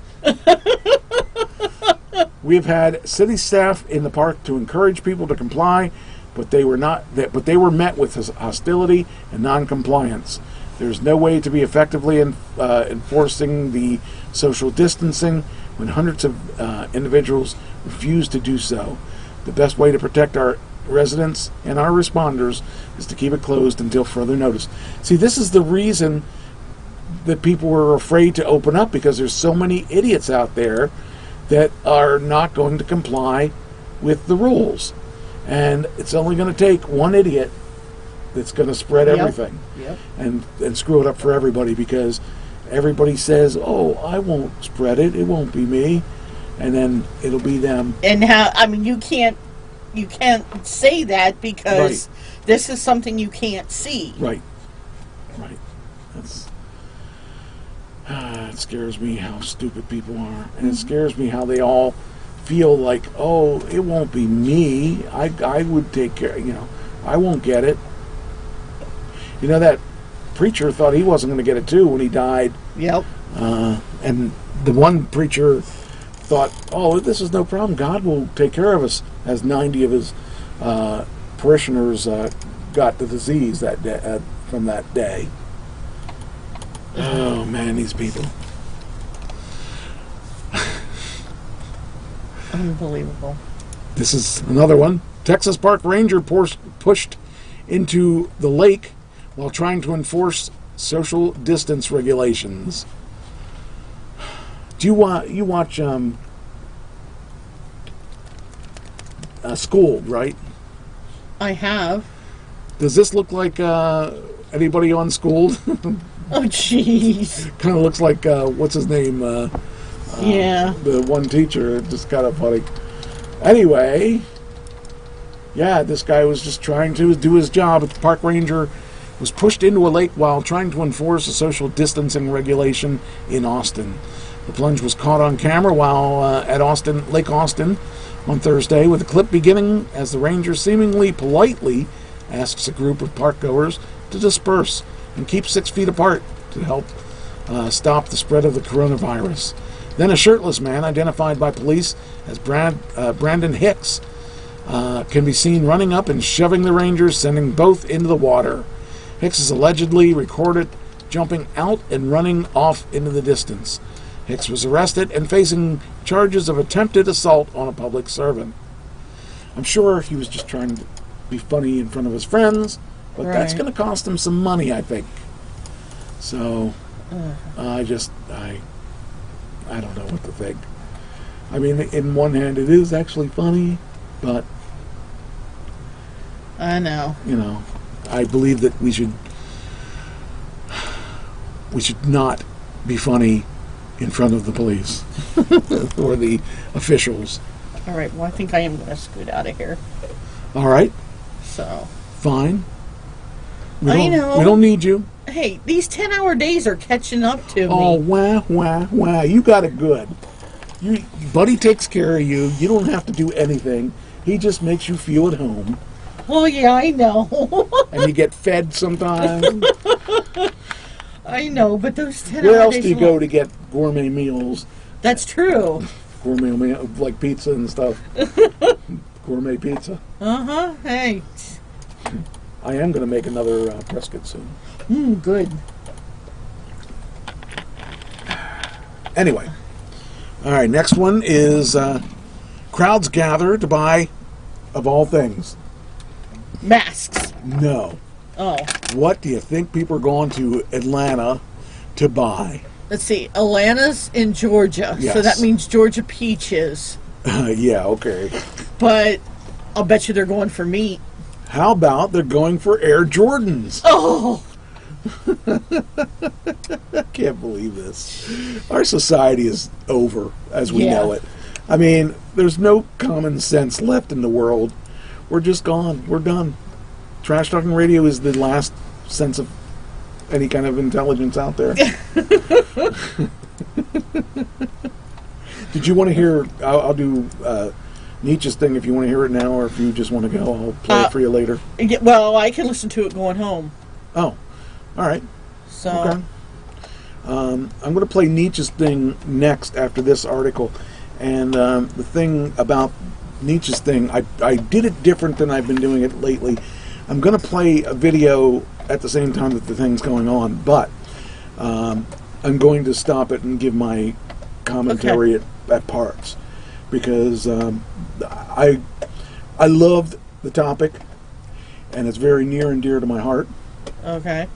We've had city staff in the park to encourage people to comply, but they were met with hostility and non-compliance. There's no way to be effectively enforcing the social distancing when hundreds of individuals refuse to do so. The best way to protect our residents and our responders is to keep it closed until further notice. See, this is the reason that people were afraid to open up, because there's so many idiots out there that are not going to comply with the rules. And it's only going to take one idiot that's going to spread everything and screw it up for everybody, because everybody says, oh, I won't spread it, it won't be me, and then it'll be them. And you can't say that, because this is something you can't see. Right. It scares me how stupid people are, and it scares me how they all feel like, oh, it won't be me. I would take care. I won't get it. That preacher thought he wasn't going to get it too when he died. Yep. And the one preacher thought, oh, this is no problem. God will take care of us. As 90 of his parishioners got the disease that day, from that day. Oh, man, these people. Unbelievable. This is another one. Texas Park Ranger pushed into the lake while trying to enforce social distance regulations. Do you watch Schooled, right? I have. Does this look like anybody on Schooled? Oh, jeez. Kind of looks like what's his name? Yeah. The one teacher. Just kind of funny. Anyway, yeah, this guy was just trying to do his job. The park ranger was pushed into a lake while trying to enforce a social distancing regulation in Austin. The plunge was caught on camera while at Lake Austin on Thursday, with a clip beginning as the ranger seemingly politely asks a group of parkgoers to disperse and keep 6 feet apart to help stop the spread of the coronavirus. Then a shirtless man, identified by police as Brandon Hicks, can be seen running up and shoving the rangers, sending both into the water. Hicks is allegedly recorded jumping out and running off into the distance. Hicks was arrested and facing charges of attempted assault on a public servant. I'm sure he was just trying to be funny in front of his friends, but that's going to cost him some money, I think. So, I don't know what to think. I mean, in one hand, it is actually funny, but I know. I believe that we should we should not be funny in front of the police or the officials. All right. Well, I think I am going to scoot out of here. All right. So. Fine. I know. We don't need you. Hey, these 10-hour days are catching up to me. Oh, wah. You got it good. Buddy takes care of you. You don't have to do anything. He just makes you feel at home. Well, yeah, I know. And you get fed sometimes. I know, but those 10 Where hour else days do you go to get gourmet meals? That's true. Gourmet meal, like pizza and stuff. Gourmet pizza. Uh-huh. Hey. I am going to make another Prescott soon. Good. Anyway. All right, next one is crowds gather to buy, of all things. Masks. No. Oh. What do you think people are going to Atlanta to buy? Let's see. Atlanta's in Georgia, Yes. so that means Georgia peaches. Yeah, okay. But I'll bet you they're going for meat. How about they're going for Air Jordans? Oh! I can't believe this. Our society is over as we Yeah. know it. I mean, there's no common sense left in the world. We're just gone. We're done. Trash Talking Radio is the last sense of any kind of intelligence out there. Did you want to hear? I'll do Nietzsche's thing if you want to hear it now, or if you just want to go, I'll play it for you later. Well, I can listen to it going home. Oh, all right. So. Okay. I'm going to play Nietzsche's thing next after this article. And the thing about Nietzsche's thing, I did it different than I've been doing it lately. I'm going to play a video at the same time that the thing's going on, but I'm going to stop it and give my commentary at parts. Because I loved the topic, and it's very near and dear to my heart. Okay.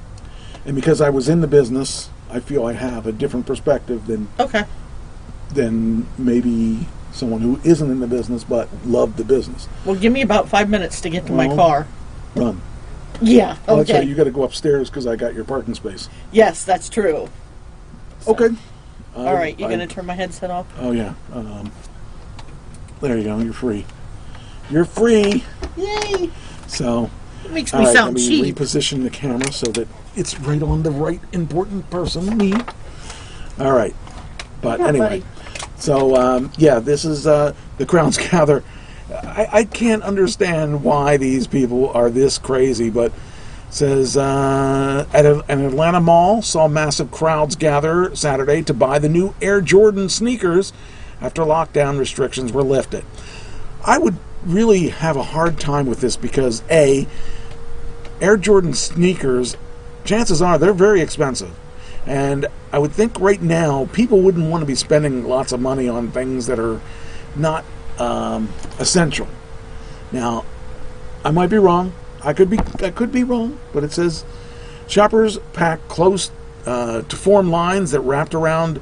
And because I was in the business, I feel I have a different perspective than maybe someone who isn't in the business but loved the business. Well, give me about 5 minutes to get to my car. Run. Yeah, Oh, that's okay. right. You got to go upstairs because I got your parking space. Yes, that's true. Okay. All right, you going to turn my headset off? Oh, yeah. There you go. You're free. You're free. Yay. So. It makes me all right, sound let me cheap. reposition the camera so that it's right on the right important person, me. All right. But Yeah, anyway. buddy. So, yeah, this is the crowds gather. I can't understand why these people are this crazy, but it says at an Atlanta mall saw massive crowds gather Saturday to buy the new Air Jordan sneakers after lockdown restrictions were lifted. I would really have a hard time with this because A, Air Jordan sneakers, chances are they're very expensive. And I would think right now people wouldn't want to be spending lots of money on things that are not essential. Now, I might be wrong. I could be wrong, but it says shoppers packed close to form lines that wrapped around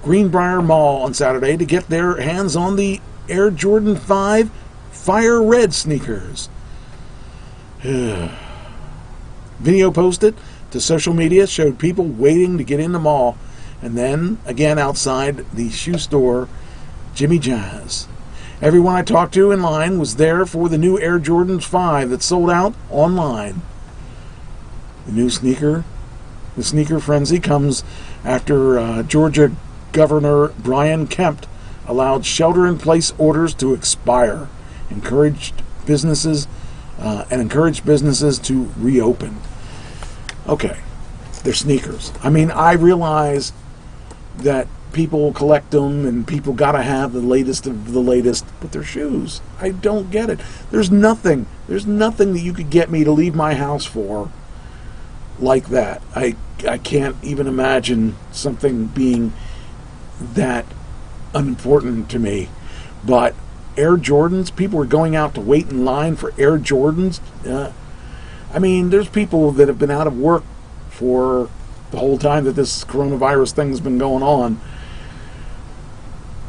Greenbrier Mall on Saturday to get their hands on the Air Jordan 5 Fire Red sneakers. Video posted to social media showed people waiting to get in the mall, and then again outside the shoe store, Jimmy Jazz. Everyone I talked to in line was there for the new Air Jordan 5 that sold out online. The sneaker frenzy comes after Georgia Governor Brian Kemp allowed shelter-in-place orders to expire, encouraged businesses to reopen. Okay, they're sneakers. I mean, I realize that people collect them and people gotta have the latest of the latest, but they're shoes. I don't get it. There's nothing that you could get me to leave my house for like that. I can't even imagine something being that unimportant to me. But Air Jordans, people are going out to wait in line for Air Jordans. I mean, there's people that have been out of work for the whole time that this coronavirus thing's been going on.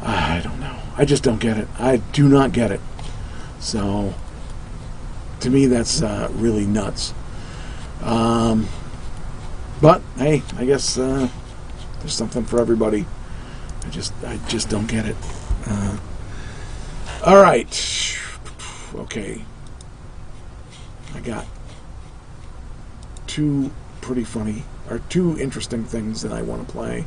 I don't know. I just don't get it. I do not get it. So, to me, that's really nuts. But hey, I guess there's something for everybody. I just don't get it. All right. Okay. I got two interesting things that I want to play.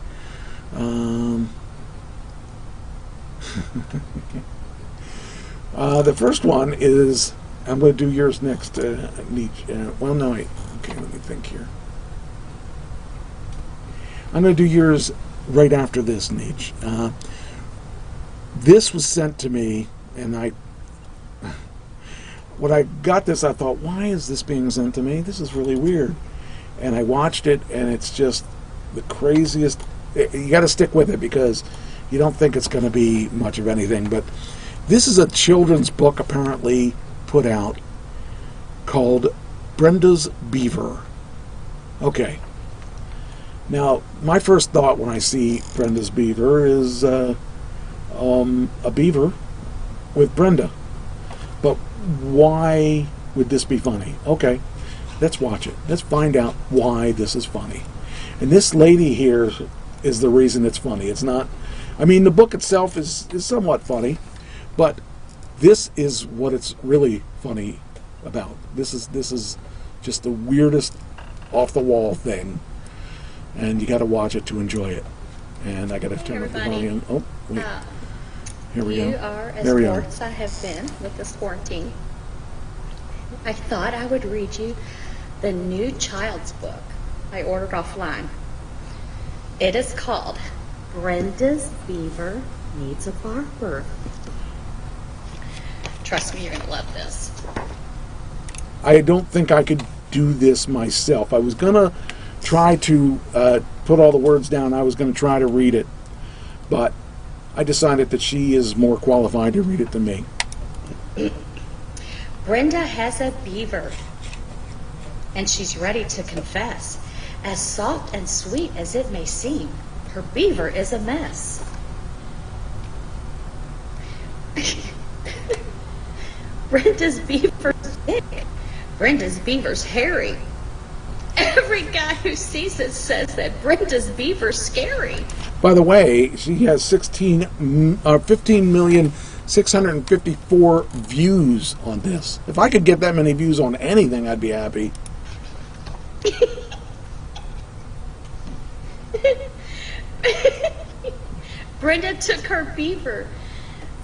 The first one is, I'm going to do yours next, Nietzsche. Well, no, wait. Okay, let me think here. I'm going to do yours right after this, Nietzsche. This was sent to me, and when I got this, I thought, why is this being sent to me? This is really weird. And I watched it, and it's just the craziest. You got to stick with it because you don't think it's going to be much of anything. But this is a children's book apparently put out called Brenda's Beaver. Okay. Now, my first thought when I see Brenda's Beaver is a beaver with Brenda. But why would this be funny? Okay, let's watch it. Let's find out why this is funny. And this lady here is the reason it's funny. It's not, I mean, the book itself is somewhat funny, but this is what it's really funny about. This is just the weirdest off-the-wall thing. And you got to watch it to enjoy it. And I got to turn up the volume. Oh, wait. Here we go. You are as there we bored are. as I have been with this quarantine. I thought I would read you the new child's book I ordered offline. It is called Brenda's Beaver Needs a Barber. Trust me, you're going to love this. I don't think I could do this myself. I was going to try to put all the words down. I was going to try to read it. But I decided that she is more qualified to read it than me. Brenda has a beaver, and she's ready to confess. As soft and sweet as it may seem, her beaver is a mess. Brenda's beaver's big. Brenda's beaver's hairy. Every guy who sees it says that Brenda's beaver's scary. By the way, she has 15,654,000 views on this. If I could get that many views on anything, I'd be happy. Brenda took her beaver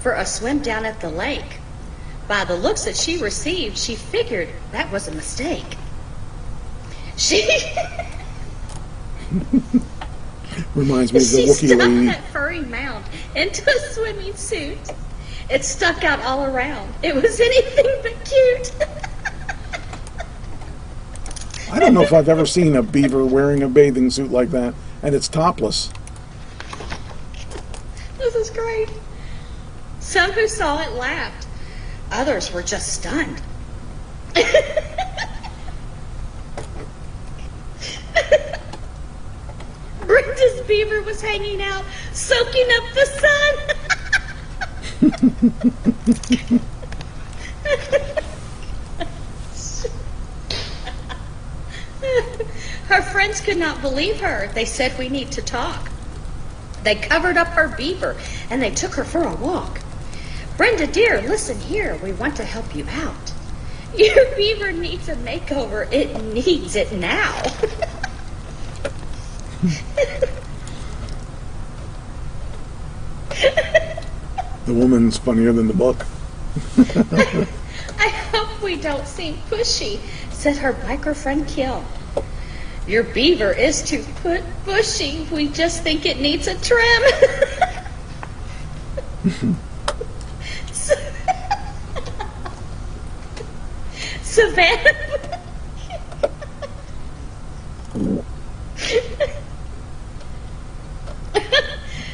for a swim down at the lake. By the looks that she received, she figured that was a mistake. She reminds me of the Wookiee stuffed lady. that furry mound into a swimming suit. It stuck out all around. It was anything but cute. I don't know if I've ever seen a beaver wearing a bathing suit like that, and it's topless. This is great. Some who saw it laughed. Others were just stunned. Brenda's beaver was hanging out, soaking up the sun. Her friends could not believe her. They said, "We need to talk." They covered up her beaver and they took her for a walk. "Brenda, dear, listen here. We want to help you out. Your beaver needs a makeover. It needs it now." The woman's funnier than the book. "I hope we don't seem pushy," said her biker friend Kim. "Your beaver is too bushy. We just think it needs a trim." Savannah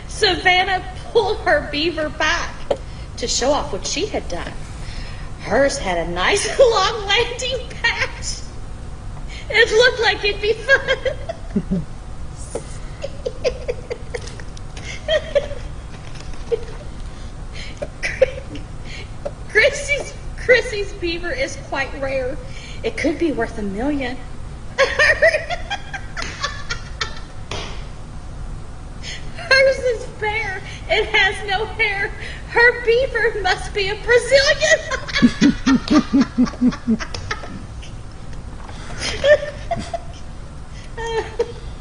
Savannah pulled her beaver back to show off what she had done. Hers had a nice long landing patch. It looked like it'd be fun. Chrissy's beaver is quite rare. It could be worth $1 million. Her beaver must be a Brazilian.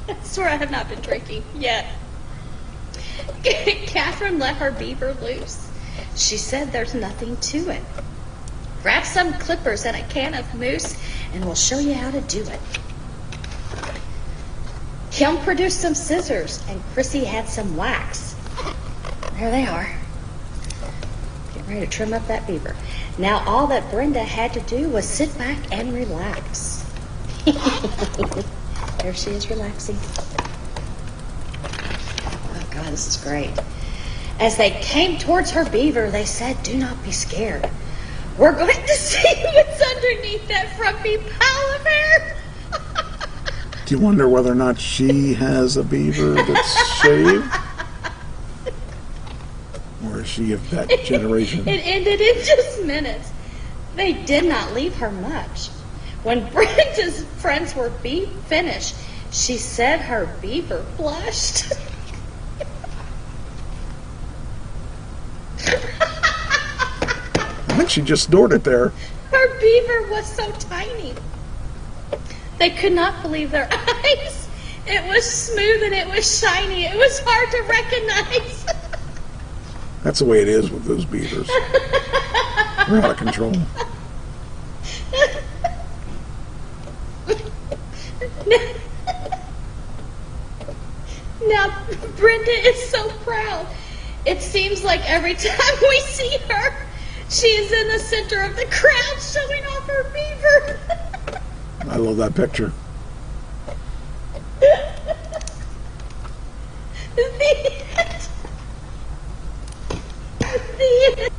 I swear I have not been drinking yet. Catherine let her beaver loose. She said there's nothing to it. Grab some clippers and a can of mousse, and we'll show you how to do it. Kim produced some scissors, and Chrissy had some wax. There they are. Get ready to trim up that beaver. Now all that Brenda had to do was sit back and relax. There she is relaxing. Oh God, this is great. As they came towards her beaver, they said, "Do not be scared. We're going to see what's underneath that frumpy pile of hair." Do you wonder whether or not she has a beaver that's shaved? Or is she of that generation? It ended in just minutes. They did not leave her much. When Brenda's friends were finished, she said her beaver blushed. I think she just snorted there. Her beaver was so tiny. They could not believe their eyes. It was smooth and it was shiny. It was hard to recognize. That's the way it is with those beavers. They're out of control. Now, Brenda is so proud. It seems like every time we see her, she is in the center of the crowd showing off her beaver. I love that picture. The end. The end.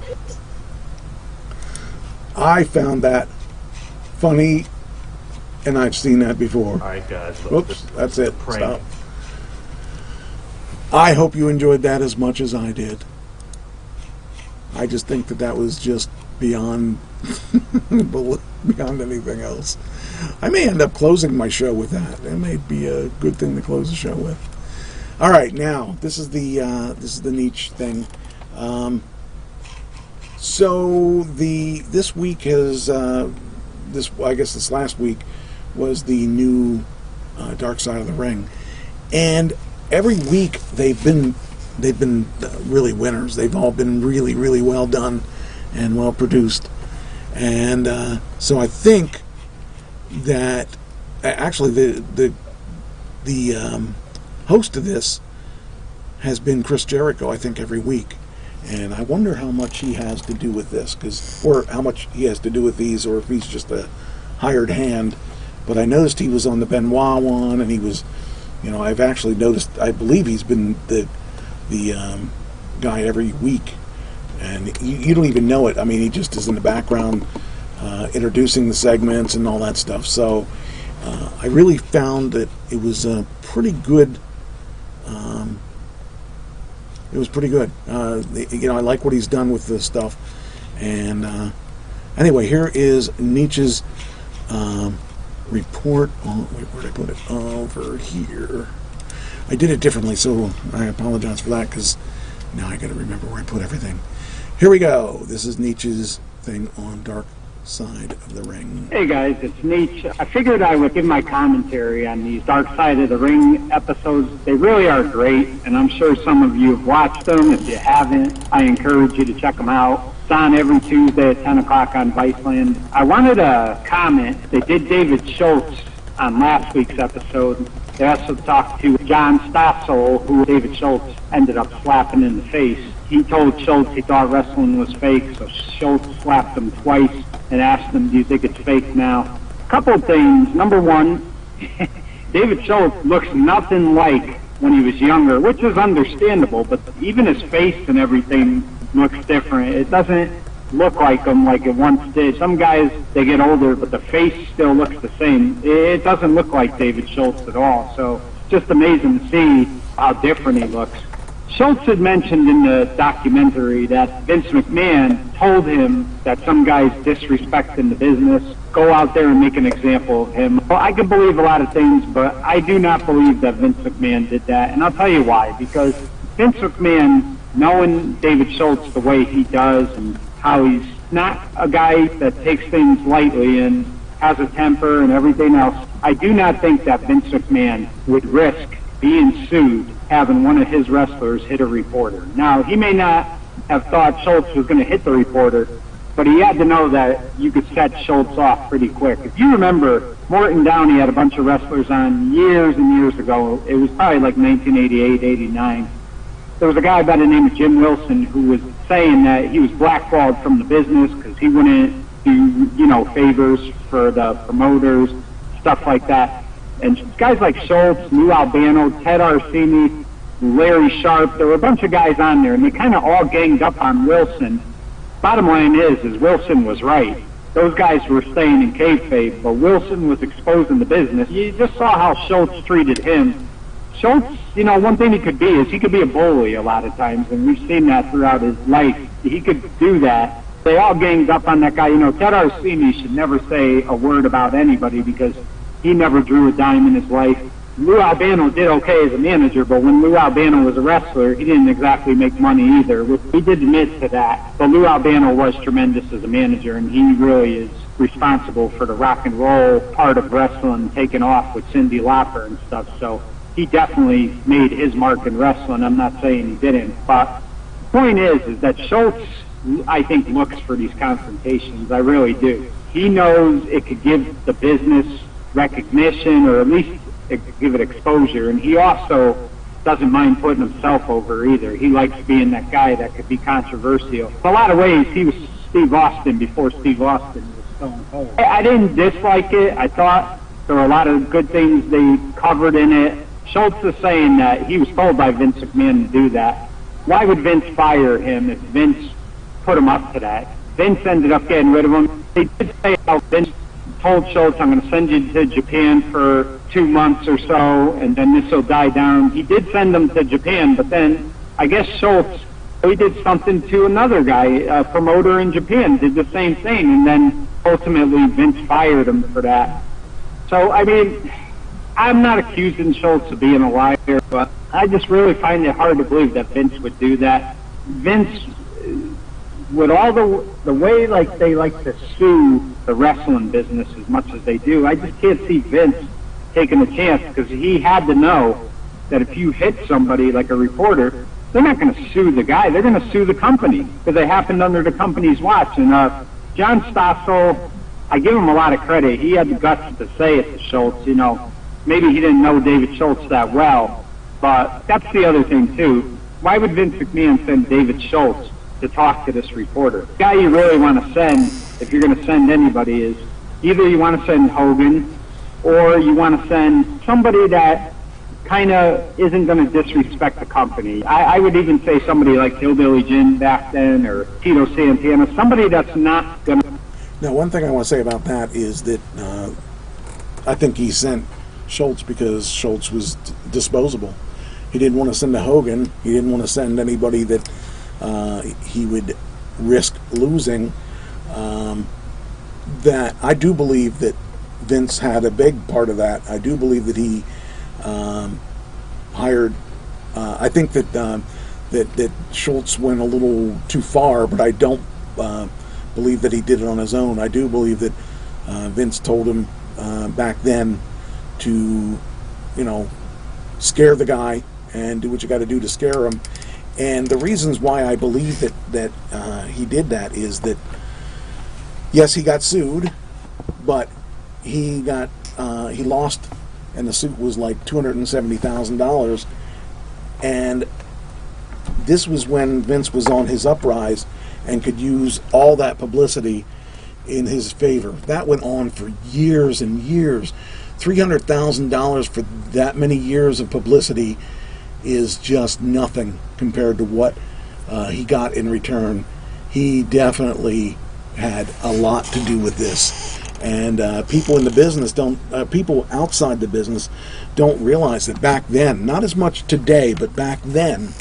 I found that funny, and I've seen that before. All right, guys. Whoops, that's it. Stop. I hope you enjoyed that as much as I did. I just think that was just beyond beyond anything else. I may end up closing my show with that. That may be a good thing to close the show with. All right, now this is the niche thing. So this week has this last week was the new Dark Side of the Ring, and every week they've been really winners. They've all been really, really well done and well produced, and so I think that actually the host of this has been Chris Jericho, I think, every week. And I wonder how much he has to do with this, or how much he has to do with these, or if he's just a hired hand. But I noticed he was on the Benoit one, and he was, I've actually noticed, I believe he's been the guy every week. And you don't even know it. I mean, he just is in the background introducing the segments and all that stuff. So I really found that it was a pretty good. It was pretty good. I like what he's done with this stuff. And anyway, here is Nietzsche's report. Where did I put it? Over here. I did it differently, so I apologize for that, because now I got to remember where I put everything. Here we go. This is Nietzsche's thing on Dark Side of the Ring. Hey guys, it's Nietzsche. I figured I would give my commentary on these Dark Side of the Ring episodes. They really are great, and I'm sure some of you have watched them. If you haven't, I encourage you to check them out. It's on every Tuesday at 10 o'clock on Viceland. I wanted to comment. They did David Schultz on last week's episode. They also talked to John Stossel, who David Schultz ended up slapping in the face. He told Schultz he thought wrestling was fake, so Schultz slapped him twice and asked him, "Do you think it's fake now?" A couple of things. Number one, David Schultz looks nothing like when he was younger, which is understandable, but even his face and everything looks different. It doesn't look like him like it once did. Some guys, they get older, but the face still looks the same. It doesn't look like David Schultz at all, so just amazing to see how different he looks. Schultz had mentioned in the documentary that Vince McMahon told him that some guy's disrespecting the business. Go out there and make an example of him. Well, I can believe a lot of things, but I do not believe that Vince McMahon did that. And I'll tell you why. Because Vince McMahon knowing David Schultz the way he does and how he's not a guy that takes things lightly and has a temper and everything else, I do not think that Vince McMahon would risk being sued having one of his wrestlers hit a reporter. Now, he may not have thought Schultz was going to hit the reporter, but he had to know that you could set Schultz off pretty quick. If you remember, Morton Downey had a bunch of wrestlers on years and years ago. It was probably like 1988, 89. There was a guy by the name of Jim Wilson who was saying that he was blackballed from the business because he wouldn't do, favors for the promoters, stuff like that. And guys like Schultz, Lou Albano, Ted Arsini, Larry Sharp, there were a bunch of guys on there, and they kind of all ganged up on Wilson. Bottom line is Wilson was right. Those guys were staying in kayfabe, but Wilson was exposing the business. You just saw how Schultz treated him. Schultz, one thing he could be is he could be a bully a lot of times, and we've seen that throughout his life. He could do that. They all ganged up on that guy. Ted Arsini should never say a word about anybody because he never drew a dime in his life. Lou Albano did okay as a manager, but when Lou Albano was a wrestler, he didn't exactly make money either. He did admit to that. But Lou Albano was tremendous as a manager, and he really is responsible for the rock and roll part of wrestling taking off with Cyndi Lauper and stuff. So he definitely made his mark in wrestling. I'm not saying he didn't. But the point is that Schultz, I think, looks for these confrontations. I really do. He knows it could give the business recognition, or at least give it exposure, and he also doesn't mind putting himself over either. He likes being that guy that could be controversial. In a lot of ways, he was Steve Austin before Steve Austin was Stone Cold. I didn't dislike it. I thought there were a lot of good things they covered in it. Schultz is saying that he was told by Vince McMahon to do that. Why would Vince fire him if Vince put him up to that? Vince ended up getting rid of him. They did say how Vince told Schultz, I'm going to send you to Japan for 2 months or so, and then this will die down. He did send him to Japan, but then I guess Schultz, he did something to another guy, a promoter in Japan, did the same thing, and then ultimately Vince fired him for that. So, I'm not accusing Schultz of being a liar, but I just really find it hard to believe that Vince would do that. Vince, with all the way they like to sue the wrestling business as much as they do, I just can't see Vince taking a chance, because he had to know that if you hit somebody like a reporter, they're not going to sue the guy, they're going to sue the company, because it happened under the company's watch. And John Stossel, I give him a lot of credit. He had the guts to say it to Schultz. Maybe he didn't know David Schultz that well, but that's the other thing too. Why would Vince McMahon send David Schultz to talk to this reporter? The guy you really want to send, if you're going to send anybody, is either you want to send Hogan, or you want to send somebody that kind of isn't going to disrespect the company. I would even say somebody like Hillbilly Jim back then, or Tito Santana, somebody that's not going to... Now, one thing I want to say about that is that I think he sent Schultz because Schultz was disposable. He didn't want to send a Hogan. He didn't want to send anybody that he would risk losing. That I do believe that Vince had a big part of that. I do believe that he hired. I think that that Schultz went a little too far, but I don't believe that he did it on his own. I do believe that Vince told him back then to, scare the guy and do what you got to do to scare him. And the reasons why I believe that he did that is that, yes, he got sued, but he lost, and the suit was like $270,000. And this was when Vince was on his uprise and could use all that publicity in his favor. That went on for years and years. $300,000 for that many years of publicity is just nothing compared to what he got in return. He definitely had a lot to do with this, and people in the business people outside the business don't realize that back then, not as much today, but back then,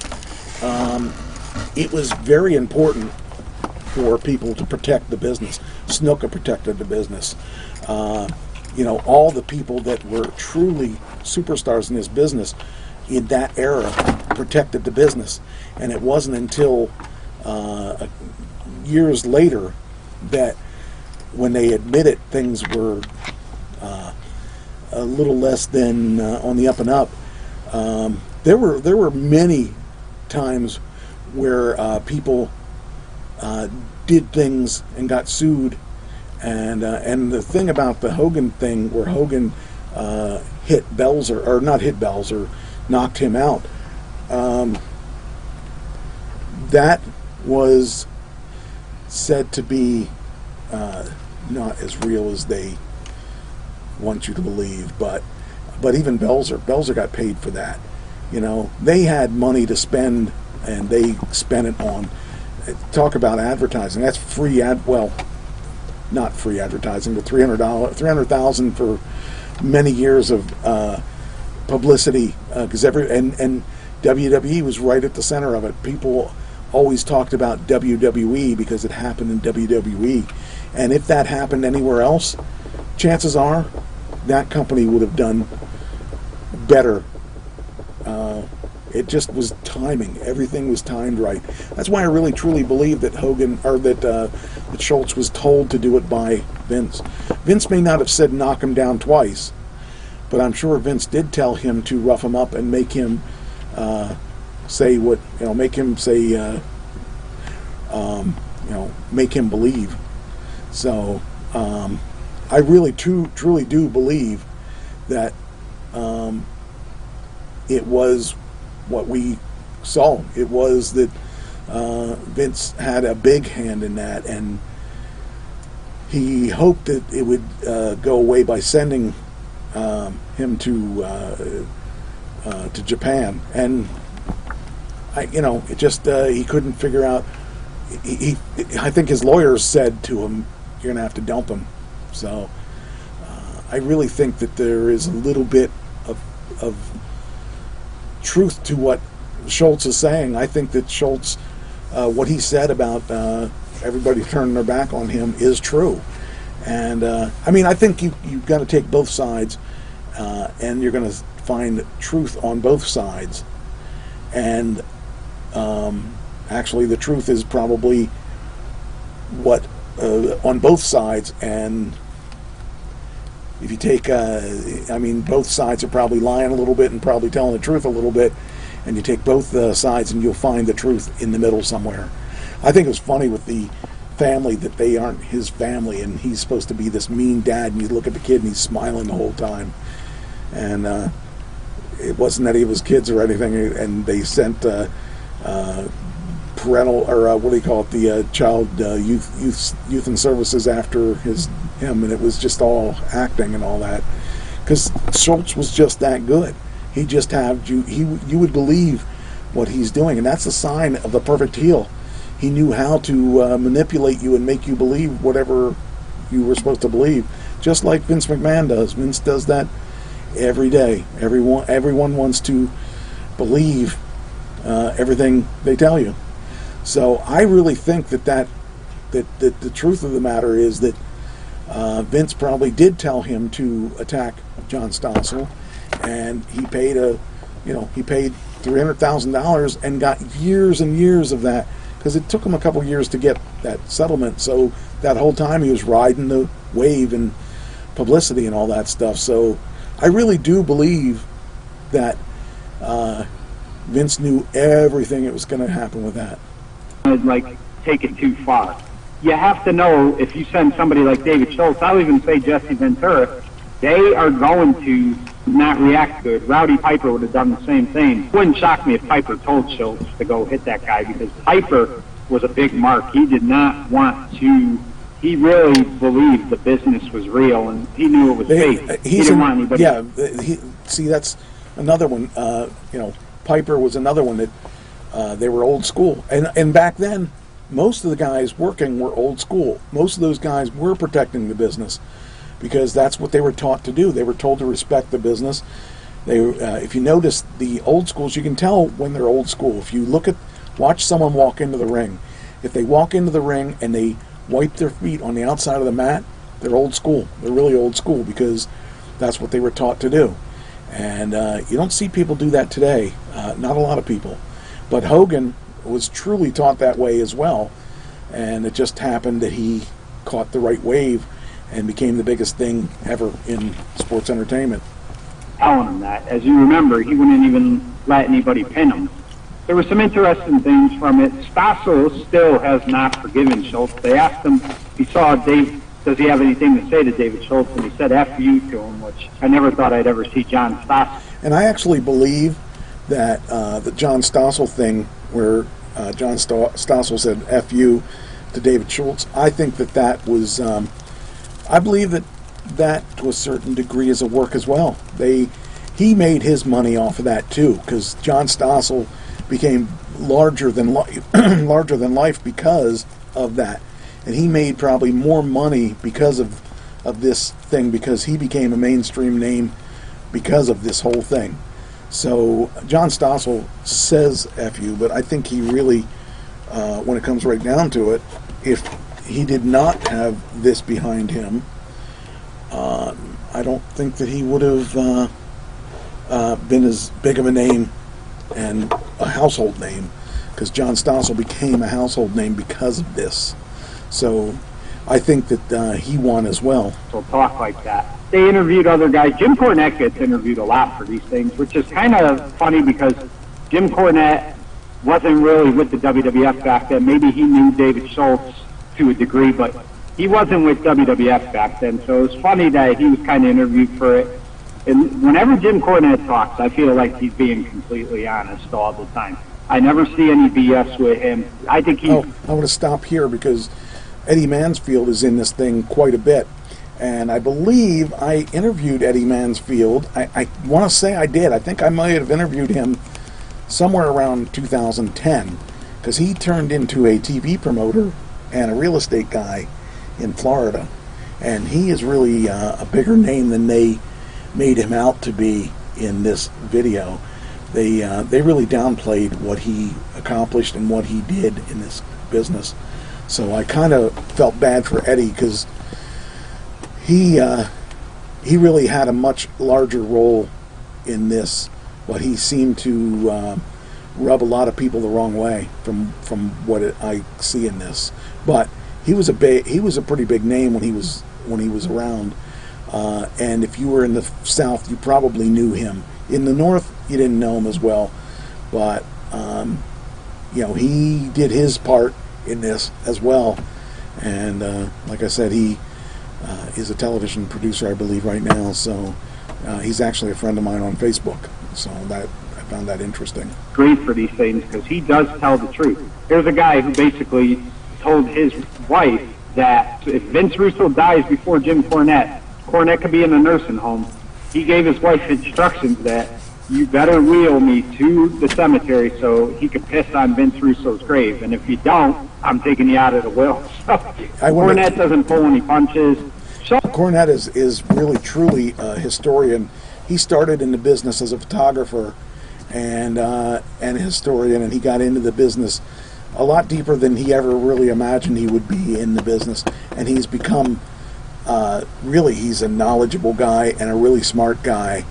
it was very important for people to protect the business. Snuka protected the business. All the people that were truly superstars in his business in that era protected the business. And it wasn't until years later that when they admitted things were a little less than on the up and up, there were many times where people did things and got sued, and the thing about the Hogan thing, where Hogan hit Belzer, or not hit Belzer, knocked him out, that was said to be not as real as they want you to believe, but even Belzer got paid for that. You know, they had money to spend, and they spent it on, talk about advertising. That's free well, not free advertising, but $300,000 for many years of publicity, because and WWE was right at the center of it. People always talked about WWE because it happened in WWE, and if that happened anywhere else, chances are that company would have done better. It just was timing. Everything was timed right. That's why I really truly believe that that Schultz was told to do it by Vince. Vince may not have said knock him down twice, but I'm sure Vince did tell him to rough him up and make him say what, make him say, make him believe. So I really truly do believe that it was what we saw. It was that Vince had a big hand in that, and he hoped that it would go away by sending him to Japan. And it just he couldn't figure out. I think his lawyers said to him, "You're going to have to dump him." So I really think that there is a little bit of truth to what Schultz is saying. I think that Schultz, what he said about everybody turning their back on him is true. And I think you've got to take both sides, and you're going to find truth on both sides. And actually, the truth is probably what on both sides. And if you take, both sides are probably lying a little bit and probably telling the truth a little bit, and you take both sides and you'll find the truth in the middle somewhere. I think it was funny with the family that they aren't his family, and he's supposed to be this mean dad, and you look at the kid and he's smiling the whole time. And it wasn't any of his kids or anything, and they sent parental, or what do you call it, the child youth and services after him, and it was just all acting and all that, because Schultz was just that good. He just had you would believe what he's doing, and that's a sign of the perfect heel. He knew how to manipulate you and make you believe whatever you were supposed to believe, just like Vince McMahon does. Vince does that every day. Everyone wants to believe everything they tell you. So I really think that the truth of the matter is that Vince probably did tell him to attack John Stossel, and he paid $300,000 and got years and years of that, because it took him a couple years to get that settlement. So that whole time he was riding the wave and publicity and all that stuff. So I really do believe that Vince knew everything that was going to happen with that. Like, take it too far. You have to know, if you send somebody like David Schultz, I'll even say Jesse Ventura, they are going to not react good. Rowdy Piper would have done the same thing. It wouldn't shock me if Piper told Schultz to go hit that guy, because Piper was a big mark. He did not want to. He really believed the business was real, and he knew it was fake. He didn't want anybody. Yeah, see, that's another one. Piper was another one that they were old school, and back then, most of the guys working were old school. Most of those guys were protecting the business, because that's what they were taught to do. They were told to respect the business. If you notice the old schools, you can tell when they're old school. If you watch someone walk into the ring. If they walk into the ring and they wipe their feet on the outside of the mat, they're old school. They're really old school, because that's what they were taught to do. And you don't see people do that today, not a lot of people. But Hogan was truly taught that way as well, and it just happened that he caught the right wave and became the biggest thing ever in sports entertainment. Telling him that. As you remember, he wouldn't even let anybody pin him. There were some interesting things from it. Stossel still has not forgiven Schultz. They asked him, he saw Dave, does he have anything to say to David Schultz? And he said F you to him, which I never thought I'd ever see John Stossel. And I actually believe that the John Stossel thing, where John Stossel said F you to David Schultz, I think that was, I believe that to a certain degree is a work as well. He made his money off of that too, because John Stossel became larger than life because of that, and he made probably more money because of this thing, because he became a mainstream name because of this whole thing. So John Stossel says F you, but I think he really, when it comes right down to it, if he did not have this behind him, I don't think that he would have been as big of a name and a household name, because John Stossel became a household name because of this. So I think that he won as well. So talk like that. They interviewed other guys. Jim Cornette gets interviewed a lot for these things, which is kind of funny because Jim Cornette wasn't really with the WWF back then. Maybe he knew David Schultz to a degree, but he wasn't with WWF back then. So it's funny that he was kind of interviewed for it. And whenever Jim Cornette talks, I feel like he's being completely honest all the time. I never see any BS with him. I think he's... Oh, I want to stop here because Eddie Mansfield is in this thing quite a bit. And I believe I interviewed Eddie Mansfield. I want to say I did. I think I might have interviewed him somewhere around 2010, because he turned into a TV promoter and a real estate guy in Florida. And he is really a bigger name than they made him out to be in this video. They really downplayed what he accomplished and what he did in this business. So I kind of felt bad for Eddie, because he really had a much larger role in this, but he seemed to rub a lot of people the wrong way from what I see in this. But he was a pretty big name when he was around. And if you were in the South, you probably knew him. In the North, you didn't know him as well. But, he did his part in this as well. And like I said, he is a television producer, I believe, right now. So he's actually a friend of mine on Facebook. So I found that interesting. Great for these things, because he does tell the truth. Here's a guy who basically told his wife that if Vince Russo dies before Jim Cornette could be in a nursing home. He gave his wife instructions that you better wheel me to the cemetery so he could piss on Vince Russo's grave. And if you don't, I'm taking you out of the will. So Cornette doesn't pull any punches. Cornette is really, truly a historian. He started in the business as a photographer and a historian, and he got into the business a lot deeper than he ever really imagined he would be in the business. And he's become... he's a knowledgeable guy and a really smart guy,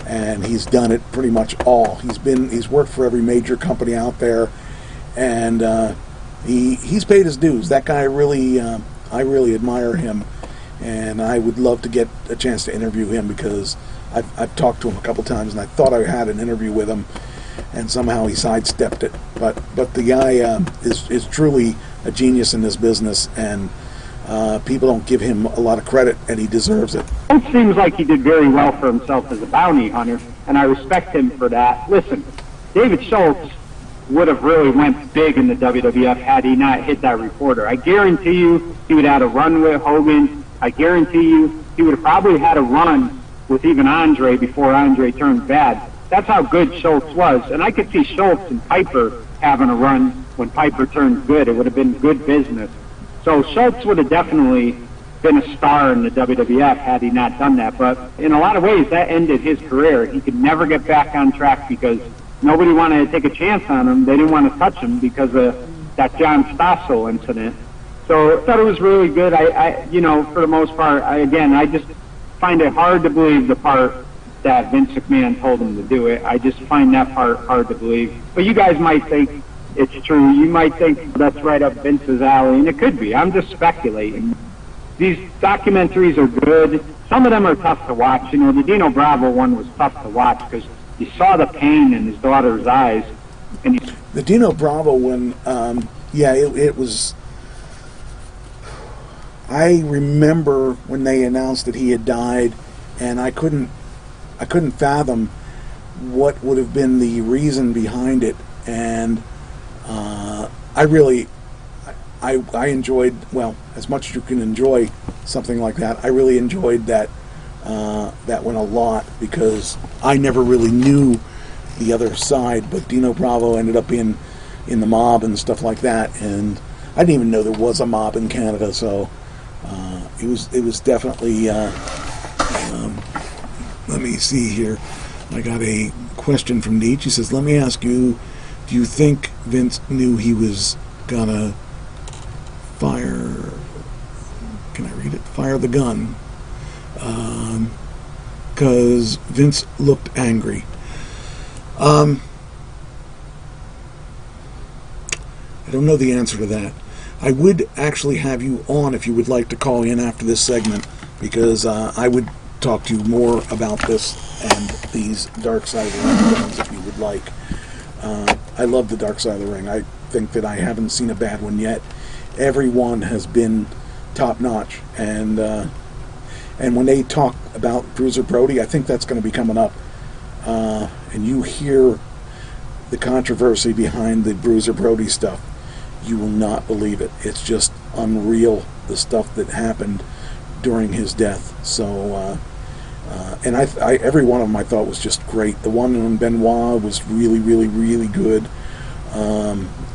and he's done it pretty much all. He's worked for every major company out there, and he's paid his dues. That guy really, I really admire him, and I would love to get a chance to interview him, because I've talked to him a couple times, and I thought I had an interview with him, and somehow he sidestepped it. But the guy is truly a genius in this business, and people don't give him a lot of credit, and he deserves it. It seems like he did very well for himself as a bounty hunter, and I respect him for that. Listen, David Schultz would have really went big in the WWF had he not hit that reporter. I guarantee you he would have had a run with Hogan. I guarantee you he would have probably had a run with even Andre before Andre turned bad. That's how good Schultz was. And I could see Schultz and Piper having a run when Piper turned good. It would have been good business. So Schultz would have definitely been a star in the WWF had he not done that. But in a lot of ways, that ended his career. He could never get back on track because nobody wanted to take a chance on him. They didn't want to touch him because of that John Stossel incident. So I thought it was really good. I for the most part, I just find it hard to believe the part that Vince McMahon told him to do it. I just find that part hard to believe. But you guys might think it's true. You might think that's right up Vince's alley, and it could be. I'm just speculating. These documentaries are good. Some of them are tough to watch. You know, the Dino Bravo one was tough to watch because you saw the pain in his daughter's eyes. And the Dino Bravo one, it was. I remember when they announced that he had died, and I couldn't fathom what would have been the reason behind it, and I enjoyed, well, as much as you can enjoy something like that. I really enjoyed that one a lot because I never really knew the other side, but Dino Bravo ended up being in the mob and stuff like that, and I didn't even know there was a mob in Canada, so it was definitely. Let me see here. I got a question from Deej. He says, "Let me ask you, do you think Vince knew he was gonna fire? Can I read it? Fire the gun? Because Vince looked angry." I don't know the answer to that. I would actually have you on if you would like to call in after this segment, because I would talk to you more about this and these Dark Side of the Ring films if you would like. I love the Dark Side of the Ring. I think that I haven't seen a bad one yet. Every one has been top notch, and when they talk about Bruiser Brody, I think that's going to be coming up. And you hear the controversy behind the Bruiser Brody stuff, you will not believe it. It's just unreal, the stuff that happened during his death. So, and I every one of them I thought was just great. The one on Benoit was really, really, really good.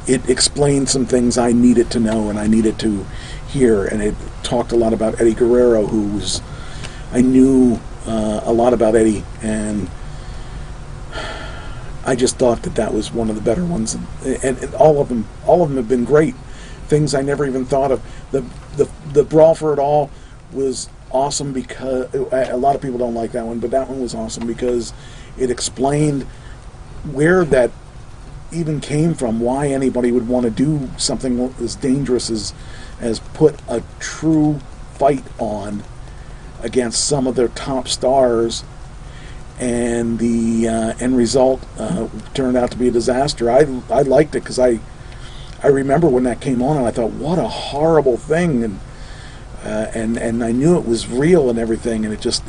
It explained some things I needed to know and I needed to hear, and it talked a lot about Eddie Guerrero, I knew a lot about Eddie, and I just thought that was one of the better ones, and all of them have been great. Things I never even thought of. The Brawl for It All was awesome because a lot of people don't like that one, but that one was awesome because it explained where that even came from, why anybody would want to do something as dangerous as put a true fight on against some of their top stars. And the end result turned out to be a disaster. I liked it because I remember when that came on and I thought, what a horrible thing, and I knew it was real and everything, and it was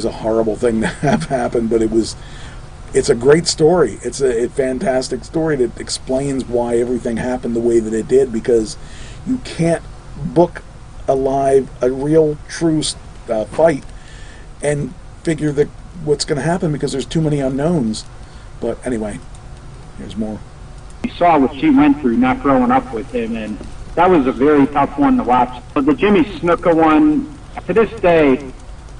a horrible thing to have happen, but it's a great story. It's a fantastic story that explains why everything happened the way that it did, because you can't book a real true fight and figure that what's going to happen because there's too many unknowns. But anyway, here's more. You saw what she went through not growing up with him, and that was a very tough one to watch. But the Jimmy Snuka one, to this day,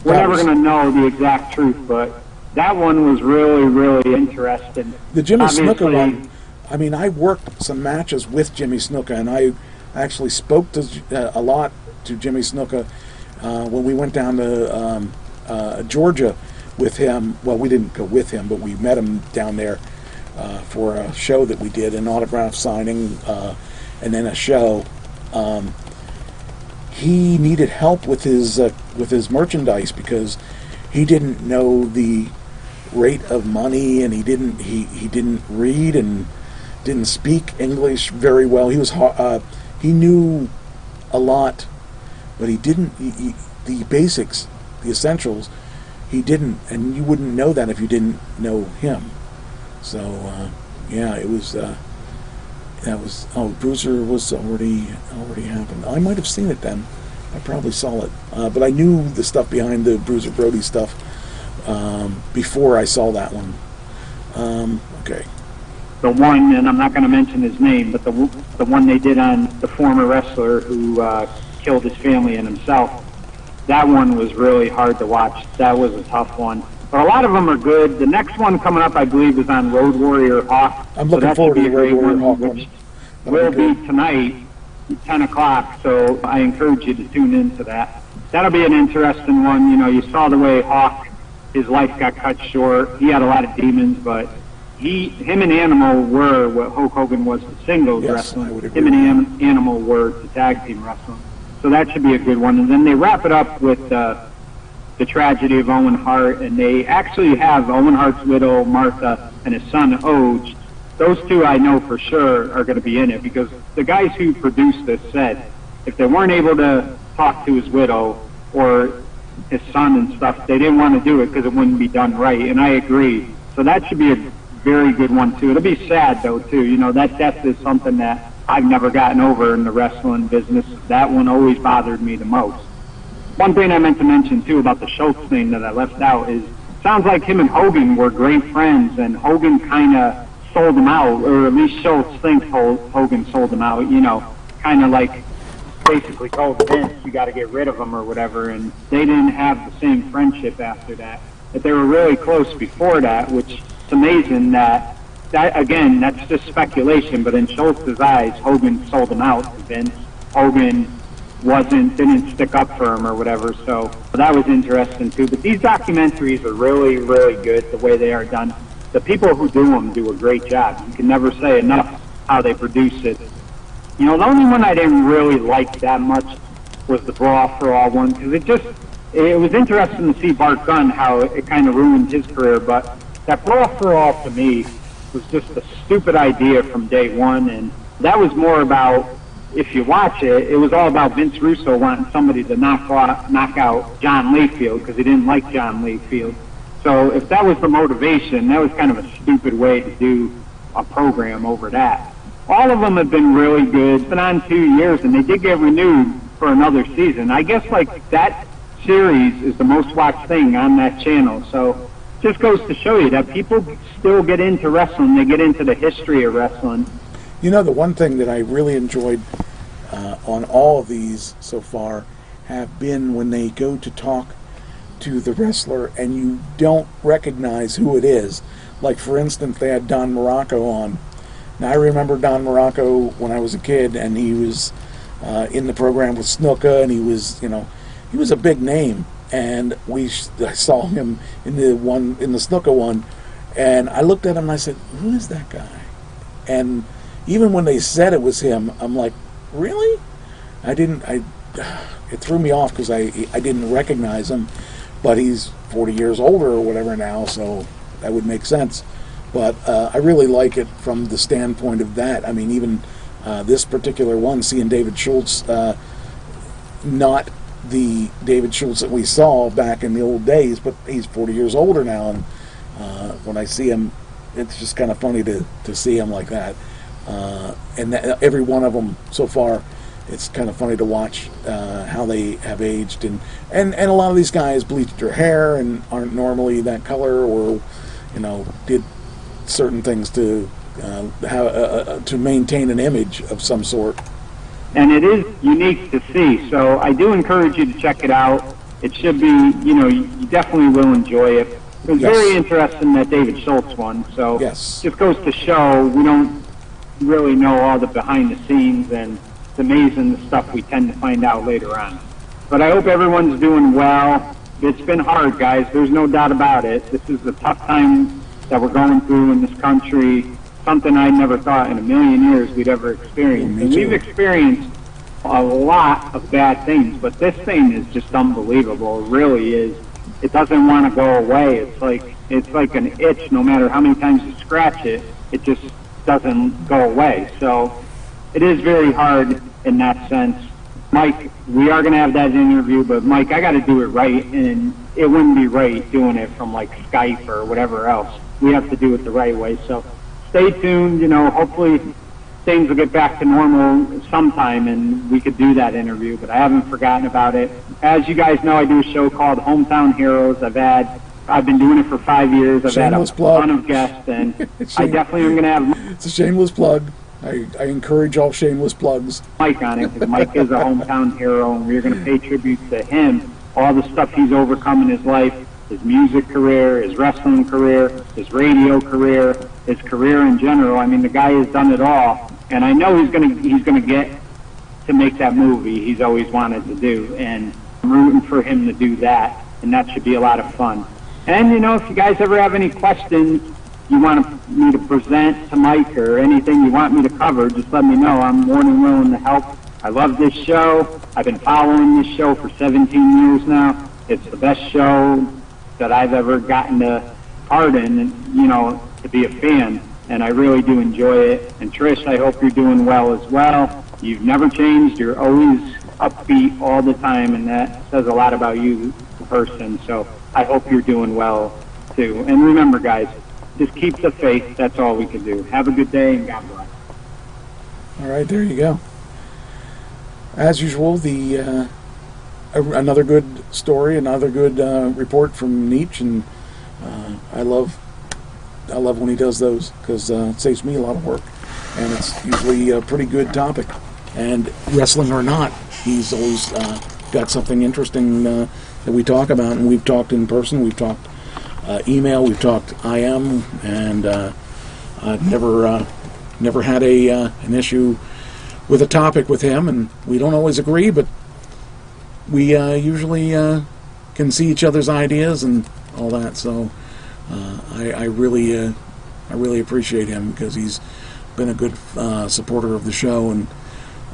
we're never going to know the exact truth, but that one was really, really interesting. The Jimmy Snuka one, I mean, I worked some matches with Jimmy Snuka, and I actually spoke a lot to Jimmy Snuka when we went down to Georgia with him. Well, we didn't go with him, but we met him down there for a show that we did, an autograph signing, and then a show. He needed help with his merchandise because he didn't know the rate of money, and he didn't read and didn't speak English very well. He knew a lot, but he didn't. The basics, the essentials, he didn't, and you wouldn't know that if you didn't know him. So it was. Bruiser was already happened. I might have seen it then. I probably saw it, but I knew the stuff behind the Bruiser Brody stuff before I saw that one. Okay. The one, and I'm not going to mention his name, but the one they did on the former wrestler who killed his family and himself. That one was really hard to watch. That was a tough one. But a lot of them are good. The next one coming up, I believe, is on Road Warrior Hawk. I'm looking forward to the Road Warrior Hawk one. Which will be tonight, 10 o'clock. So I encourage you to tune into that. that'll be an interesting one. You know, you saw the way Hawk, his life got cut short. He had a lot of demons, but him and Animal were what Hulk Hogan was to singles wrestling. Him and Animal were to tag team wrestling. So that should be a good one. And then they wrap it up with the tragedy of Owen Hart, and they actually have Owen Hart's widow, Martha, and his son, Oj. Those two I know for sure are going to be in it, because the guys who produced this said if they weren't able to talk to his widow or his son and stuff, they didn't want to do it because it wouldn't be done right, and I agree. So that should be a very good one, too. It'll be sad, though, too. You know, that death is something that I've never gotten over in the wrestling business. That one always bothered me the most. One thing I meant to mention, too, about the Schultz thing that I left out is, sounds like him and Hogan were great friends, and Hogan kind of sold him out, or at least Schultz thinks Hogan sold him out, you know, kind of like basically told Vince, you got to get rid of him or whatever, and they didn't have the same friendship after that. But they were really close before that, which is amazing that again, that's just speculation, but in Schultz's eyes, Hogan sold him out to Vince. Hogan didn't stick up for him or whatever, so that was interesting too. But these documentaries are really, really good the way they are done. The people who do them do a great job. You can never say enough how they produce it. You know, the only one I didn't really like that much was the Brawl for All one, because it was interesting to see Bart Gunn, how it kind of ruined his career, but that Brawl for All to me was just a stupid idea from day one, and that was more about, if you watch it, it was all about Vince Russo wanting somebody to knock out John Layfield because he didn't like John Layfield. So if that was the motivation, that was kind of a stupid way to do a program over that. All of them have been really good. It's been on 2 years, and they did get renewed for another season. I guess like that series is the most watched thing on that channel. So just goes to show you that people still get into wrestling. They get into the history of wrestling. You know, the one thing that I really enjoyed on all of these so far have been when they go to talk to the wrestler and you don't recognize who it is. Like, for instance, they had Don Morocco on. Now, I remember Don Morocco when I was a kid, and he was in the program with Snuka, and he was, you know, he was a big name. And I saw him in the Snuka one, and I looked at him and I said, "Who is that guy?" And even when they said it was him, I'm like, "Really?" It threw me off because I didn't recognize him. But he's 40 years older or whatever now, so that would make sense. But I really like it from the standpoint of that. I mean, even this particular one, seeing David Schultz, not the David Schultz that we saw back in the old days, but he's 40 years older now, and when I see him, it's just kind of funny to see him like that. And every one of them so far, it's kind of funny to watch how they have aged, and a lot of these guys bleached their hair and aren't normally that color, or you know, did certain things to maintain an image of some sort. And it is unique to see, so I do encourage you to check it out. It should be, you know, you definitely will enjoy it. It was very interesting, that David Schultz one, so just goes to show we don't really know all the behind the scenes, and it's amazing the stuff we tend to find out later on. But I hope everyone's doing well. It's been hard, guys. There's no doubt about it. This is a tough time that we're going through in this country, something I never thought in a million years we'd ever experience. And we've experienced a lot of bad things, but this thing is just unbelievable. It really is. It doesn't want to go away. It's like an itch. No matter how many times you scratch it, it just doesn't go away. So it is very hard in that sense. Mike, we are going to have that interview, but Mike, I got to do it right, and it wouldn't be right doing it from like Skype or whatever else. We have to do it the right way. So stay tuned. You know, hopefully things will get back to normal sometime, and we could do that interview, but I haven't forgotten about it. As you guys know, I do a show called Hometown Heroes. I've been doing it for 5 years. I've had a ton of guests, and I definitely am going to have... It's a shameless plug. I encourage all shameless plugs. Mike on it, because Mike is a hometown hero, and we're going to pay tribute to him, all the stuff he's overcome in his life, his music career, his wrestling career, his radio career, his career in general. I mean, the guy has done it all, and I know he's going to get to make that movie he's always wanted to do, and I'm rooting for him to do that, and that should be a lot of fun. And, you know, if you guys ever have any questions you want me to present to Mike or anything you want me to cover, just let me know. I'm more than willing to help. I love this show. I've been following this show for 17 years now. It's the best show that I've ever gotten to part in, and, you know, to be a fan. And I really do enjoy it. And Trish, I hope you're doing well as well. You've never changed. You're always upbeat all the time, and that says a lot about you, the person. So I hope you're doing well, too. And remember, guys, just keep the faith. That's all we can do. Have a good day, and God bless. All right, there you go. As usual, another good story, another good report from Nietzsche, and I love when he does those, because it saves me a lot of work, and it's usually a pretty good topic. And wrestling or not, he's always got something interesting that we talk about, and we've talked in person, we've talked email, we've talked IM, and I've never had an issue with a topic with him, and we don't always agree, but we usually can see each other's ideas and all that. So I really appreciate him, because he's been a good supporter of the show, and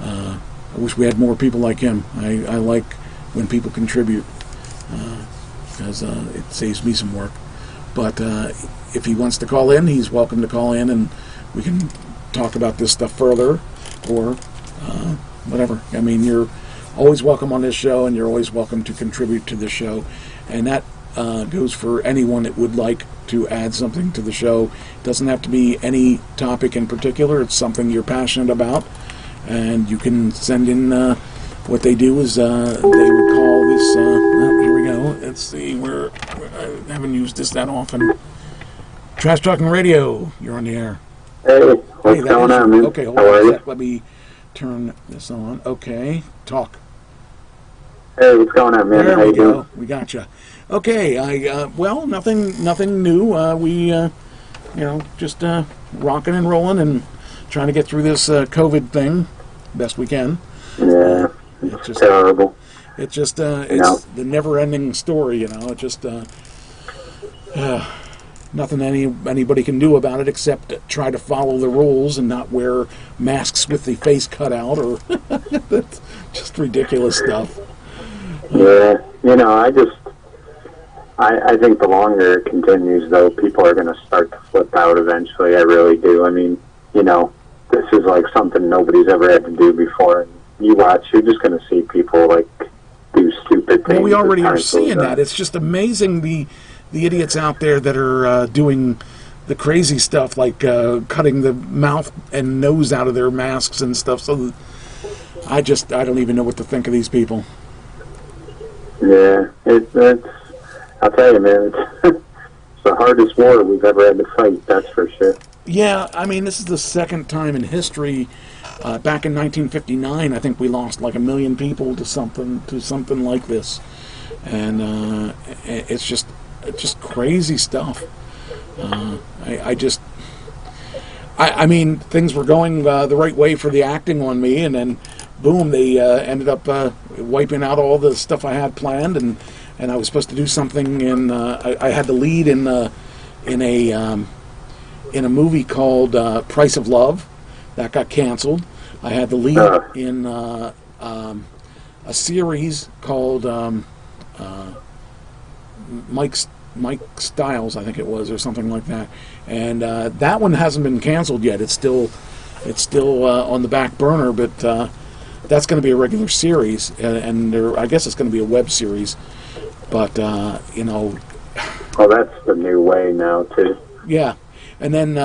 I wish we had more people like him. I like when people contribute, because it saves me some work. But if he wants to call in, he's welcome to call in, and we can talk about this stuff further, or whatever. I mean, you're always welcome on this show, and you're always welcome to contribute to the show, and that goes for anyone that would like to add something to the show. It doesn't have to be any topic in particular. It's something you're passionate about, and you can send in. What they do is they would call this. Here we go. Let's see where I haven't used this that often. Trash Talking Radio. You're on the air. Hey, what's going on, man? Okay, hold on a sec. Let me turn this on. Okay, talk. Hey, what's going on, man? There How we you go. doing? We gotcha. Okay, well, nothing new. We, just rocking and rolling and trying to get through this COVID thing best we can. Yeah, it's just terrible. It's just it's the never-ending story. It just nothing anybody can do about it except try to follow the rules and not wear masks with the face cut out, or that's just ridiculous stuff. Yeah, I think the longer it continues, though, people are going to start to flip out eventually. I really do. I mean, this is like something nobody's ever had to do before. You watch, you're just going to see people do stupid things. Well, we already are seeing that. It's just amazing the idiots out there that are doing the crazy stuff, like cutting the mouth and nose out of their masks and stuff. So I don't even know what to think of these people. Yeah, it's I'll tell you, man, it's the hardest war we've ever had to fight, that's for sure. Yeah, I mean, this is the second time in history. Back in 1959, I think we lost like 1 million people to something like this, and it's just crazy stuff. I mean, things were going the right way for the acting on me, and then boom, they ended up wiping out all the stuff I had planned, and I was supposed to do something in. I had the lead in a movie called Price of Love. That got canceled. I had the lead in a series called Mike Styles, I think it was, or something like that. And that one hasn't been canceled yet. It's still on the back burner, but that's going to be a regular series, and I guess it's going to be a web series. But well, that's the new way now too. Yeah. And then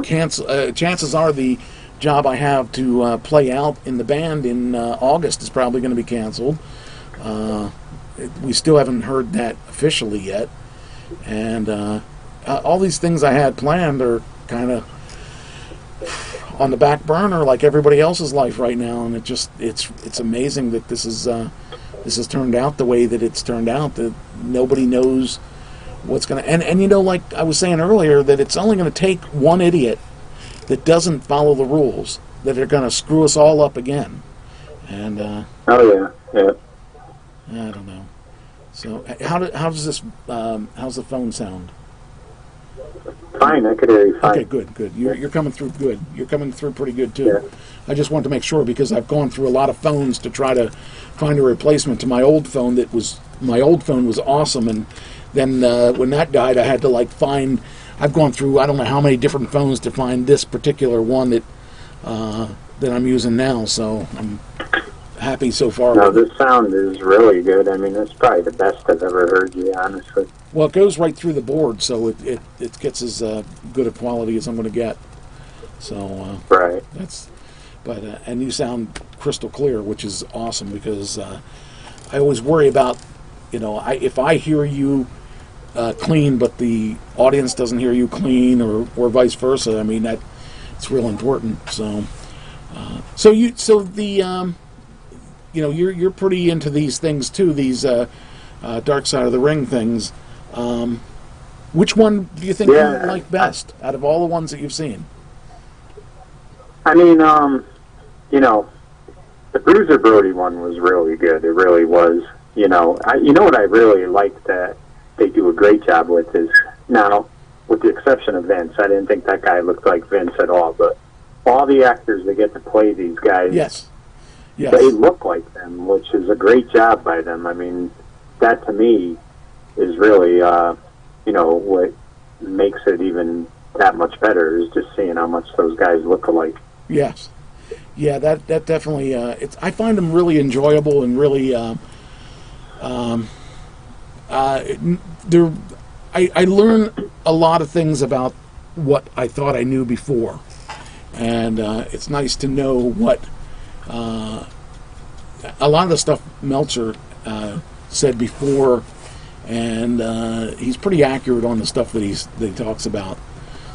chances are the job I have to play out in the band in August is probably going to be canceled. We still haven't heard that officially yet. And all these things I had planned are kind of on the back burner like everybody else's life right now. And it's amazing that this has turned out the way that it's turned out, that nobody knows what's going to... And like I was saying earlier, that it's only going to take one idiot that doesn't follow the rules that are going to screw us all up again. And oh, yeah. I don't know. So how does this how's the phone sound? Fine, I could hear you fine. Okay, good. You're coming through good. You're coming through pretty good too. Yeah. I just wanted to make sure because I've gone through a lot of phones to try to find a replacement to my old phone. My old phone was awesome, and then when that died, I had to find. I've gone through I don't know how many different phones to find this particular one that I'm using now. So I'm happy so far. No, this sound is really good. I mean, it's probably the best I've ever heard you, honestly. Well, it goes right through the board, so it gets as good a quality as I'm going to get. So right. And you sound crystal clear, which is awesome because I always worry about, if I hear you clean, but the audience doesn't hear you clean, or vice versa. I mean it's real important. You're pretty into these things too. These Dark Side of the Ring things. Which one do you think you like best out of all the ones that you've seen? I mean, the Bruiser Brody one was really good. It really was. What I really liked that they do a great job with is, now, with the exception of Vince, I didn't think that guy looked like Vince at all, but all the actors that get to play these guys, yes. They look like them, which is a great job by them. I mean, that to me is really, what makes it even that much better is just seeing how much those guys look alike. Yes. Yeah, that definitely, I find them really enjoyable and really, I learn a lot of things about what I thought I knew before. And it's nice to know what a lot of the stuff Meltzer said before, and he's pretty accurate on the stuff that he talks about.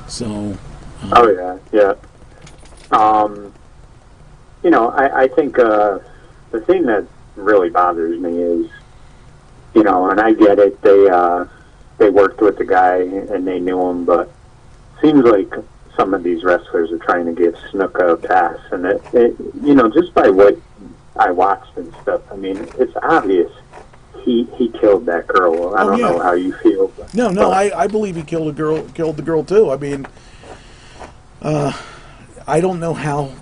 So. Yeah. I think the thing that really bothers me is, and I get it. They worked with the guy and they knew him, but seems like some of these wrestlers are trying to give Snuka a pass, and it just by what I watched and stuff, I mean, it's obvious he killed that girl. I don't know how you feel. But, no, I believe he killed the girl too. I mean, I don't know how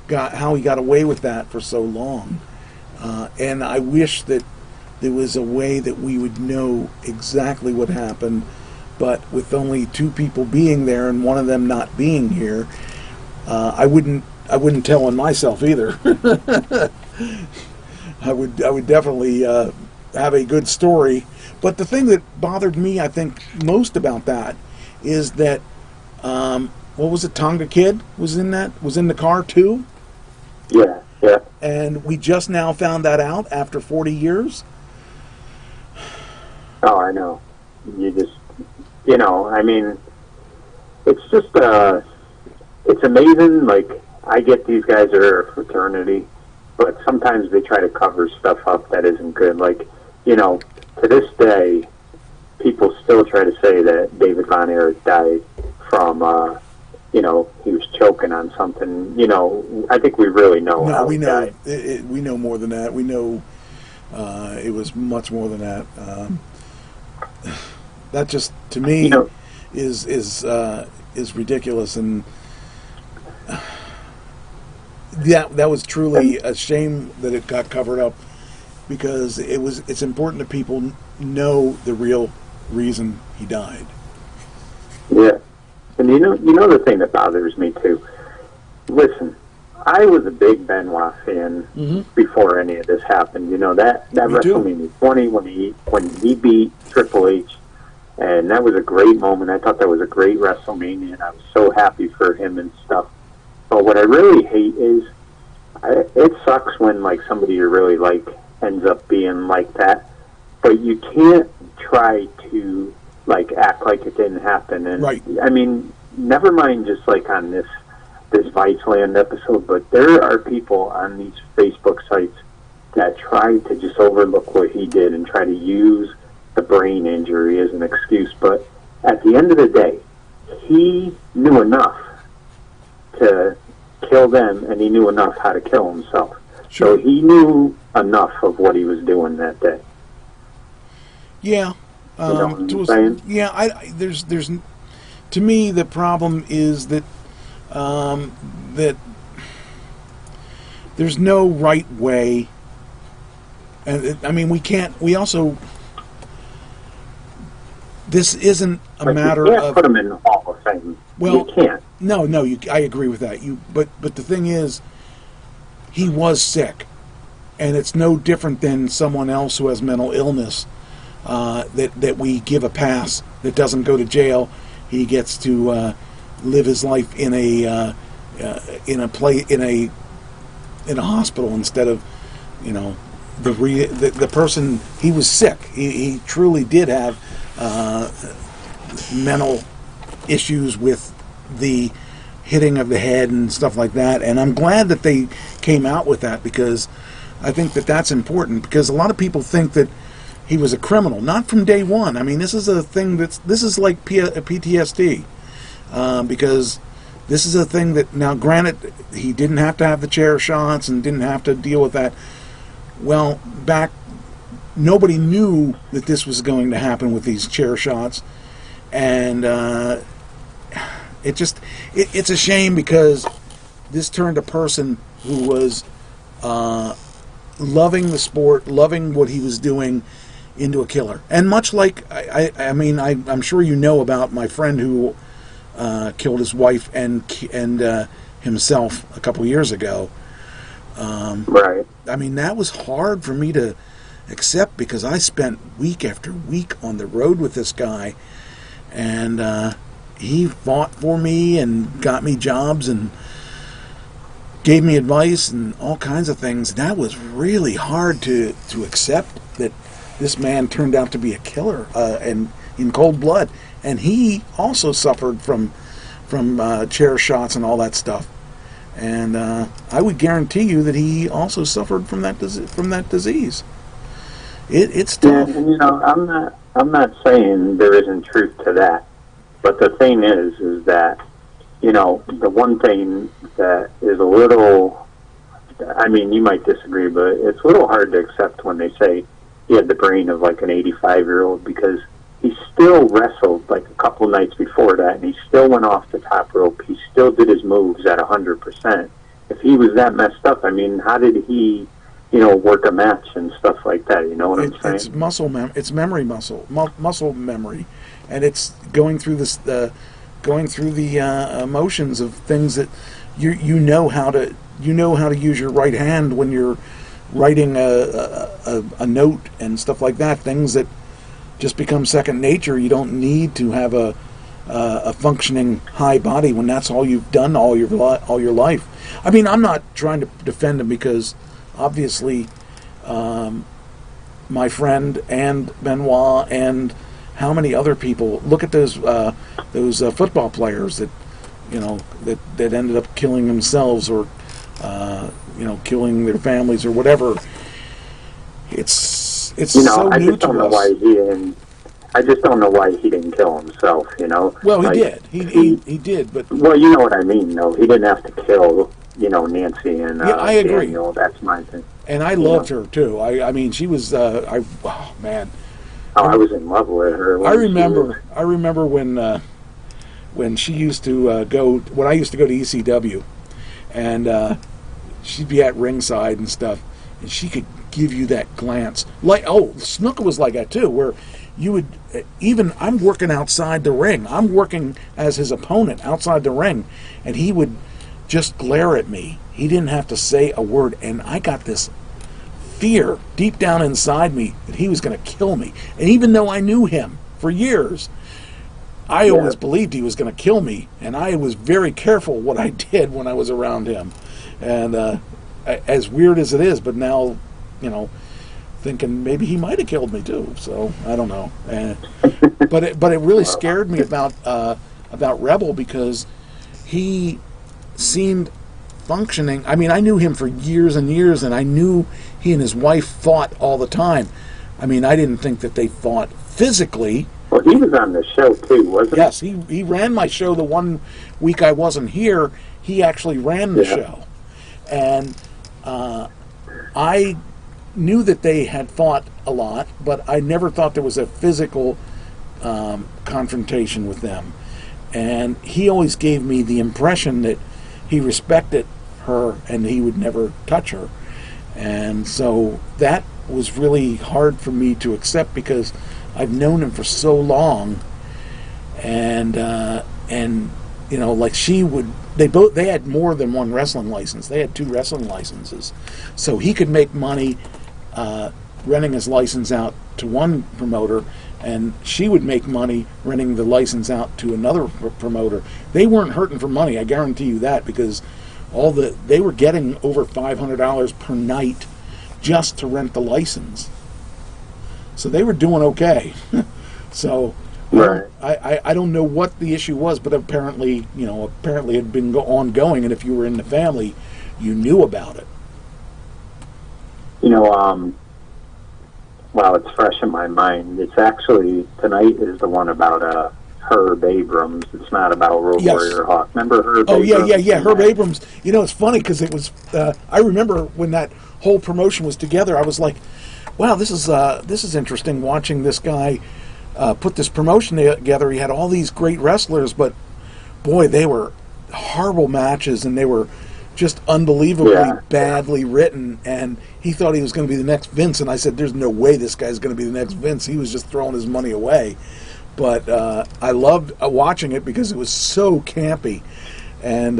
he got away with that for so long, and I wish that there was a way that we would know exactly what happened. But with only two people being there and one of them not being here, I wouldn't tell on myself either. I would definitely have a good story. But the thing that bothered me, I think, most about that is that what was it? Tonga Kid was in the car too. Yeah. And we just now found that out after 40 years. Oh, I know. I mean, it's just, it's amazing. Like, I get these guys are a fraternity, but sometimes they try to cover stuff up that isn't good. Like, to this day, people still try to say that David Von Erich died from, he was choking on something. I think we really know how we he know. died. We know more than that. We know it was much more than that. That just, to me, is ridiculous, and that was truly a shame that it got covered up, because it's important that people know the real reason he died. Yeah, and you know the thing that bothers me too. Listen, I was a big Benoit fan before any of this happened. That WrestleMania 20 when he beat Triple H. And that was a great moment. I thought that was a great WrestleMania, and I was so happy for him and stuff. But what I really hate is, it sucks when somebody you really like ends up being like that. But you can't try to act like it didn't happen. And right. I mean, never mind just on this Viceland episode, but there are people on these Facebook sites that try to just overlook what he did and try to use the brain injury as an excuse. But at the end of the day, he knew enough to kill them, and he knew enough how to kill himself. So he knew enough of what he was doing that day. Yeah. You know what I'm saying? Yeah, there's to me the problem is that that there's no right way, and I mean we also this isn't a matter you can't of put him in the Hall of Fame. Well, you can't. No, I agree with that. But the thing is, he was sick, and it's no different than someone else who has mental illness. That we give a pass, that doesn't go to jail. He gets to live his life in a hospital instead of, the person. He was sick. He truly did have mental issues with the hitting of the head and stuff like that. And I'm glad that they came out with that, because I think that that's important, because a lot of people think that he was a criminal, not from day one. I mean, this is a thing this is like PTSD, because this is a thing that, now granted, he didn't have to have the chair shots and didn't have to deal with that. Well, back, nobody knew that this was going to happen with these chair shots, and it's a shame, because this turned a person who was loving the sport, loving what he was doing, into a killer. And much like, I'm sure you know about my friend who killed his wife and himself a couple years ago. Right. I mean, that was hard for me to accept, because I spent week after week on the road with this guy, and he fought for me and got me jobs and gave me advice and all kinds of things. That was really hard to accept, that this man turned out to be a killer, and in cold blood. And he also suffered from chair shots and all that stuff. And I would guarantee you that he also suffered from that disease. It's tough. Yeah, and I'm not saying there isn't truth to that, but the thing is that, the one thing that is a little, I mean, you might disagree, but it's a little hard to accept when they say he had the brain of like an 85-year-old, because he still wrestled like a couple nights before that, and he still went off the top rope. He still did his moves at 100%. If he was that messed up, I mean, how did he, work a match and stuff like that? You know what I'm saying? It's it's memory muscle memory, and it's going through this, going through the emotions of things that you know how to use your right hand when you're writing a note and stuff like that. Things that just become second nature. You don't need to have a functioning high body when that's all you've done all your life. I mean, I'm not trying to defend him, because obviously my friend and Benoit and how many other people, look at those football players that that ended up killing themselves, or killing their families or whatever. It's so I new just don't to know us. why I just don't know why he didn't kill himself. Well, he Like, did. He did, but well, you know what I mean. No, he didn't have to kill. Nancy and Yeah, I agree. Daniel. That's my thing. and I loved her too. I mean, she was oh man. I was in love with her. I remember when she used to go, when I used to go to ECW, and she'd be at ringside and stuff, and she could give you that glance. Like, Snuka was like that too, where you would, even, I'm working outside the ring. I'm working as his opponent outside the ring, and he would just glare at me. He didn't have to say a word, and I got this fear deep down inside me that he was going to kill me. And even though I knew him for years, I always believed he was going to kill me, and I was very careful what I did when I was around him. And as weird as it is, but now, thinking maybe he might have killed me too. So I don't know. But it really scared me about Rebel, because he seemed functioning. I mean, I knew him for years and years, and I knew he and his wife fought all the time. I mean, I didn't think that they fought physically. Well, he was on the show too, wasn't he? Yes, he ran my show the one week I wasn't here. He actually ran the show. And I knew that they had fought a lot, but I never thought there was a physical confrontation with them. And he always gave me the impression that he respected her and he would never touch her. And so that was really hard for me to accept because I've known him for so long. And you know, like they had more than one wrestling license. They had 2 wrestling licenses. So he could make money renting his license out to one promoter, and she would make money renting the license out to another promoter. They weren't hurting for money, I guarantee you that, because they were getting over $500 per night just to rent the license. So they were doing okay. So right. I don't know what the issue was, but apparently it had been ongoing, and if you were in the family, you knew about it. You know, well, it's fresh in my mind. It's actually, tonight is the one about Herb Abrams. It's not about Road Warrior Hawk. Remember Herb Abrams? Yeah. Herb Abrams. You know, it's funny because it was, I remember when that whole promotion was together, I was like, wow, this is interesting watching this guy put this promotion together. He had all these great wrestlers, but boy, they were horrible matches, and they were just unbelievably badly written, and he thought he was going to be the next Vince, and I said, there's no way this guy's going to be the next Vince. He was just throwing his money away. But I loved watching it because it was so campy. And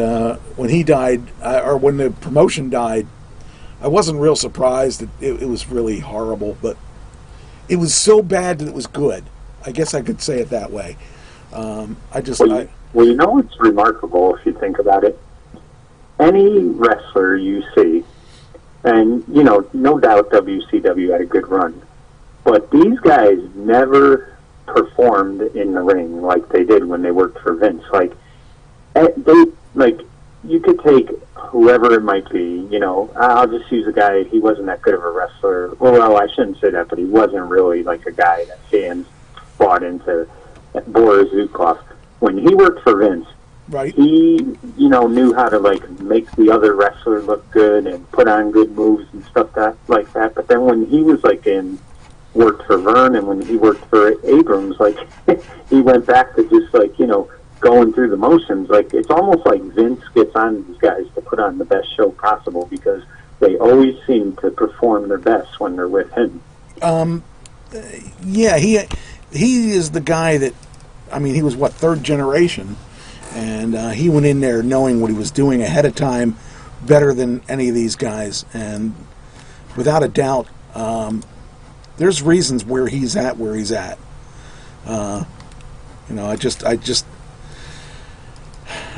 when he died, or when the promotion died, I wasn't real surprised. It was really horrible, but it was so bad that it was good. I guess I could say it that way. Well, you know what's remarkable if you think about it? Any wrestler you see, and, you know, no doubt WCW had a good run, but these guys never performed in the ring like they did when they worked for Vince. You could take whoever it might be, you know, I'll just use a guy, he wasn't that good of a wrestler. Well, I shouldn't say that, but he wasn't really like a guy that fans bought into, Boris Zukov. When he worked for Vince, right, he, you know, knew how to, like, make the other wrestler look good and put on good moves and stuff like that. But then when he was, like, worked for Vern, and when he worked for Abrams, like, he went back to just, like, you know, going through the motions. Like, it's almost like Vince gets on these guys to put on the best show possible because they always seem to perform their best when they're with him. Yeah, he is the guy that, I mean, he was, what, 3rd generation? And he went in there knowing what he was doing ahead of time better than any of these guys. And without a doubt, there's reasons where he's at where he's at. You know,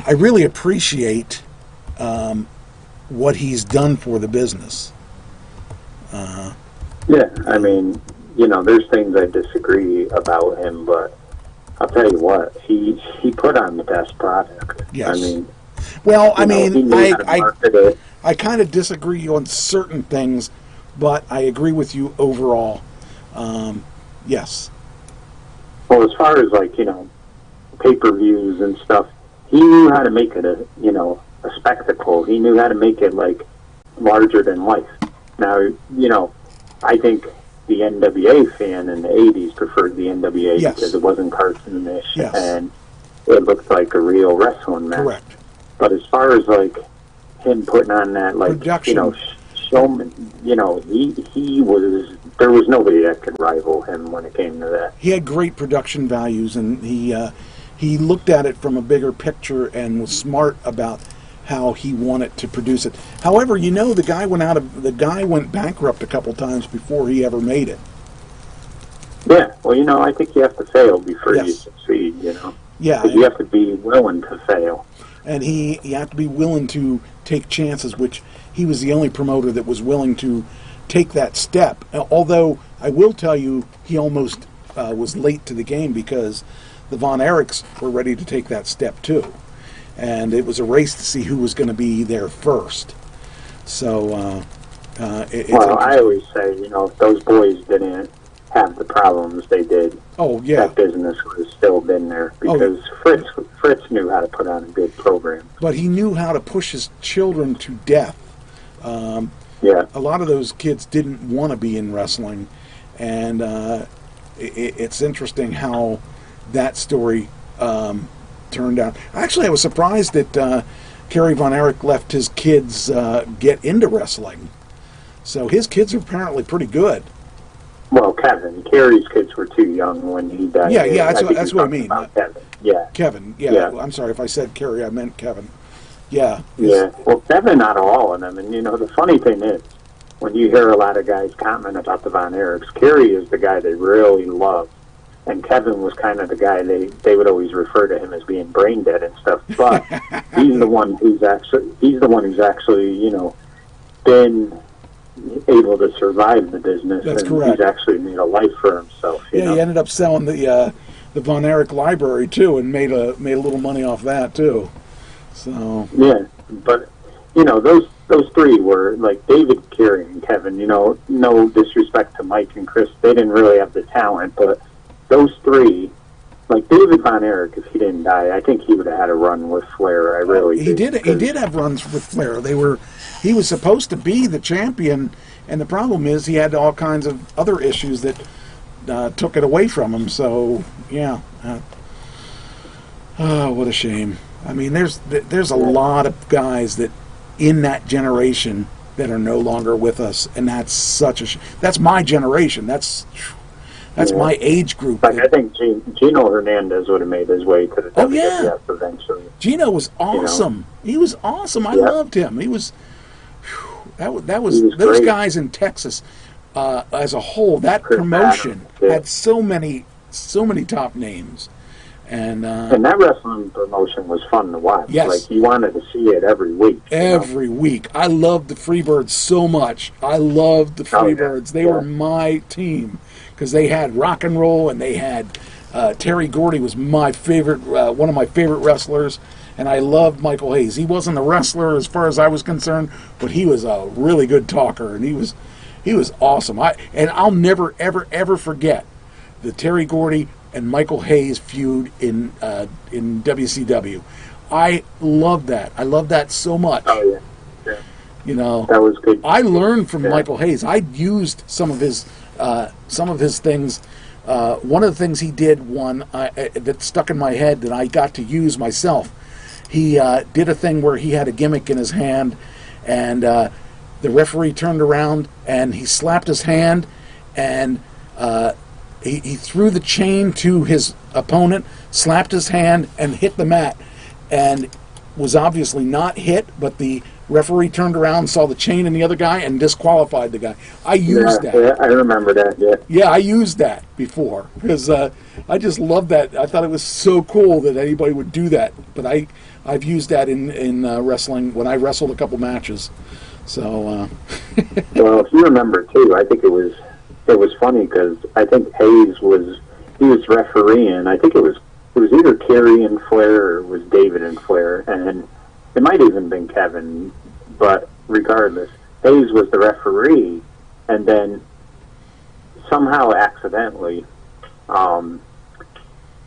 I really appreciate what he's done for the business. Yeah, I mean, you know, there's things I disagree about him, but I'll tell you what, he put on the best product. Yes. I mean, well, I kind of disagree on certain things, but I agree with you overall. Yes. Well, as far as, like, you know, pay-per-views and stuff, he knew how to make it a spectacle. He knew how to make it, like, larger than life. Now, you know, I think the NWA fan in the 80s preferred the NWA because it wasn't cartoonish and it looked like a real wrestling match. Correct. But as far as, like, him putting on that, like, production, you know, showman, you know, he was, there was nobody that could rival him when it came to that. He had great production values, and he looked at it from a bigger picture and was smart about how he wanted to produce it. However, you know, the guy went bankrupt a couple times before he ever made it. Yeah, well, you know, I think you have to fail before you succeed, you know. Yeah. 'Cause you have to be willing to fail. And you have to be willing to take chances, which he was the only promoter that was willing to take that step. Although, I will tell you, he almost was late to the game because the Von Erichs were ready to take that step too. And it was a race to see who was going to be there first. So, well, I always say, you know, if those boys didn't have the problems they did, that business would have still been there because Fritz knew how to put on a good program. But he knew how to push his children to death. A lot of those kids didn't want to be in wrestling, and it's interesting how that story turned out. Actually, I was surprised that Kerry Von Erich let his kids get into wrestling. So his kids are apparently pretty good. Well, Kevin, Kerry's kids were too young when he died. Yeah, that's what I mean. Kevin. Yeah. Kevin, yeah. I'm sorry if I said Kerry, I meant Kevin. Yeah. Yeah. Well, Kevin out of all of them, and the funny thing is, when you hear a lot of guys comment about the Von Erichs, Kerry is the guy they really love, and Kevin was kind of the guy they would always refer to him as being brain dead and stuff. But he's the one who's actually been able to survive the business. That's and correct. He's actually made a life for himself. He ended up selling the Von Erich library too, and made a little money off that too. So yeah, but those three were like David, Kerry, and Kevin. No disrespect to Mike and Chris, they didn't really have the talent, but those three, like David Von Erich, if he didn't die, I think he would have had a run with Flair. I really he did. He did have runs with Flair. He was supposed to be the champion, and the problem is he had all kinds of other issues that took it away from him. So yeah, what a shame. I mean, there's a lot of guys that in that generation that are no longer with us, and that's such a that's my generation. That's my age group. Like, I think Gino Hernandez would have made his way to the WWF eventually. Gino was awesome. He was awesome. I loved him. He was. That was those great. guys in Texas as a whole. That Chris promotion Adams, had so many top names. And that wrestling promotion was fun to watch. Yes. Like, you wanted to see it every week. Every week. I loved the Freebirds so much. I loved the Freebirds. They were my team because they had rock and roll, and they had Terry Gordy was my favorite, one of my favorite wrestlers, and I loved Michael Hayes. He wasn't a wrestler as far as I was concerned, but he was a really good talker, and he was awesome. I'll never ever forget the Terry Gordy and Michael Hayes feud in WCW. I love that. I love that so much. Oh yeah. That was good. I learned from Michael Hayes. I used some of his things. One of the things he did that stuck in my head that I got to use myself. He did a thing where he had a gimmick in his hand, and the referee turned around and he slapped his hand, and he threw the chain to his opponent, slapped his hand, and hit the mat, and was obviously not hit, but the referee turned around, saw the chain in the other guy, and disqualified the guy. I used that. Yeah, I remember that, yeah. Yeah, I used that before, because I just loved that. I thought it was so cool that anybody would do that, but I've used that in wrestling when I wrestled a couple matches. So, well, if you remember, too, I think it was funny because I think Hayes was refereeing. I think it was either Kerry and Flair or it was David and Flair, and it might even been Kevin. But regardless, Hayes was the referee, and then somehow accidentally,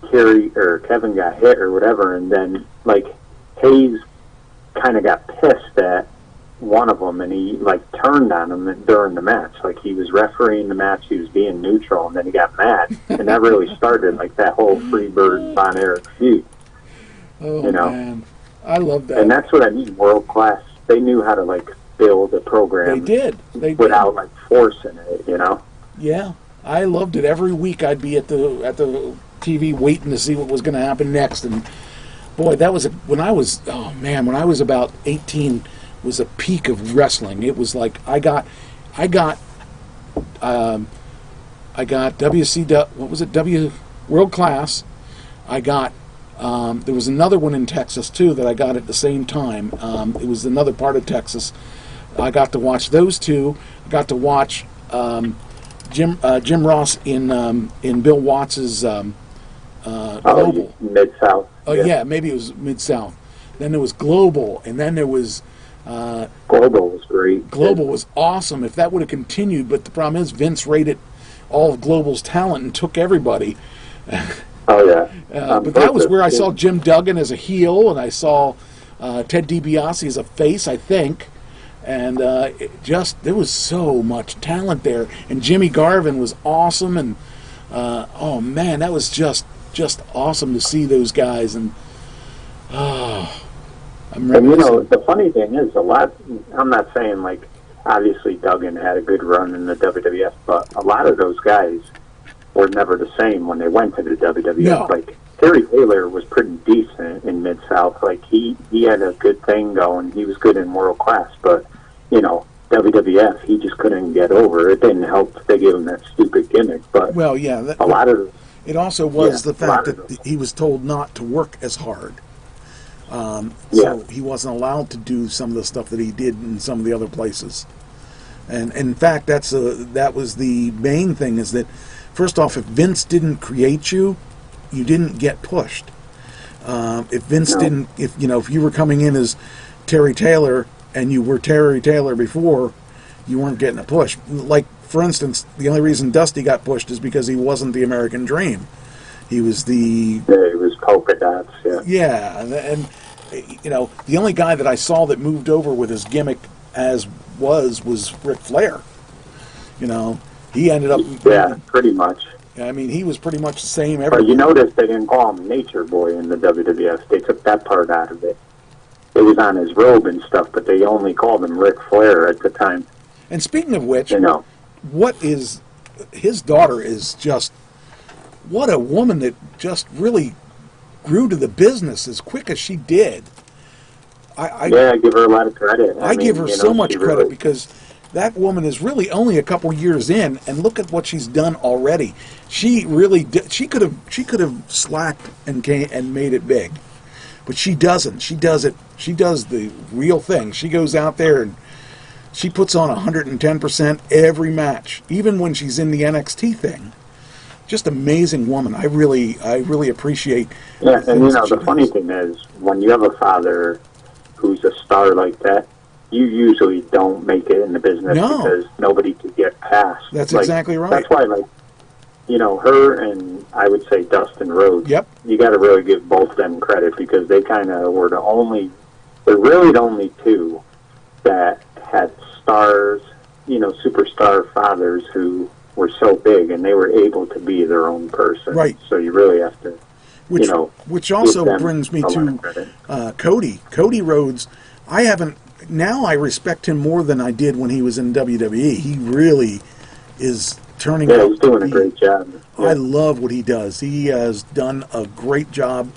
Kerry or Kevin got hit or whatever, and then like Hayes kind of got pissed at one of them, and he turned on him during the match. Like, he was refereeing the match, he was being neutral, and then he got mad, and that really started that whole Freebird Von Erich feud. Oh man, I love that. And that's what I mean, world class. They knew how to build a program. They without forcing it. Yeah, I loved it. Every week I'd be at the TV waiting to see what was going to happen next, and boy, that was when I was about 18. Was a peak of wrestling. It was like I got WCW. What was it? World Class. I got. There was another one in Texas too that I got at the same time. It was another part of Texas. I got to watch those two. I got to watch Jim Ross in Bill Watts's Global. Mid-South. Oh yeah, maybe it was Mid-South. Then there was Global, and then there was. Global was great. Global was awesome. If that would have continued, but the problem is Vince raided all of Global's talent and took everybody. Oh yeah. But that was where I saw Jim Duggan as a heel, and I saw Ted DiBiase as a face, I think. And there was so much talent there. And Jimmy Garvin was awesome. And oh man, that was just awesome to see those guys. And and you know, the funny thing is, I'm not saying like obviously Duggan had a good run in the WWF, but a lot of those guys were never the same when they went to the WWF. No. Like Terry Taylor was pretty decent in Mid-South. Like he had a good thing going. He was good in world class, but you know, WWF, he just couldn't get over. It didn't help that they gave him that stupid gimmick. But well, yeah, a lot of it also was yeah, the fact that he was told not to work as hard. So he wasn't allowed to do some of the stuff that he did in some of the other places. And in fact, that was the main thing, is that first off, if Vince didn't create you, you didn't get pushed. If Vince didn't, if you were coming in as Terry Taylor and you were Terry Taylor before, you weren't getting a push. Like, for instance, the only reason Dusty got pushed is because he wasn't the American Dream. He was he was polka dots, yeah, and the only guy that I saw that moved over with his gimmick was Ric Flair. He ended up pretty much. I mean, he was pretty much the same everywhere. But you notice they didn't call him Nature Boy in the WWF. They took that part out of it. It was on his robe and stuff, but they only called him Ric Flair at the time. And speaking of which, his daughter is just, what a woman that just really grew to the business as quick as she did. I give her a lot of credit. I give her so much credit because that woman is really only a couple years in, and look at what she's done already. She really did. She could have slacked and made it big, but she doesn't. She does it. She does the real thing. She goes out there and she puts on 110% every match, even when she's in the NXT thing. Just amazing woman. I really appreciate. Yeah, and the funny thing is, when you have a father who's a star like that, you usually don't make it in the business because nobody could get past. That's exactly right. That's why, her and I would say Dustin Rhodes. Yep. You got to really give both them credit because they kind of were they're really the only two that had stars, superstar fathers who were so big and they were able to be their own person. Right. So you really have to, Which also brings me to Cody. Cody Rhodes. Now I respect him more than I did when he was in WWE. He really is turning out. Yeah, he's doing a great job. Yeah. I love what he does. He has done a great job.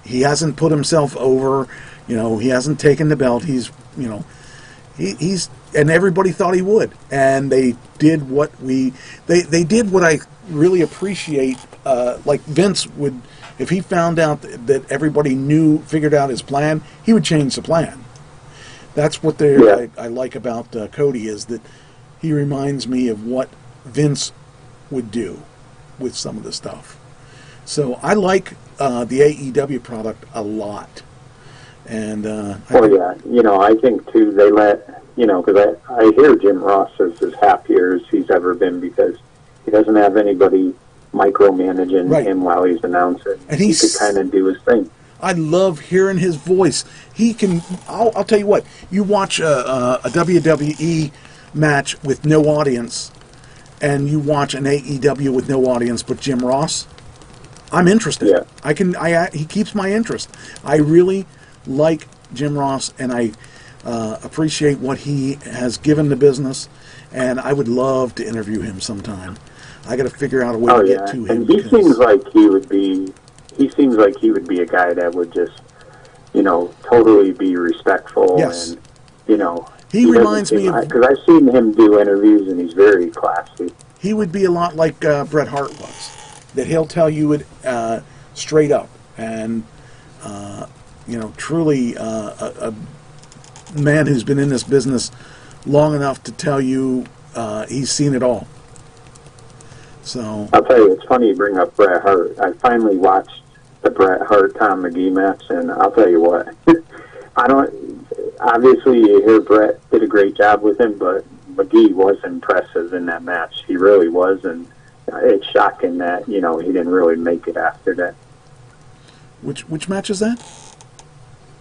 He hasn't put himself over. He hasn't taken the belt. He's and everybody thought he would. And they did what they did what I really appreciate. Like Vince would, if he found out that everybody figured out his plan, he would change the plan. That's what I like about Cody, is that he reminds me of what Vince would do with some of the stuff. So I like the AEW product a lot. And I think too they because I hear Jim Ross is as happier as he's ever been because he doesn't have anybody micromanaging him while he's announcing. And he could kind of do his thing. I love hearing his voice. He can. I'll tell you what. You watch a WWE match with no audience, and you watch an AEW with no audience, but Jim Ross. I'm interested. Yeah. He keeps my interest. I really like Jim Ross, and I appreciate what he has given the business, and I would love to interview him sometime. I got to figure out a way to get to him. And he seems like he would be. He seems like he would be a guy that would just, totally be respectful. Yes. And, he reminds me of, because I've seen him do interviews and he's very classy. He would be a lot like Bret Hart was, that he'll tell you it straight up, and truly a man who's been in this business long enough to tell you he's seen it all. So I'll tell you, it's funny you bring up Bret Hart. I finally watched the Bret Hart-Tom McGee match, and I'll tell you what, obviously you hear Bret did a great job with him, but McGee was impressive in that match. He really was, and it's shocking that, he didn't really make it after that. Which match is that?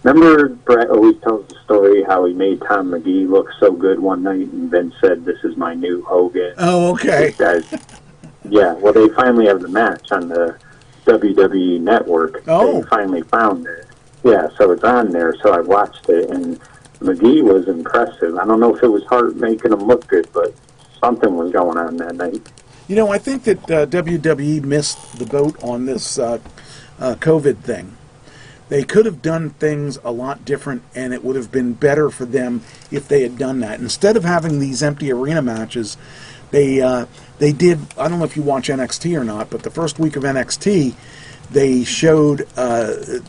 Remember, Brett always tells the story how he made Tom McGee look so good one night, and Vince said, "This is my new Hogan." Oh, okay. Yeah, well, they finally have the match on the WWE Network. Oh. They finally found it. Yeah, so it's on there, so I watched it, and McGee was impressive. I don't know if it was Hart making him look good, but something was going on that night. You know, I think that WWE missed the boat on this COVID thing. They could have done things a lot different, and it would have been better for them if they had done that. Instead of having these empty arena matches, they did, I don't know if you watch NXT or not, but the first week of NXT, they showed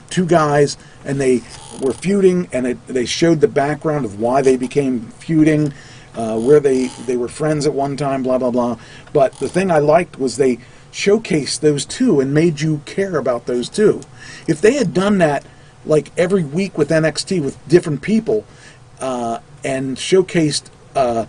two guys, and they were feuding, and they showed the background of why they became feuding, where they were friends at one time, blah, blah, blah. But the thing I liked was they showcased those two and made you care about those two. If they had done that like every week with NXT with different people and showcased a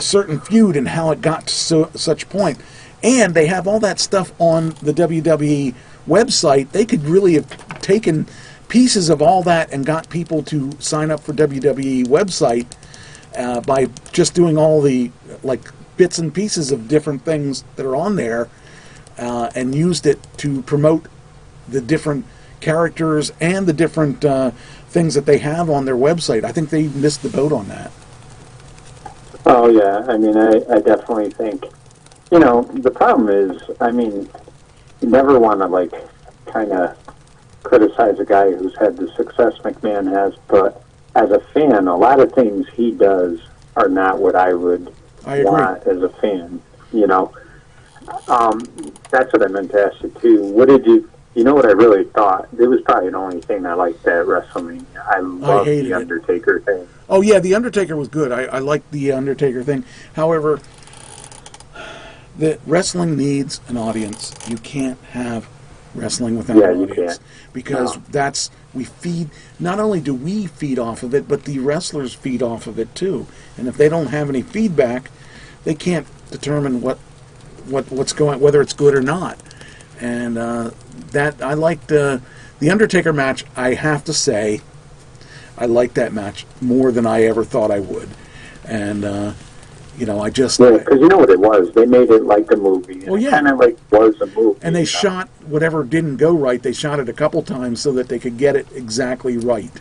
certain feud and how it got to such point, and they have all that stuff on the WWE website, they could really have taken pieces of all that and got people to sign up for WWE website by just doing all the like bits and pieces of different things that are on there and used it to promote the different characters and the different things that they have on their website. I think they missed the boat on that. Oh, yeah. I mean, I definitely think, you know, the problem is, I mean, you never want to, like, kind of criticize a guy who's had the success McMahon has, but as a fan, a lot of things he does are not what I would want as a fan, you know. That's what I meant to ask you, too. What did you know what I really thought? It was probably the only thing I liked at WrestleMania. I loved the Undertaker thing. Oh, yeah, the Undertaker was good. I liked the Undertaker thing. However, the wrestling needs an audience. You can't have wrestling without an audience. Because we feed, not only do we feed off of it, but the wrestlers feed off of it too. And if they don't have any feedback, they can't determine what's going, whether it's good or not. And that I liked the Undertaker match. I have to say, I liked that match more than I ever thought I would. And you know, I just because you know what it was. They made it like a movie. Well, yeah, kind of like was a movie. And they shot whatever didn't go right. They shot it a couple times so that they could get it exactly right.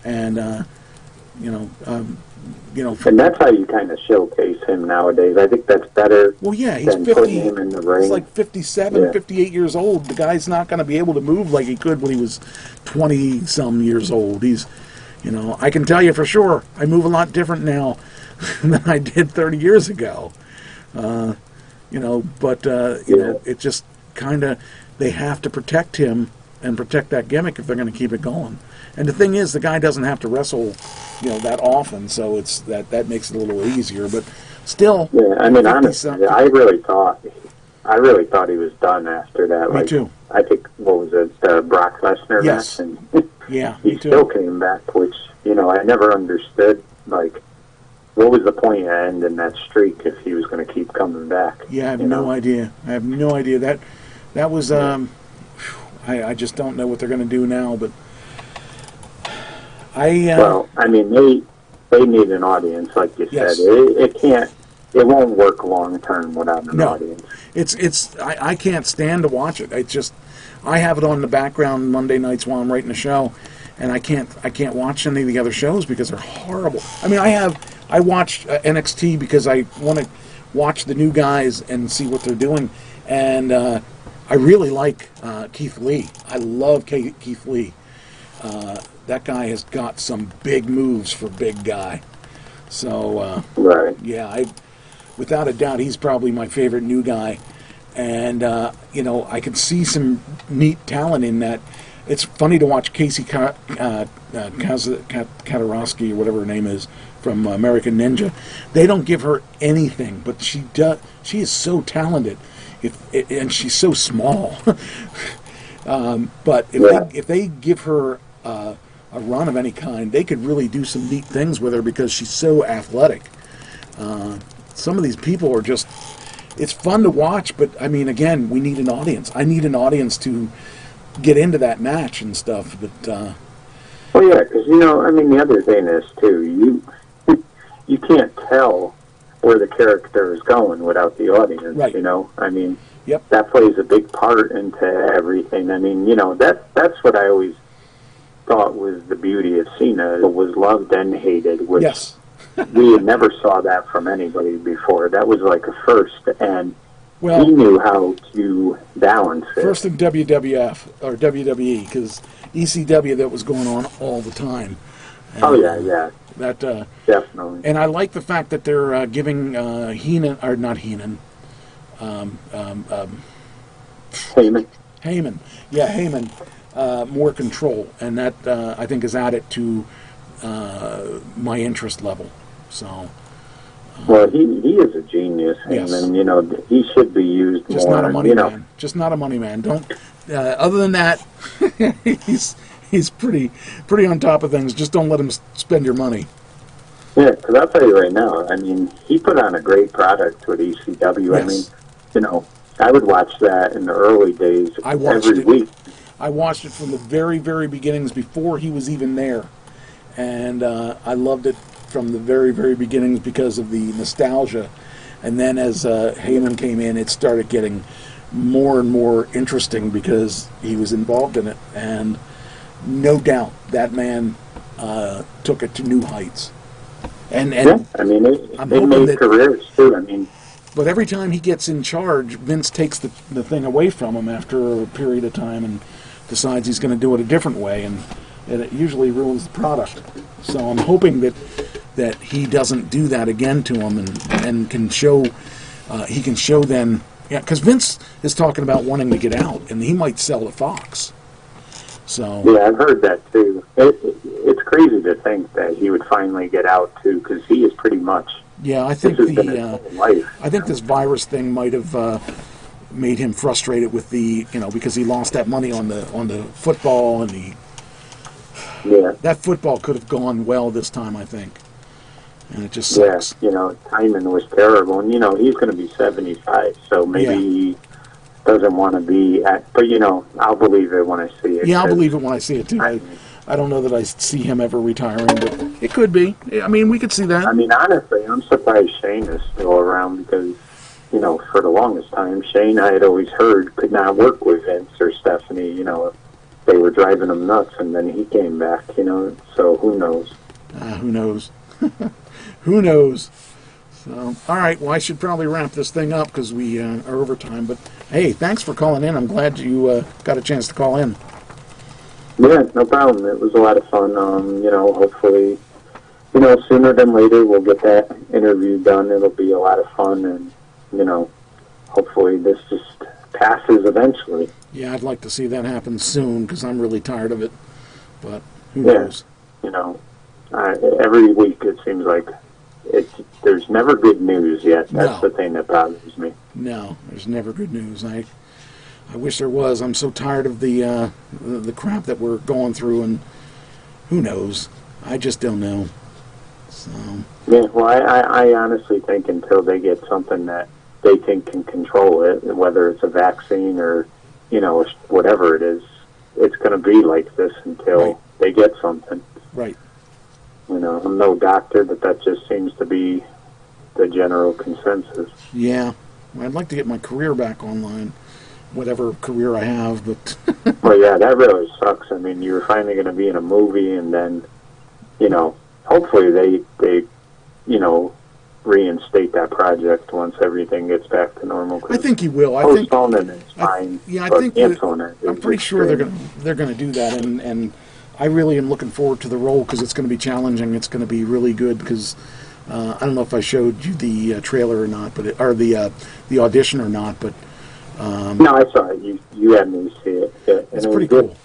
And and that's how you kind of showcase him nowadays. I think that's better. Well, yeah, he's 50. Putting him in the ring. He's like 57, 58 years old. The guy's not going to be able to move like he could when he was 20-some years old. He's, you know, I can tell you for sure, I move a lot different now than I did 30 years ago. You know, but you know, it just kind of, they have to protect him and protect that gimmick if they're going to keep it going. And the thing is, the guy doesn't have to wrestle, you know, that often, so it's that makes it a little easier. But still, yeah. I mean, honestly, I really thought he was done after that. Me too. I think what was it, the Brock Lesnar match, and yeah, he still came back, which you know I never understood. Like, what was the point of ending that streak if he was going to keep coming back? Yeah, I have no idea. I have no idea. That was I just don't know what they're going to do now, but. Well, I mean, they need an audience, like you said. It won't work long term without an audience. I can't stand to watch it. It's just, I have it on the background Monday nights while I'm writing a show, and I can't watch any of the other shows because they're horrible. I mean, I watch NXT because I want to watch the new guys and see what they're doing, and I really like Keith Lee. I love Keith Lee. That guy has got some big moves for big guy. So, yeah, without a doubt, he's probably my favorite new guy. And, you know, I can see some neat talent in that. It's funny to watch Casey Katarowski, or whatever her name is, from American Ninja. They don't give her anything, but she does. She is so talented, and she's so small. But if they give her a run of any kind, they could really do some neat things with her because she's so athletic. Some of these people are just, it's fun to watch, but I mean, again, we need an audience. I need an audience to get into that match and stuff, but Well, yeah, because, I mean, the other thing is, too, you can't tell where the character is going without the audience, Right. I mean, Yep. that plays a big part into everything. I mean, that's what I always thought was the beauty of Cena, was loved and hated, which Yes. we had never saw that from anybody before. That was like a first, and Well, he knew how to balance it. First in WWF or WWE, because ECW, that was going on all the time. And, Oh, yeah. That Definitely. and I like the fact that they're giving Heyman, or not Heyman, Heyman. Yeah, Heyman, more control, and that I think has added to my interest level. So. Well, he is a genius, Yes. and he should be used Just more. not a money man. Just not a money man. Don't. Other than that, he's pretty on top of things. Just don't let him spend your money. Yeah, because I'll tell you right now, I mean, he put on a great product with ECW. Yes. I mean, I would watch that in the early days I watched every it. week. I watched it from the very, very beginnings before he was even there, and I loved it from the very, very beginnings because of the nostalgia. And then as Heyman came in, it started getting more and more interesting because he was involved in it, and no doubt that man took it to new heights. And Yeah, I mean, I'm they hoping made careers too. I mean, but every time he gets in charge, Vince takes the thing away from him after a period of time and decides he's going to do it a different way, and it usually ruins the product. So I'm hoping that he doesn't do that again to him, and can show he can show then, yeah, because Vince is talking about wanting to get out, and he might sell to Fox. So yeah, I've heard that too. It's crazy to think that he would finally get out too, because he is pretty much. yeah, I think This has been his whole life. I think this virus thing might have made him frustrated with the because he lost that money on the football, and that football could have gone well this time, I think, and it just sucks. Yeah, timing was terrible, and he's going to be 75, so maybe he doesn't want to be at. But I'll believe it when I see it. Yeah, I'll believe it when I see it too. I don't know that I see him ever retiring, but it could be. I mean, we could see that. I mean, honestly, I'm surprised Shane is still around because, for the longest time, Shane, I had always heard, could not work with Vince or Stephanie. They were driving him nuts, and then he came back. So who knows? Who knows? Who knows? So, all right. Well, I should probably wrap this thing up because we are over time. But hey, thanks for calling in. I'm glad you got a chance to call in. Yeah, no problem. It was a lot of fun. Hopefully, sooner than later we'll get that interview done. It'll be a lot of fun, and hopefully this just passes eventually. Yeah, I'd like to see that happen soon because I'm really tired of it. But who knows? Every week it seems like there's never good news yet. That's No. the thing that bothers me. No, there's never good news. I wish there was. I'm so tired of the crap that we're going through, and who knows? I just don't know. So Yeah, well, I honestly think until they get something that they think can control it, whether it's a vaccine or, whatever it is, it's going to be like this until they get something. Right. I'm no doctor, but that just seems to be the general consensus. Yeah, well, I'd like to get my career back online, whatever career I have. But Well, yeah, that really sucks. I mean, you were finally going to be in a movie, and then, hopefully they reinstate that project once everything gets back to normal. I think he will. I think postponing it's fine. I but think canceling it I'm is pretty sure they're extreme. going to do that, and I really am looking forward to the role because it's going to be challenging. It's going to be really good because I don't know if I showed you the trailer or not, but or the audition or not, but no, I saw it. You had me see it. Yeah, and it's it was pretty good. cool.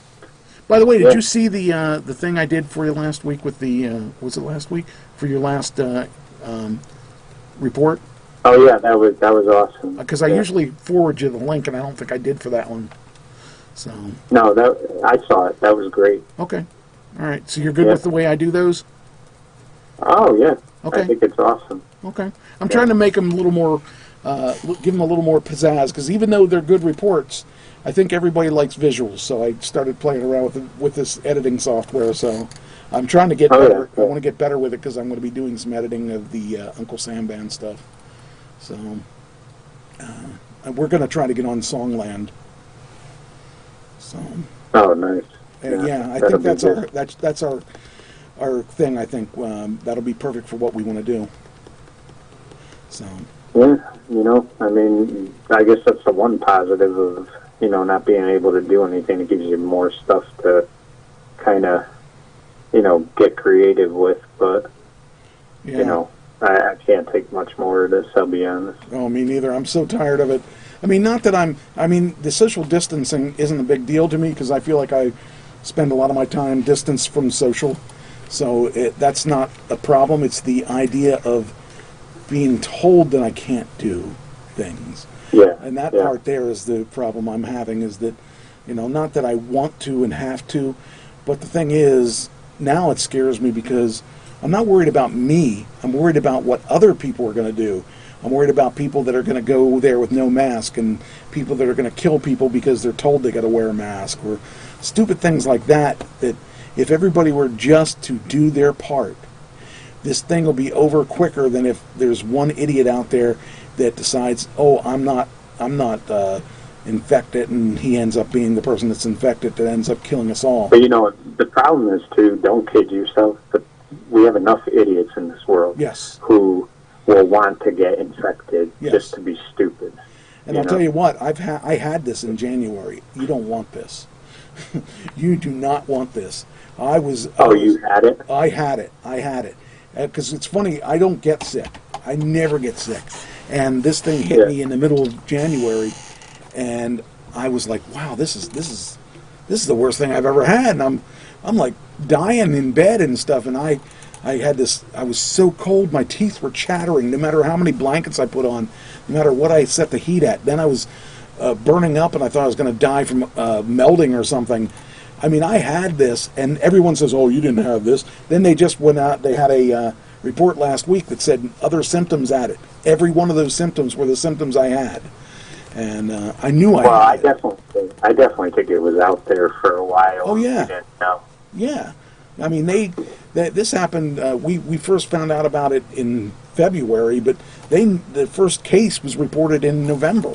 By the way, did Yeah. you see the thing I did for you last week with the was it last week for your last report? Oh yeah, that was awesome. Because I usually forward you the link, and I don't think I did for that one. So No, I saw it. That was great. okay, all right. So you're good Yeah. with the way I do those? Oh yeah. Okay. I think it's awesome. Okay. I'm trying to make them a little more, give them a little more pizzazz, because even though they're good reports, I think everybody likes visuals, so I started playing around with this editing software. So I'm trying to get better. I want to get better with it because I'm going to be doing some editing of the Uncle Sam Band stuff. So we're going to try to get on Songland. So. Oh, nice. Yeah, I think that's our thing. I think that'll be perfect for what we want to do. So. Yeah, I mean, I guess that's the one positive of, not being able to do anything. It gives you more stuff to kind of, get creative with, but, I can't take much more of this, I'll be honest. Oh, me neither. I'm so tired of it. I mean, not that the social distancing isn't a big deal to me because I feel like I spend a lot of my time distance from social. So that's not a problem. It's the idea of being told that I can't do things. Yeah. And that part there is the problem I'm having is that, not that I want to and have to, but the thing is, now it scares me because I'm not worried about me. I'm worried about what other people are going to do. I'm worried about people that are going to go there with no mask and people that are going to kill people because they're told they got to wear a mask or stupid things like that, that if everybody were just to do their part, this thing will be over quicker than if there's one idiot out there that decides, oh, I'm not infected, and he ends up being the person that's infected that ends up killing us all. But the problem is too, don't kid yourself, but we have enough idiots in this world who will want to get infected just to be stupid. And I'll tell you what, I had this in January. You don't want this. You do not want this. You had it? I had it. Because it's funny, I don't get sick. I never get sick. And this thing hit me in the middle of January, and I was like, wow, this is the worst thing I've ever had. And I'm like dying in bed and stuff, and I was so cold, my teeth were chattering no matter how many blankets I put on, no matter what I set the heat at. Then I was burning up, and I thought I was going to die from melting or something. I mean, I had this, and everyone says, oh, you didn't have this. Then they just went out, they had a report last week that said other symptoms added. Every one of those symptoms were the symptoms I had. And I knew I had it. I definitely think it was out there for a while. Oh, yeah. We didn't know. Yeah. I mean, this happened, we first found out about it in February, but the first case was reported in November.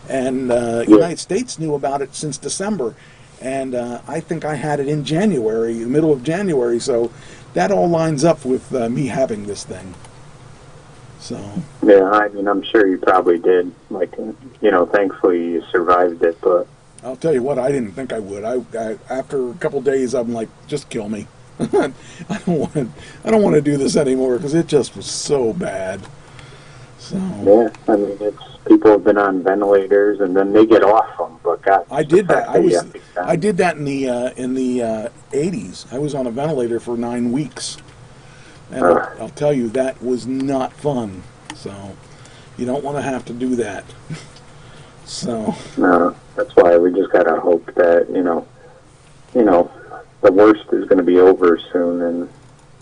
And United States knew about it since December. And I think I had it in January, the middle of January, so that all lines up with me having this thing. So. Yeah, I mean, I'm sure you probably did. Like, thankfully you survived it, but. I'll tell you what, I didn't think I would. I after a couple days, I'm like, just kill me. I don't want to do this anymore because it just was so bad. So. Yeah, I mean, people have been on ventilators and then they get off them. But God, I did that. I did that in the 80s. I was on a ventilator for 9 weeks, and I'll tell you that was not fun. So you don't want to have to do that. So no, that's why we just gotta hope that the worst is going to be over soon, and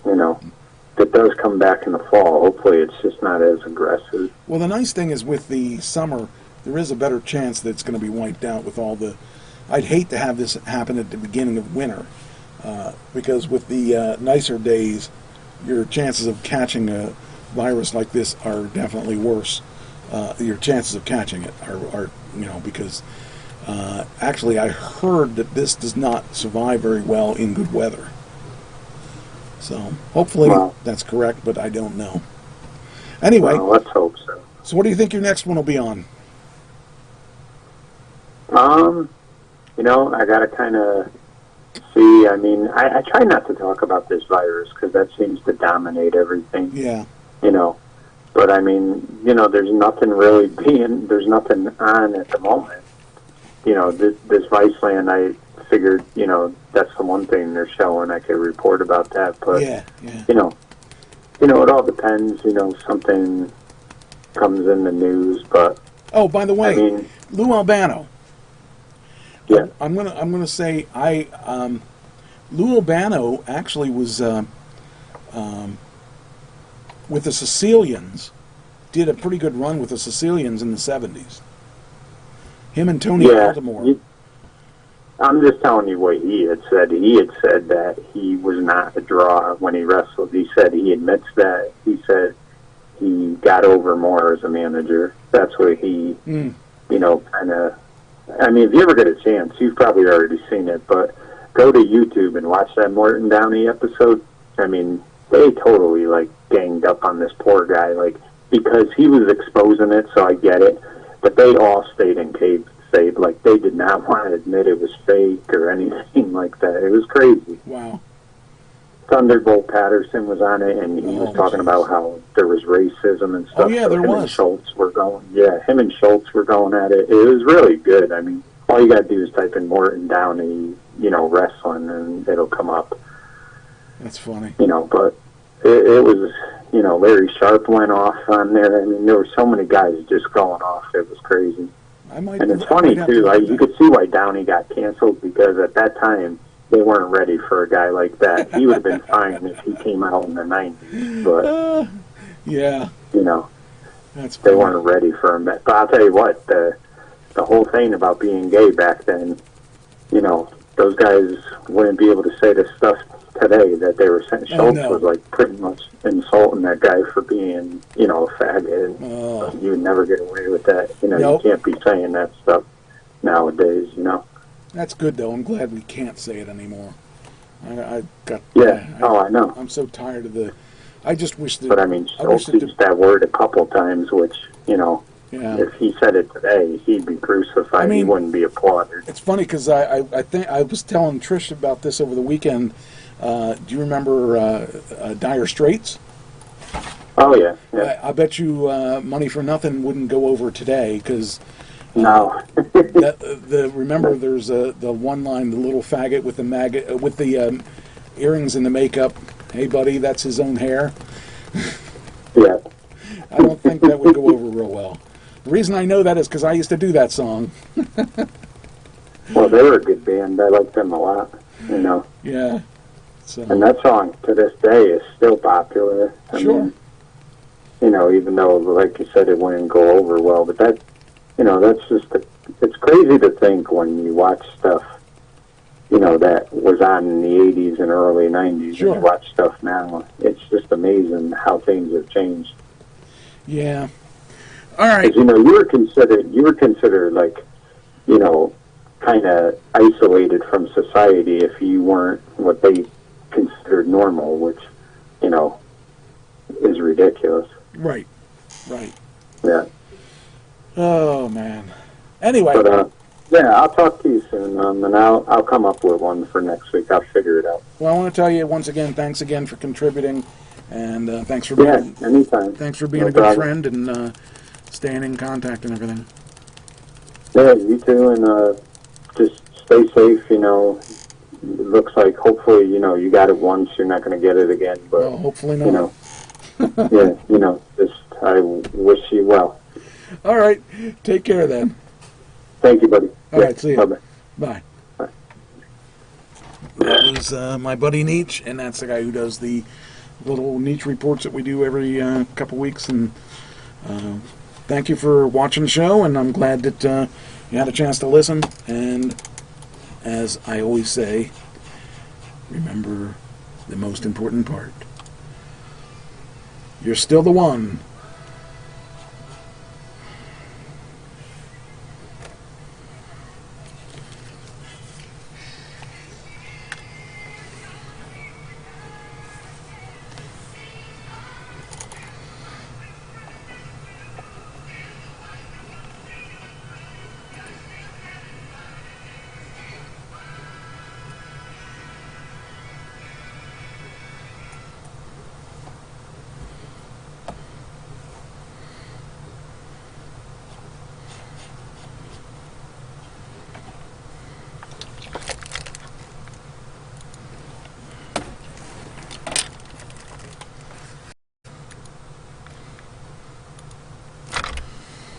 if it does come back in the fall, hopefully it's just not as aggressive. Well, the nice thing is with the summer, there is a better chance that it's going to be wiped out with all the... I'd hate to have this happen at the beginning of winter, because with the nicer days, your chances of catching a virus like this are definitely worse. Your chances of catching it are because actually I heard that this does not survive very well in good weather. So hopefully that's correct, but I don't know. Anyway, let's hope so. So what do you think your next one will be on? I got to kind of see. I mean, I try not to talk about this virus because that seems to dominate everything. Yeah. But I mean, there's nothing there's nothing on at the moment. This Viceland, I figured, that's the one thing they're showing. I could report about that, but it all depends. Something comes in the news, but oh, by the way, I mean, Lou Albano. Yeah, I'm gonna say Lou Albano actually was with the Sicilians. Did a pretty good run with the Sicilians in the 70s. Him and Tony Baltimore. I'm just telling you what he had said. He had said that he was not a draw when he wrestled. He said he admits that. He said he got over more as a manager. That's what he, you know, kind of. I mean, if you ever get a chance, you've probably already seen it, but go to YouTube and watch that Morton Downey episode. I mean, they totally, like, ganged up on this poor guy, like, because he was exposing it, so I get it, but they all stayed in cave. Like, they did not want to admit it was fake or anything like that. It was crazy. Wow. Thunderbolt Patterson was on it, and he was talking about how there was racism and stuff. Oh, yeah, so there him was. And Schultz were going. Yeah, him and Schultz were going at it. It was really good. I mean, all you got to do is type in Morton Downey, you know, wrestling, and it'll come up. That's funny. You know, but it was, you know, Larry Sharp went off on there. I mean, there were so many guys just going off. It was crazy. And it's funny, too, like, you could see why Downey got canceled, because at that time, they weren't ready for a guy like that. He would have been fine if he came out in the 90s, but, yeah, you know, that's they weren't ready for him. But I'll tell you what, the whole thing about being gay back then, you know, those guys wouldn't be able to say this stuff today that they were saying. Schultz was, like, pretty much insulting that guy for being, you know, a faggot. You would never get away with that. You know, you can't be saying that stuff nowadays, you know. That's good, though. I'm glad we can't say it anymore. I know. I'm so tired of the... I just wish that... But, I mean, Schultz used that word a couple times, which, you know, if he said it today, he'd be crucified. I mean, he wouldn't be applauded. It's funny, because I think I was telling Trish about this over the weekend. Do you remember Dire Straits? Oh, yeah. I bet you Money for Nothing wouldn't go over today, because... No. Remember, there's the one line, the little faggot with the maggot with the earrings and the makeup. Hey, buddy, that's his own hair. Yeah. I don't think that would go over real well. The reason I know that is because I used to do that song. Well, they were a good band. I liked them a lot, you know. Yeah. So. And that song, to this day, is still popular. I mean, you know, even though, like you said, it wouldn't go over well. But that, you know, that's just, it's crazy to think when you watch stuff, you know, that was on in the 80s and early 90s, and you watch stuff now. It's just amazing how things have changed. Yeah. All right. 'Cause, you know, you were considered like, you know, kind of isolated from society if you weren't what they considered normal, which, you know, is ridiculous. Right. Yeah. Oh, man. Anyway. But, yeah, I'll talk to you soon, and I'll come up with one for next week. I'll figure it out. Well, I want to tell you once again, thanks again for contributing, and thanks for being anytime. Thanks for being a good friend and staying in contact and everything. Yeah, you too, and just stay safe. You know, it looks like hopefully, you know, you got it once, you're not going to get it again. But hopefully not. You know, yeah, you know, just I wish you well. All right, take care then. Thank you, buddy. All right, see you. Bye-bye. Bye. That was my buddy Nietzsche, and that's the guy who does the little Nietzsche reports that we do every couple weeks. And thank you for watching the show, and I'm glad that you had a chance to listen. And as I always say, remember the most important part. You're still the one